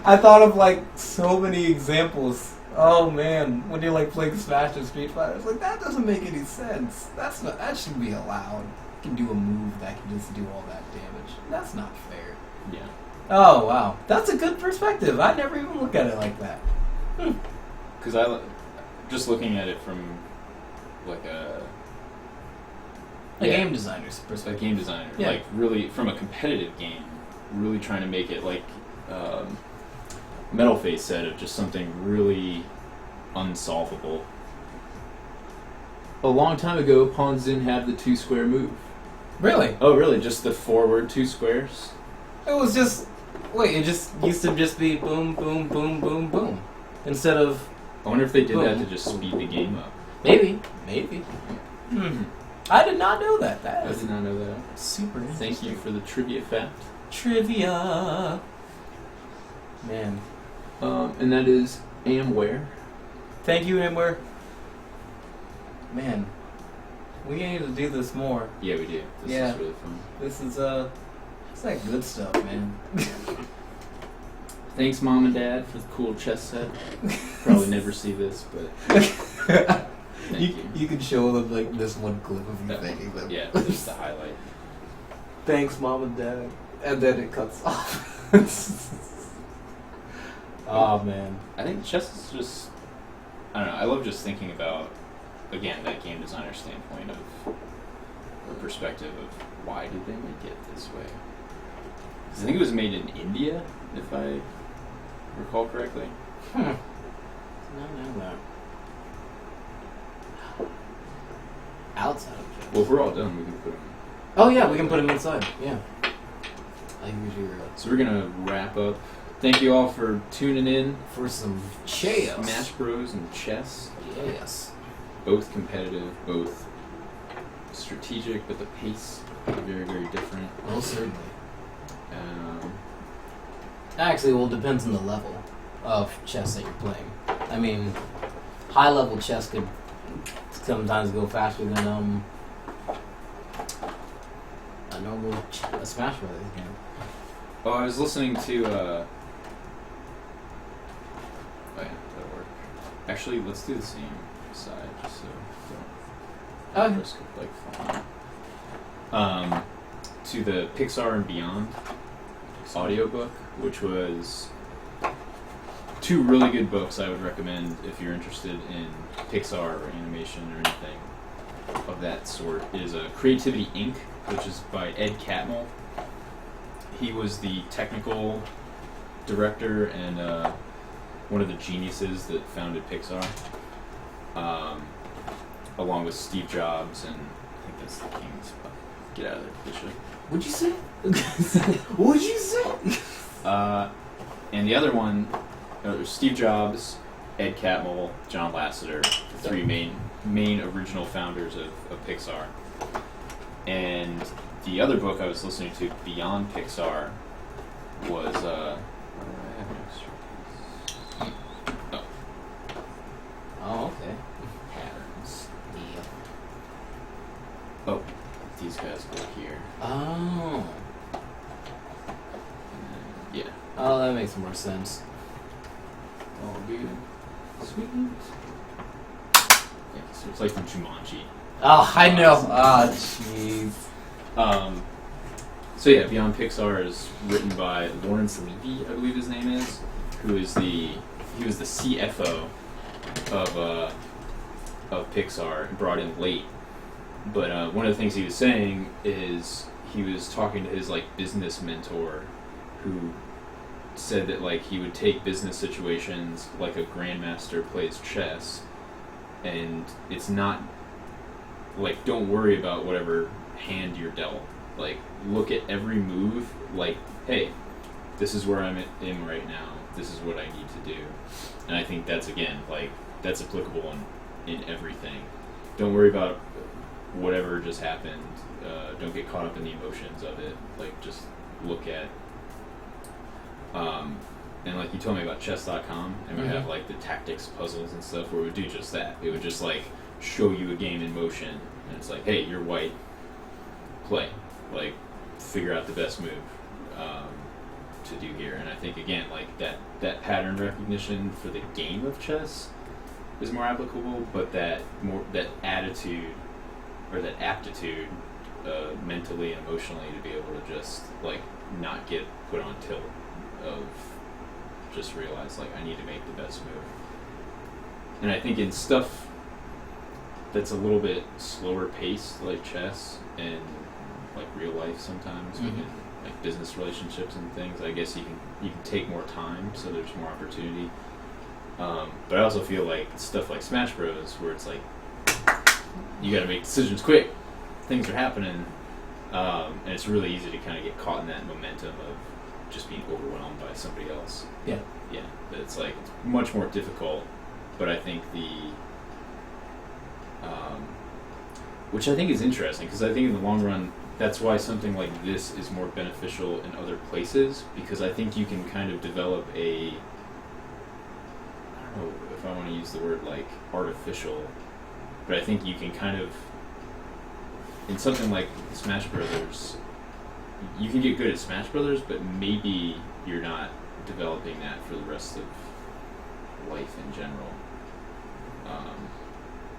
S2: I thought of, like, so many examples. Oh man, when you're, like, playing Smash or Street Fighter, it's like, that doesn't make any sense. That shouldn't be allowed. You can do a move that can just do all that damage. That's not fair.
S1: Yeah.
S2: Oh wow, that's a good perspective. I never even look at it like that.
S1: Because just looking at it from, like, a
S2: game designer's
S1: a
S2: perspective.
S1: game designer,
S2: Yeah.
S1: like, really, from a competitive game, really trying to make it, like, Metal Face said, of just something really unsolvable. A long time ago, pawns didn't have the 2-square move.
S2: Really?
S1: Oh, really? Just the forward 2 squares?
S2: It was just... Wait, it just used to just be boom, boom, boom, boom, boom. Instead of...
S1: I wonder if they did that
S2: Boom.
S1: to just speed the game up.
S2: Maybe. I did not know that. That
S1: I
S2: is
S1: did not know that.
S2: super interesting.
S1: Thank you for the trivia fact.
S2: Trivia. Man.
S1: And that is Amware.
S2: Thank you, Amber. Man. We need to do this more.
S1: Yeah, we do. This
S2: Yeah.
S1: is really fun.
S2: This is, it's that good stuff, man.
S1: Thanks, Mom and Dad, for the cool chess set. Probably never see this, but thank you.
S2: You can show them, like, this one clip of you thanking them.
S1: Yeah, just the highlight.
S2: Thanks, Mom and Dad. And then it cuts off. Oh, man.
S1: I think chess is just, I don't know, I love just thinking about, again, that game designer standpoint of, or perspective of, why did they make it this way? 'Cause I think it was made in India, if I recall correctly.
S2: No. Outside of it.
S1: Well, if we're all done, we can put them.
S2: Oh, yeah, we can put them inside. Yeah. I usually
S1: So we're gonna wrap up. Thank you all for tuning in.
S2: for some chess.
S1: Smash Bros and chess,
S2: Yes.
S1: both competitive, both strategic, but the pace is very, very different.
S2: Well, certainly.
S1: Um,
S2: Actually, well, it depends on the level of chess that you're playing. I mean, high-level chess could sometimes go faster than a normal a Smash Brothers game.
S1: oh, I was listening to. Oh yeah, that'll work. Actually, let's do the same side, just so don't risk of, like, falling. To the Pixar and Beyond audiobook, which was 2 really good books I would recommend if you're interested in Pixar or animation or anything of that sort. It is Creativity Inc., which is by Ed Catmull. He was the technical director and one of the geniuses that founded Pixar, along with Steve Jobs, and I think that's the King's. Get out of there, Bishop.
S2: What'd you say? What'd you say?
S1: And the other one, Steve Jobs, Ed Catmull, John Lasseter, the 3 main original founders of Pixar. And the other book I was listening to, Beyond Pixar, was Oh, these guys go here.
S2: Oh.
S1: Yeah.
S2: Oh, that makes more sense.
S1: Oh, dude. Sweet. Yeah, so it's like from Jumanji.
S2: Oh, I know. Ah, jeez.
S1: So yeah, Beyond Pixar is written by Lawrence Levy, I believe his name is, who is he was the CFO of Pixar, brought in late. But one of the things he was saying is he was talking to his like business mentor, who said that like he would take business situations like a grandmaster plays chess, and it's not like, don't worry about whatever hand you're dealt. Like, look at every move like, hey, this is where I'm right now. This is what I need to do. And I think that's, again, like, that's applicable in everything. Don't worry about whatever just happened. Don't get caught up in the emotions of it. Like, just look at... and, like, you told me about chess.com, and we have, like, the tactics puzzles and stuff where it would do just that. It would just, like, show you a game in motion, and it's like, hey, you're white, play. Like, figure out the best move to do here. And I think, again, like, that pattern recognition for the game of chess is more applicable, but that attitude or that aptitude mentally and emotionally to be able to just, like, not get put on tilt of just realize, like, I need to make the best move. And I think in stuff that's a little bit slower paced, like chess, and like real life sometimes, within like business relationships and things, I guess you can take more time, so there's more opportunity. But I also feel like stuff like Smash Bros, where it's like you got to make decisions quick, things are happening, and it's really easy to kind of get caught in that momentum of just being overwhelmed by somebody else.
S2: Yeah.
S1: But it's like it's much more difficult. But I think which I think is interesting, because I think in the long run, that's why something like this is more beneficial in other places, because I think you can kind of develop I don't know if I want to use the word like artificial, but I think you can kind of, in something like Smash Brothers, you can get good at Smash Brothers, but maybe you're not developing that for the rest of life in general.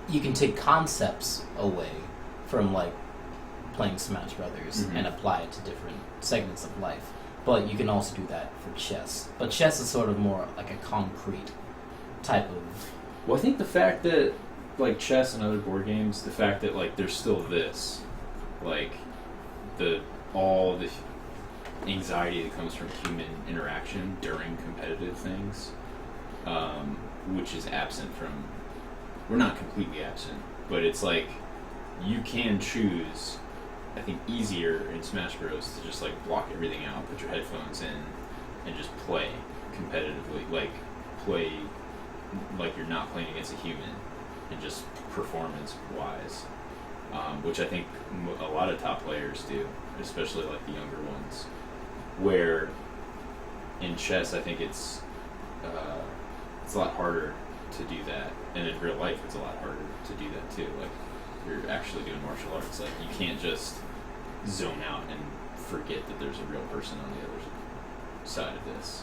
S2: You can take concepts away from like playing Smash Brothers and apply it to different segments of life, but you can also do that for chess. But chess is sort of more like a concrete type of...
S1: Well, I think the fact that like chess and other board games, the fact that like there's still this, like all the anxiety that comes from human interaction during competitive things, which is absent from... We're not completely absent, but it's like you can choose, I think, easier in Smash Bros. To just like block everything out, put your headphones in, and just play competitively. Like play like you're not playing against a human, and just performance-wise, which I think a lot of top players do, especially like the younger ones. Where in chess, I think it's a lot harder to do that, and in real life it's a lot harder to do that too. Like, you're actually doing martial arts, like you can't just zone out and forget that there's a real person on the other side of this.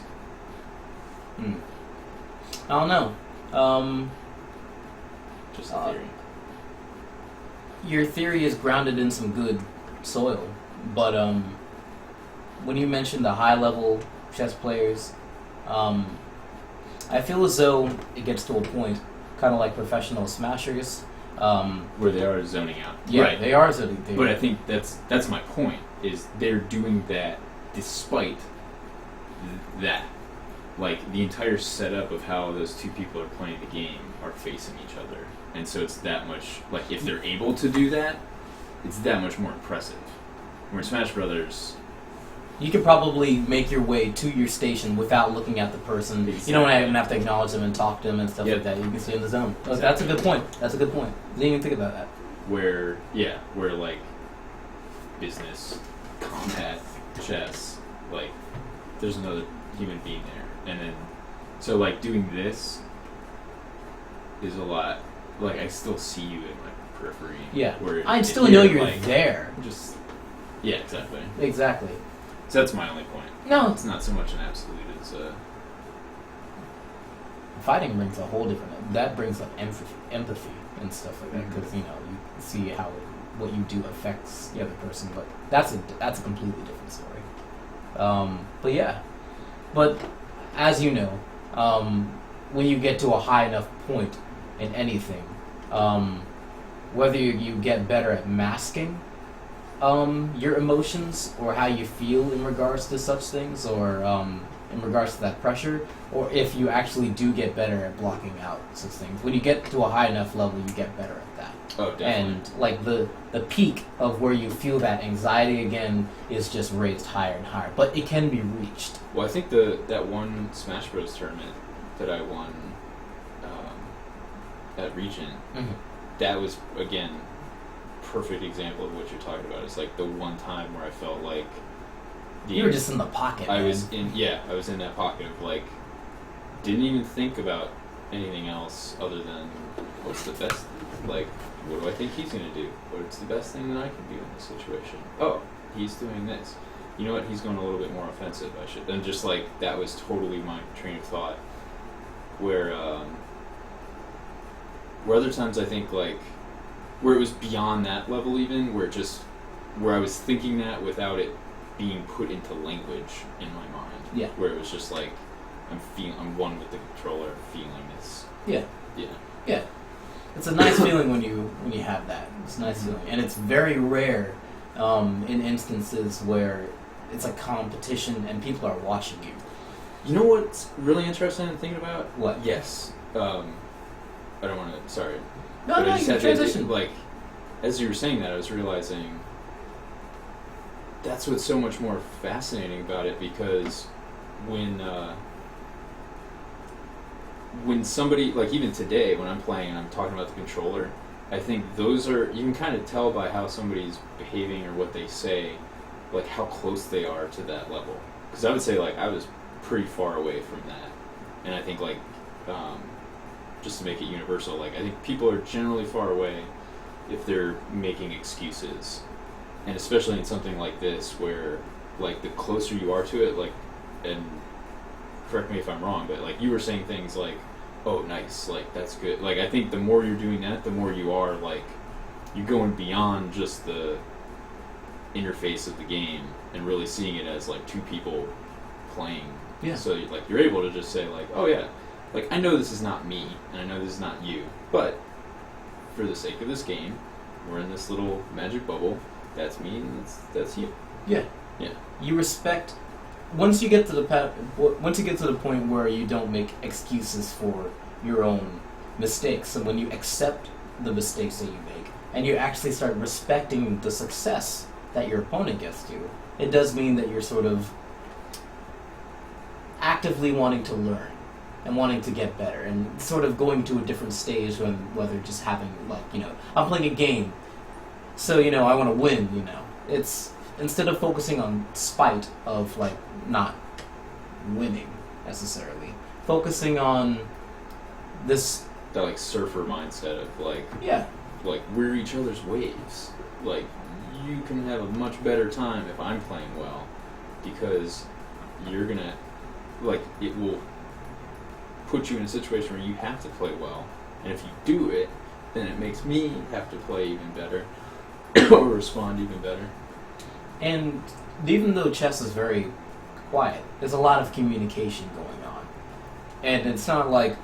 S2: I don't know.
S1: Just a theory.
S2: Your theory is grounded in some good soil, but when you mentioned the high-level chess players, I feel as though it gets to a point, kind of like professional smashers,
S1: where they are zoning out.
S2: Yeah,
S1: right.
S2: they are zoning out.
S1: But I think that's my point, is they're doing that despite that. Like, the entire setup of how those two people are playing the game are facing each other. And so it's that much, like, if they're able to do that, it's that much more impressive. Where Smash Brothers...
S2: You can probably make your way to your station without looking at the person.
S1: Exactly.
S2: You don't even have to acknowledge them and talk to them and stuff like that. You can stay in the zone. Exactly. That's a good point. That's a good point. Didn't even think about that.
S1: Where like business, combat, chess, like there's another human being there, and then so like doing this is a lot. Like I still see you in like periphery.
S3: Yeah.
S1: Where
S3: I still know you're
S1: like,
S3: there.
S1: Just yeah, exactly.
S3: Exactly.
S1: So that's my only point.
S3: No,
S1: It's not so much an absolute as
S3: fighting brings a whole different. That brings up empathy and stuff like that, because you see how what you do affects the other person. But that's a completely different story. But yeah, but as you know, when you get to a high enough point in anything, whether you get better at masking your emotions or how you feel in regards to such things, or in regards to that pressure, or if you actually do get better at blocking out such things. When you get to a high enough level, you get better at that.
S1: Oh, definitely.
S3: And like the peak of where you feel that anxiety again is just raised higher and higher, but it can be reached.
S1: Well, I think that one Smash Bros. Tournament that I won at Regent, that was, again, perfect example of what you're talking about. It's like the one time where I felt like
S3: you were just in the pocket.
S1: I was in that pocket of like, didn't even think about anything else other than what's the best, like, what do I think he's gonna do? What's the best thing that I can do in this situation? Oh, he's doing this. You know what? He's going a little bit more offensive. I should. And just like that was totally my train of thought. Where other times I think like where it was beyond that level, even where I was thinking that without it being put into language in my mind.
S3: Yeah.
S1: Where it was just like I'm one with the controller, feeling this.
S3: Yeah.
S1: Yeah.
S3: Yeah. It's a nice feeling when you have that. It's a nice feeling, and it's very rare in instances where it's a competition and people are watching you.
S1: You know what's really interesting in thinking about?
S3: What?
S1: Yes. I don't want to. Sorry.
S3: No,
S1: But
S3: no,
S1: I
S3: you
S1: just
S3: can
S1: had to,
S3: transition.
S1: like, as you were saying that, I was realizing that's what's so much more fascinating about it, because when somebody, like even today when I'm playing and I'm talking about the controller, I think those are, you can kind of tell by how somebody's behaving or what they say, like how close they are to that level. Because I would say like I was pretty far away from that, and I think like just to make it universal, like I think people are generally far away if they're making excuses, and especially in something like this where like the closer you are to it, like, and correct me if I'm wrong, but like you were saying things like, oh nice, like that's good, like I think the more you're doing that, the more you are like you're going beyond just the interface of the game and really seeing it as like two people playing.
S3: Yeah.
S1: So like you're able to just say like, oh yeah, like I know this is not me and I know this is not you, but for the sake of this game, we're in this little magic bubble. That's me and that's you.
S3: Yeah.
S1: Yeah.
S3: You respect. Once you get to the point where you don't make excuses for your own mistakes, so when you accept the mistakes that you make and you actually start respecting the success that your opponent gets to, it does mean that you're sort of actively wanting to learn and wanting to get better and sort of going to a different stage when whether just having like, I'm playing a game, so I want to win, It's instead of focusing on spite of like not winning necessarily, focusing on this
S1: That like surfer mindset of like,
S3: yeah,
S1: like we're each other's waves. Like you can have a much better time if I'm playing well, because you're gonna, like, it will put you in a situation where you have to play well, and if you do it, then it makes me have to play even better or respond even better.
S3: And even though chess is very quiet, there's a lot of communication going on. And it's not like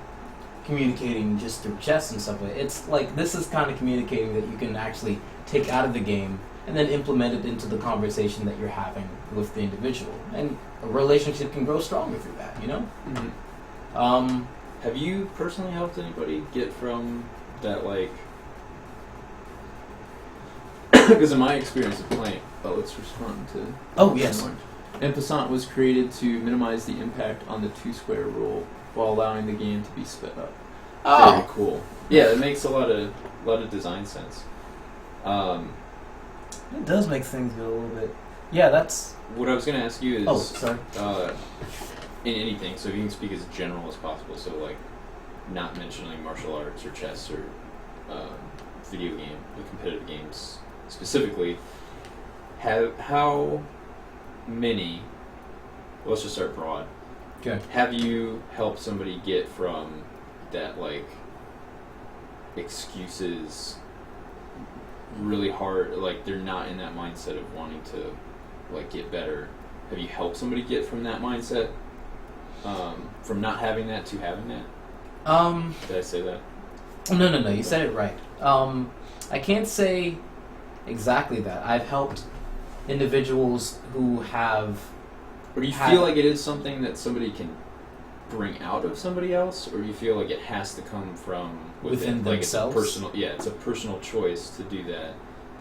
S3: communicating just through chess and stuff. It's like this is kind of communicating that you can actually take out of the game and then implement it into the conversation that you're having with the individual. And a relationship can grow stronger through that,
S1: Mm-hmm. Have you personally helped anybody get from that, like... Because in my experience of playing... Oh, let's respond to...
S3: Oh, yes.
S1: En passant was created to minimize the impact on the two-square rule while allowing the game to be sped up.
S3: Oh!
S1: Very cool. Yeah, it makes a lot of design sense.
S3: It does make things go a little bit... Yeah, that's...
S1: What I was going to ask you is...
S3: Oh, sorry.
S1: In anything, so you can speak as general as possible, so like not mentioning martial arts or chess or competitive games specifically, how many? Let's just start broad.
S2: Okay.
S1: Have you helped somebody get from that like excuses? Really hard, like they're not in that mindset of wanting to like get better. Have you helped somebody get from that mindset, from not having that to having that? Did I say that?
S2: No. You said it right. I can't say exactly that. I've helped individuals who have.
S1: Or do you feel like it is something that somebody can bring out of somebody else, or do you feel like it has to come from
S2: within
S1: like
S2: themselves?
S1: It's a personal choice to do that,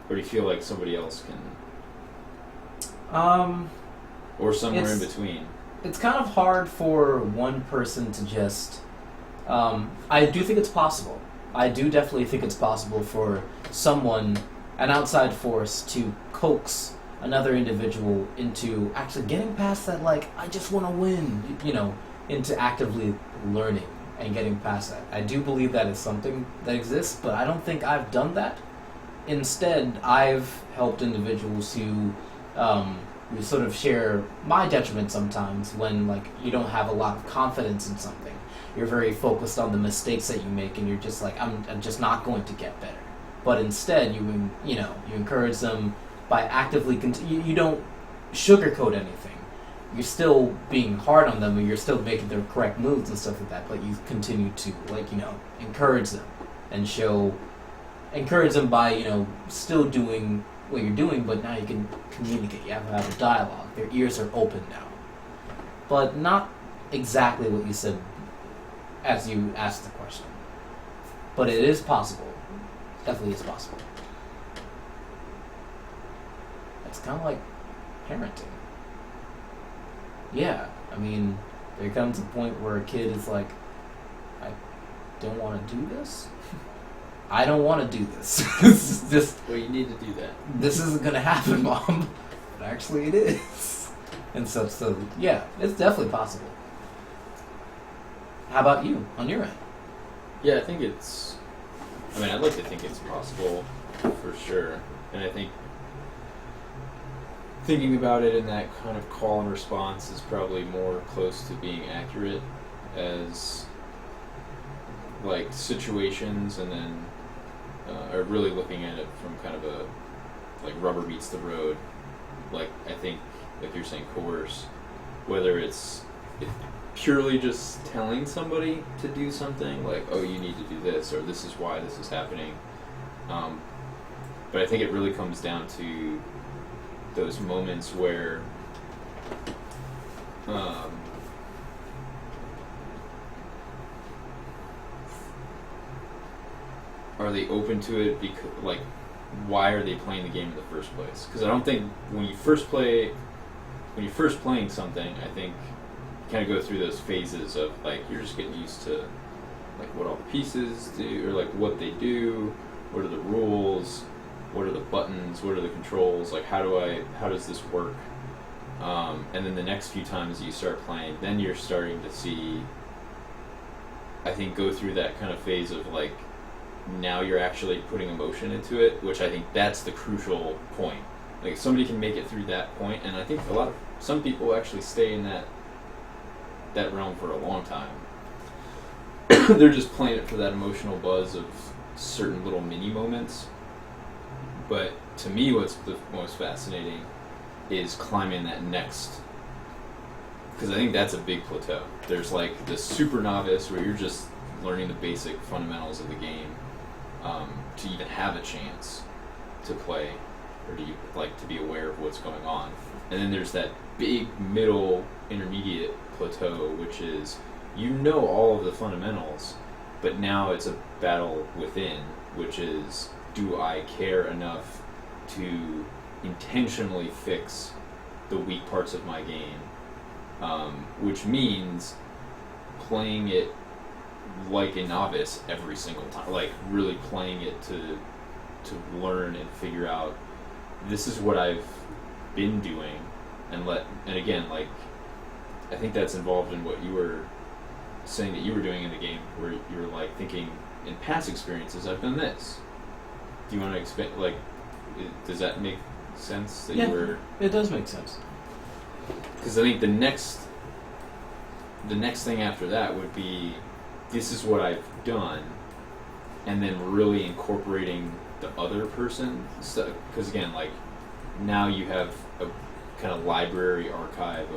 S1: or do you feel like somebody else can? Or somewhere in between.
S2: It's kind of hard for one person to just. I do think it's possible. I do definitely think it's possible for someone, an outside force, to coax another individual into actually getting past that, like, I just want to win, into actively learning and getting past that. I do believe that is something that exists, but I don't think I've done that. Instead, I've helped individuals who sort of share my detriment sometimes when, like, you don't have a lot of confidence in something. You're very focused on the mistakes that you make, and you're just like, I'm just not going to get better. But instead, you encourage them by actively you don't sugarcoat anything. You're still being hard on them, and you're still making the correct moves and stuff like that, but you continue to, encourage them and encourage them by, still doing what you're doing, but now you can communicate. You have to have a dialogue. Their ears are open now. But not exactly what you said as you asked the question. But it is possible. Definitely is possible. It's kind of like parenting. Yeah, I mean, there comes a point where a kid is like, I don't want to do this. I don't want to do this. This is just.
S1: Well, you need to do that.
S2: This isn't going to happen, Mom. But actually it is. And so, yeah, it's definitely possible. How about you, on your end?
S1: Yeah, I think I'd like to think it's possible, for sure. And I think thinking about it in that kind of call and response is probably more close to being accurate as like situations, and then are really looking at it from kind of a like rubber meets the road. Like I think, like you're saying, coerce, whether it's purely just telling somebody to do something, like, oh, you need to do this, or this is why this is happening. But I think it really comes down to those moments where are they open to it? Because, like, why are they playing the game in the first place? Because I don't think when you're first playing something, I think you kind of go through those phases of, like, you're just getting used to, like, what all the pieces do, or like what they do, what are the rules, what are the buttons, what are the controls, like how does this work? And then the next few times you start playing, then you're starting to see, I think, go through that kind of phase of, like, now you're actually putting emotion into it, which I think that's the crucial point. Like, if somebody can make it through that point, and I think some people actually stay in that realm for a long time. They're just playing it for that emotional buzz of certain little mini moments. But to me, what's the most fascinating is climbing that next, because I think that's a big plateau. There's like the super novice where you're just learning the basic fundamentals of the game to even have a chance to play, or to be aware of what's going on. And then there's that big middle intermediate plateau, which is, all of the fundamentals, but now it's a battle within, which is, do I care enough to intentionally fix the weak parts of my game? Which means playing it like a novice every single time, like really playing it to learn and figure out, this is what I've been doing, and again, like, I think that's involved in what you were saying that you were doing in the game, where you were like thinking, in past experiences I've done this, do you want to expand? Like, does that make sense? That
S2: Yeah,
S1: you were...
S2: it does make sense.
S1: Because I think the next thing after that would be, this is what I've done, and then really incorporating the other person. Because again, like, now you have a kind of library archive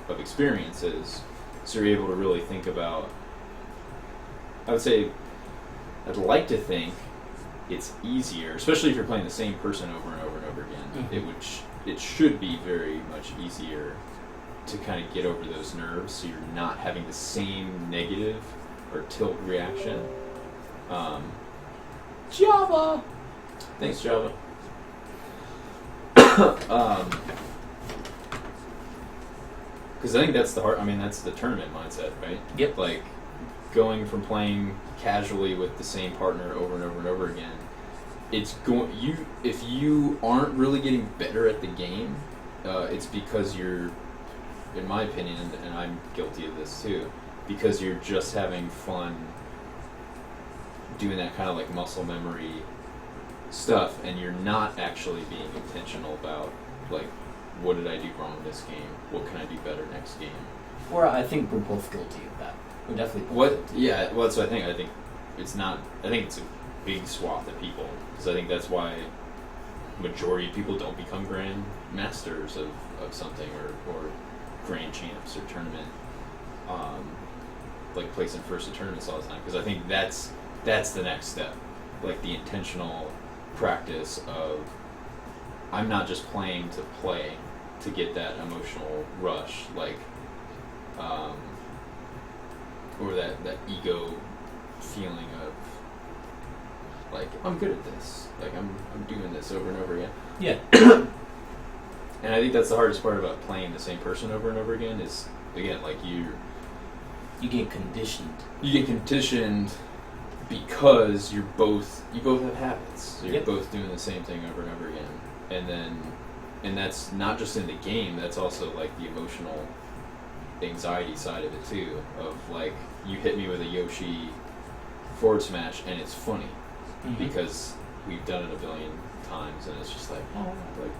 S1: of experiences, so you're able to really think about. I would say, I'd like to think it's easier, especially if you're playing the same person over and over and over again.
S2: Mm-hmm.
S1: It should be very much easier to kind of get over those nerves, so you're not having the same negative or tilt reaction.
S2: Java.
S1: Thanks, Java. Because I think that's the that's the tournament mindset, right?
S2: Yep.
S1: Like, going from playing casually with the same partner over and over and over again, it's going. If you aren't really getting better at the game, it's because you're, in my opinion, and I'm guilty of this too, because you're just having fun doing that kind of like muscle memory stuff, and you're not actually being intentional about, like, what did I do wrong this game? What can I do better next game?
S2: Or I think we're both guilty of that. We're definitely both guilty.
S1: Yeah, well, that's what I think. I think it's not. I think it's a big swath of people, because I think that's why majority of people don't become grand masters of something, or grand champs or tournament, like placing first at tournaments all the time. Because I think that's the next step, like the intentional practice of, I'm not just playing to play to get that emotional rush, like, or that ego feeling of, like, I'm good at this, like I'm doing this over and over again.
S2: Yeah.
S1: And I think that's the hardest part about playing the same person over and over again is, again, like, you
S2: get conditioned.
S1: You get conditioned because you both have habits. So you're
S2: Yep.
S1: both doing the same thing over and over again. And that's not just in the game, that's also like the emotional anxiety side of it too, of like, you hit me with a Yoshi forward smash and it's funny because we've done it a billion times, and it's just like, oh, like,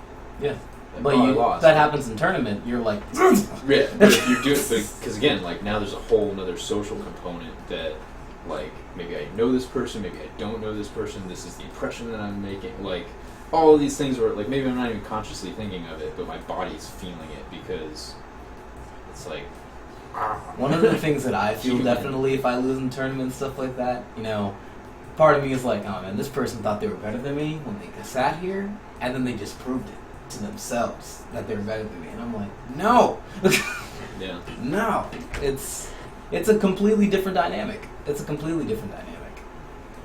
S2: yeah.
S1: like,
S2: But
S1: oh, I lost.
S2: that happens in tournament, you're like,
S1: yeah, but if you do it, because again, like, now there's a whole another social component that, like, maybe I know this person, maybe I don't know this person, this is the impression that I'm making, like, all of these things where, like, maybe I'm not even consciously thinking of it, but my body's feeling it because it's like,
S2: one of the things that I feel
S1: Human.
S2: definitely if I lose in tournaments, stuff like that, you know, part of me is like, oh man, this person thought they were better than me when they sat here, and then they just proved it to themselves that they were better than me, and I'm like, no,
S1: yeah,
S2: no, it's a completely different dynamic. It's a completely different dynamic,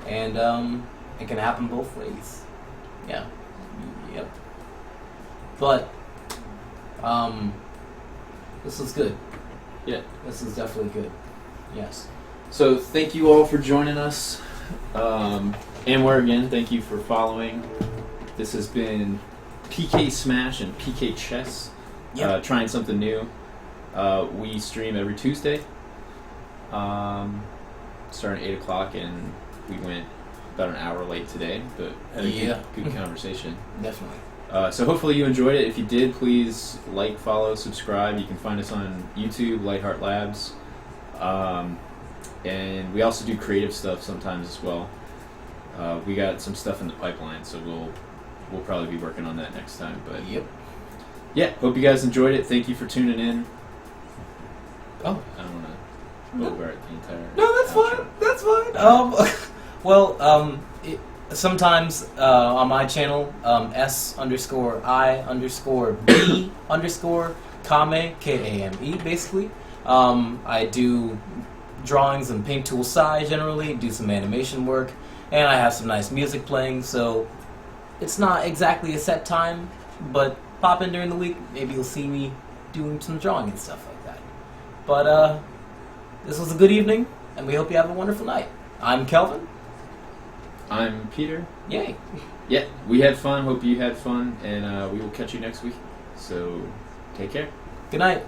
S2: and it can happen both ways. Yeah, yep. But this was good.
S1: yeah.
S2: This is definitely good. Yes.
S1: So thank you all for joining us. And we're again, thank you for following. This has been PK Smash and PK Chess.
S2: Yep.
S1: Trying something new. We stream every Tuesday. Starting at 8 o'clock, and we went about an hour late today, but had a good conversation.
S2: Definitely.
S1: So hopefully you enjoyed it. If you did, please like, follow, subscribe. You can find us on YouTube, LightHeart Labs. And we also do creative stuff sometimes as well. We got some stuff in the pipeline, so we'll probably be working on that next time. But
S2: Yep.
S1: yeah, hope you guys enjoyed it. Thank you for tuning in.
S2: Oh.
S1: I don't want to over the entire.
S2: No, that's
S1: outro.
S2: fine. That's fine. Well, sometimes on my channel, S_I_B_ Kame, Kame, basically. I do drawings and paint tool size generally, do some animation work, and I have some nice music playing, so it's not exactly a set time, but pop in during the week, maybe you'll see me doing some drawing and stuff like that. But this was a good evening, and we hope you have a wonderful night. I'm Kelvin.
S1: I'm Peter.
S2: Yay.
S1: Yeah, we had fun. Hope you had fun, and we will catch you next week. So take care.
S2: Good night.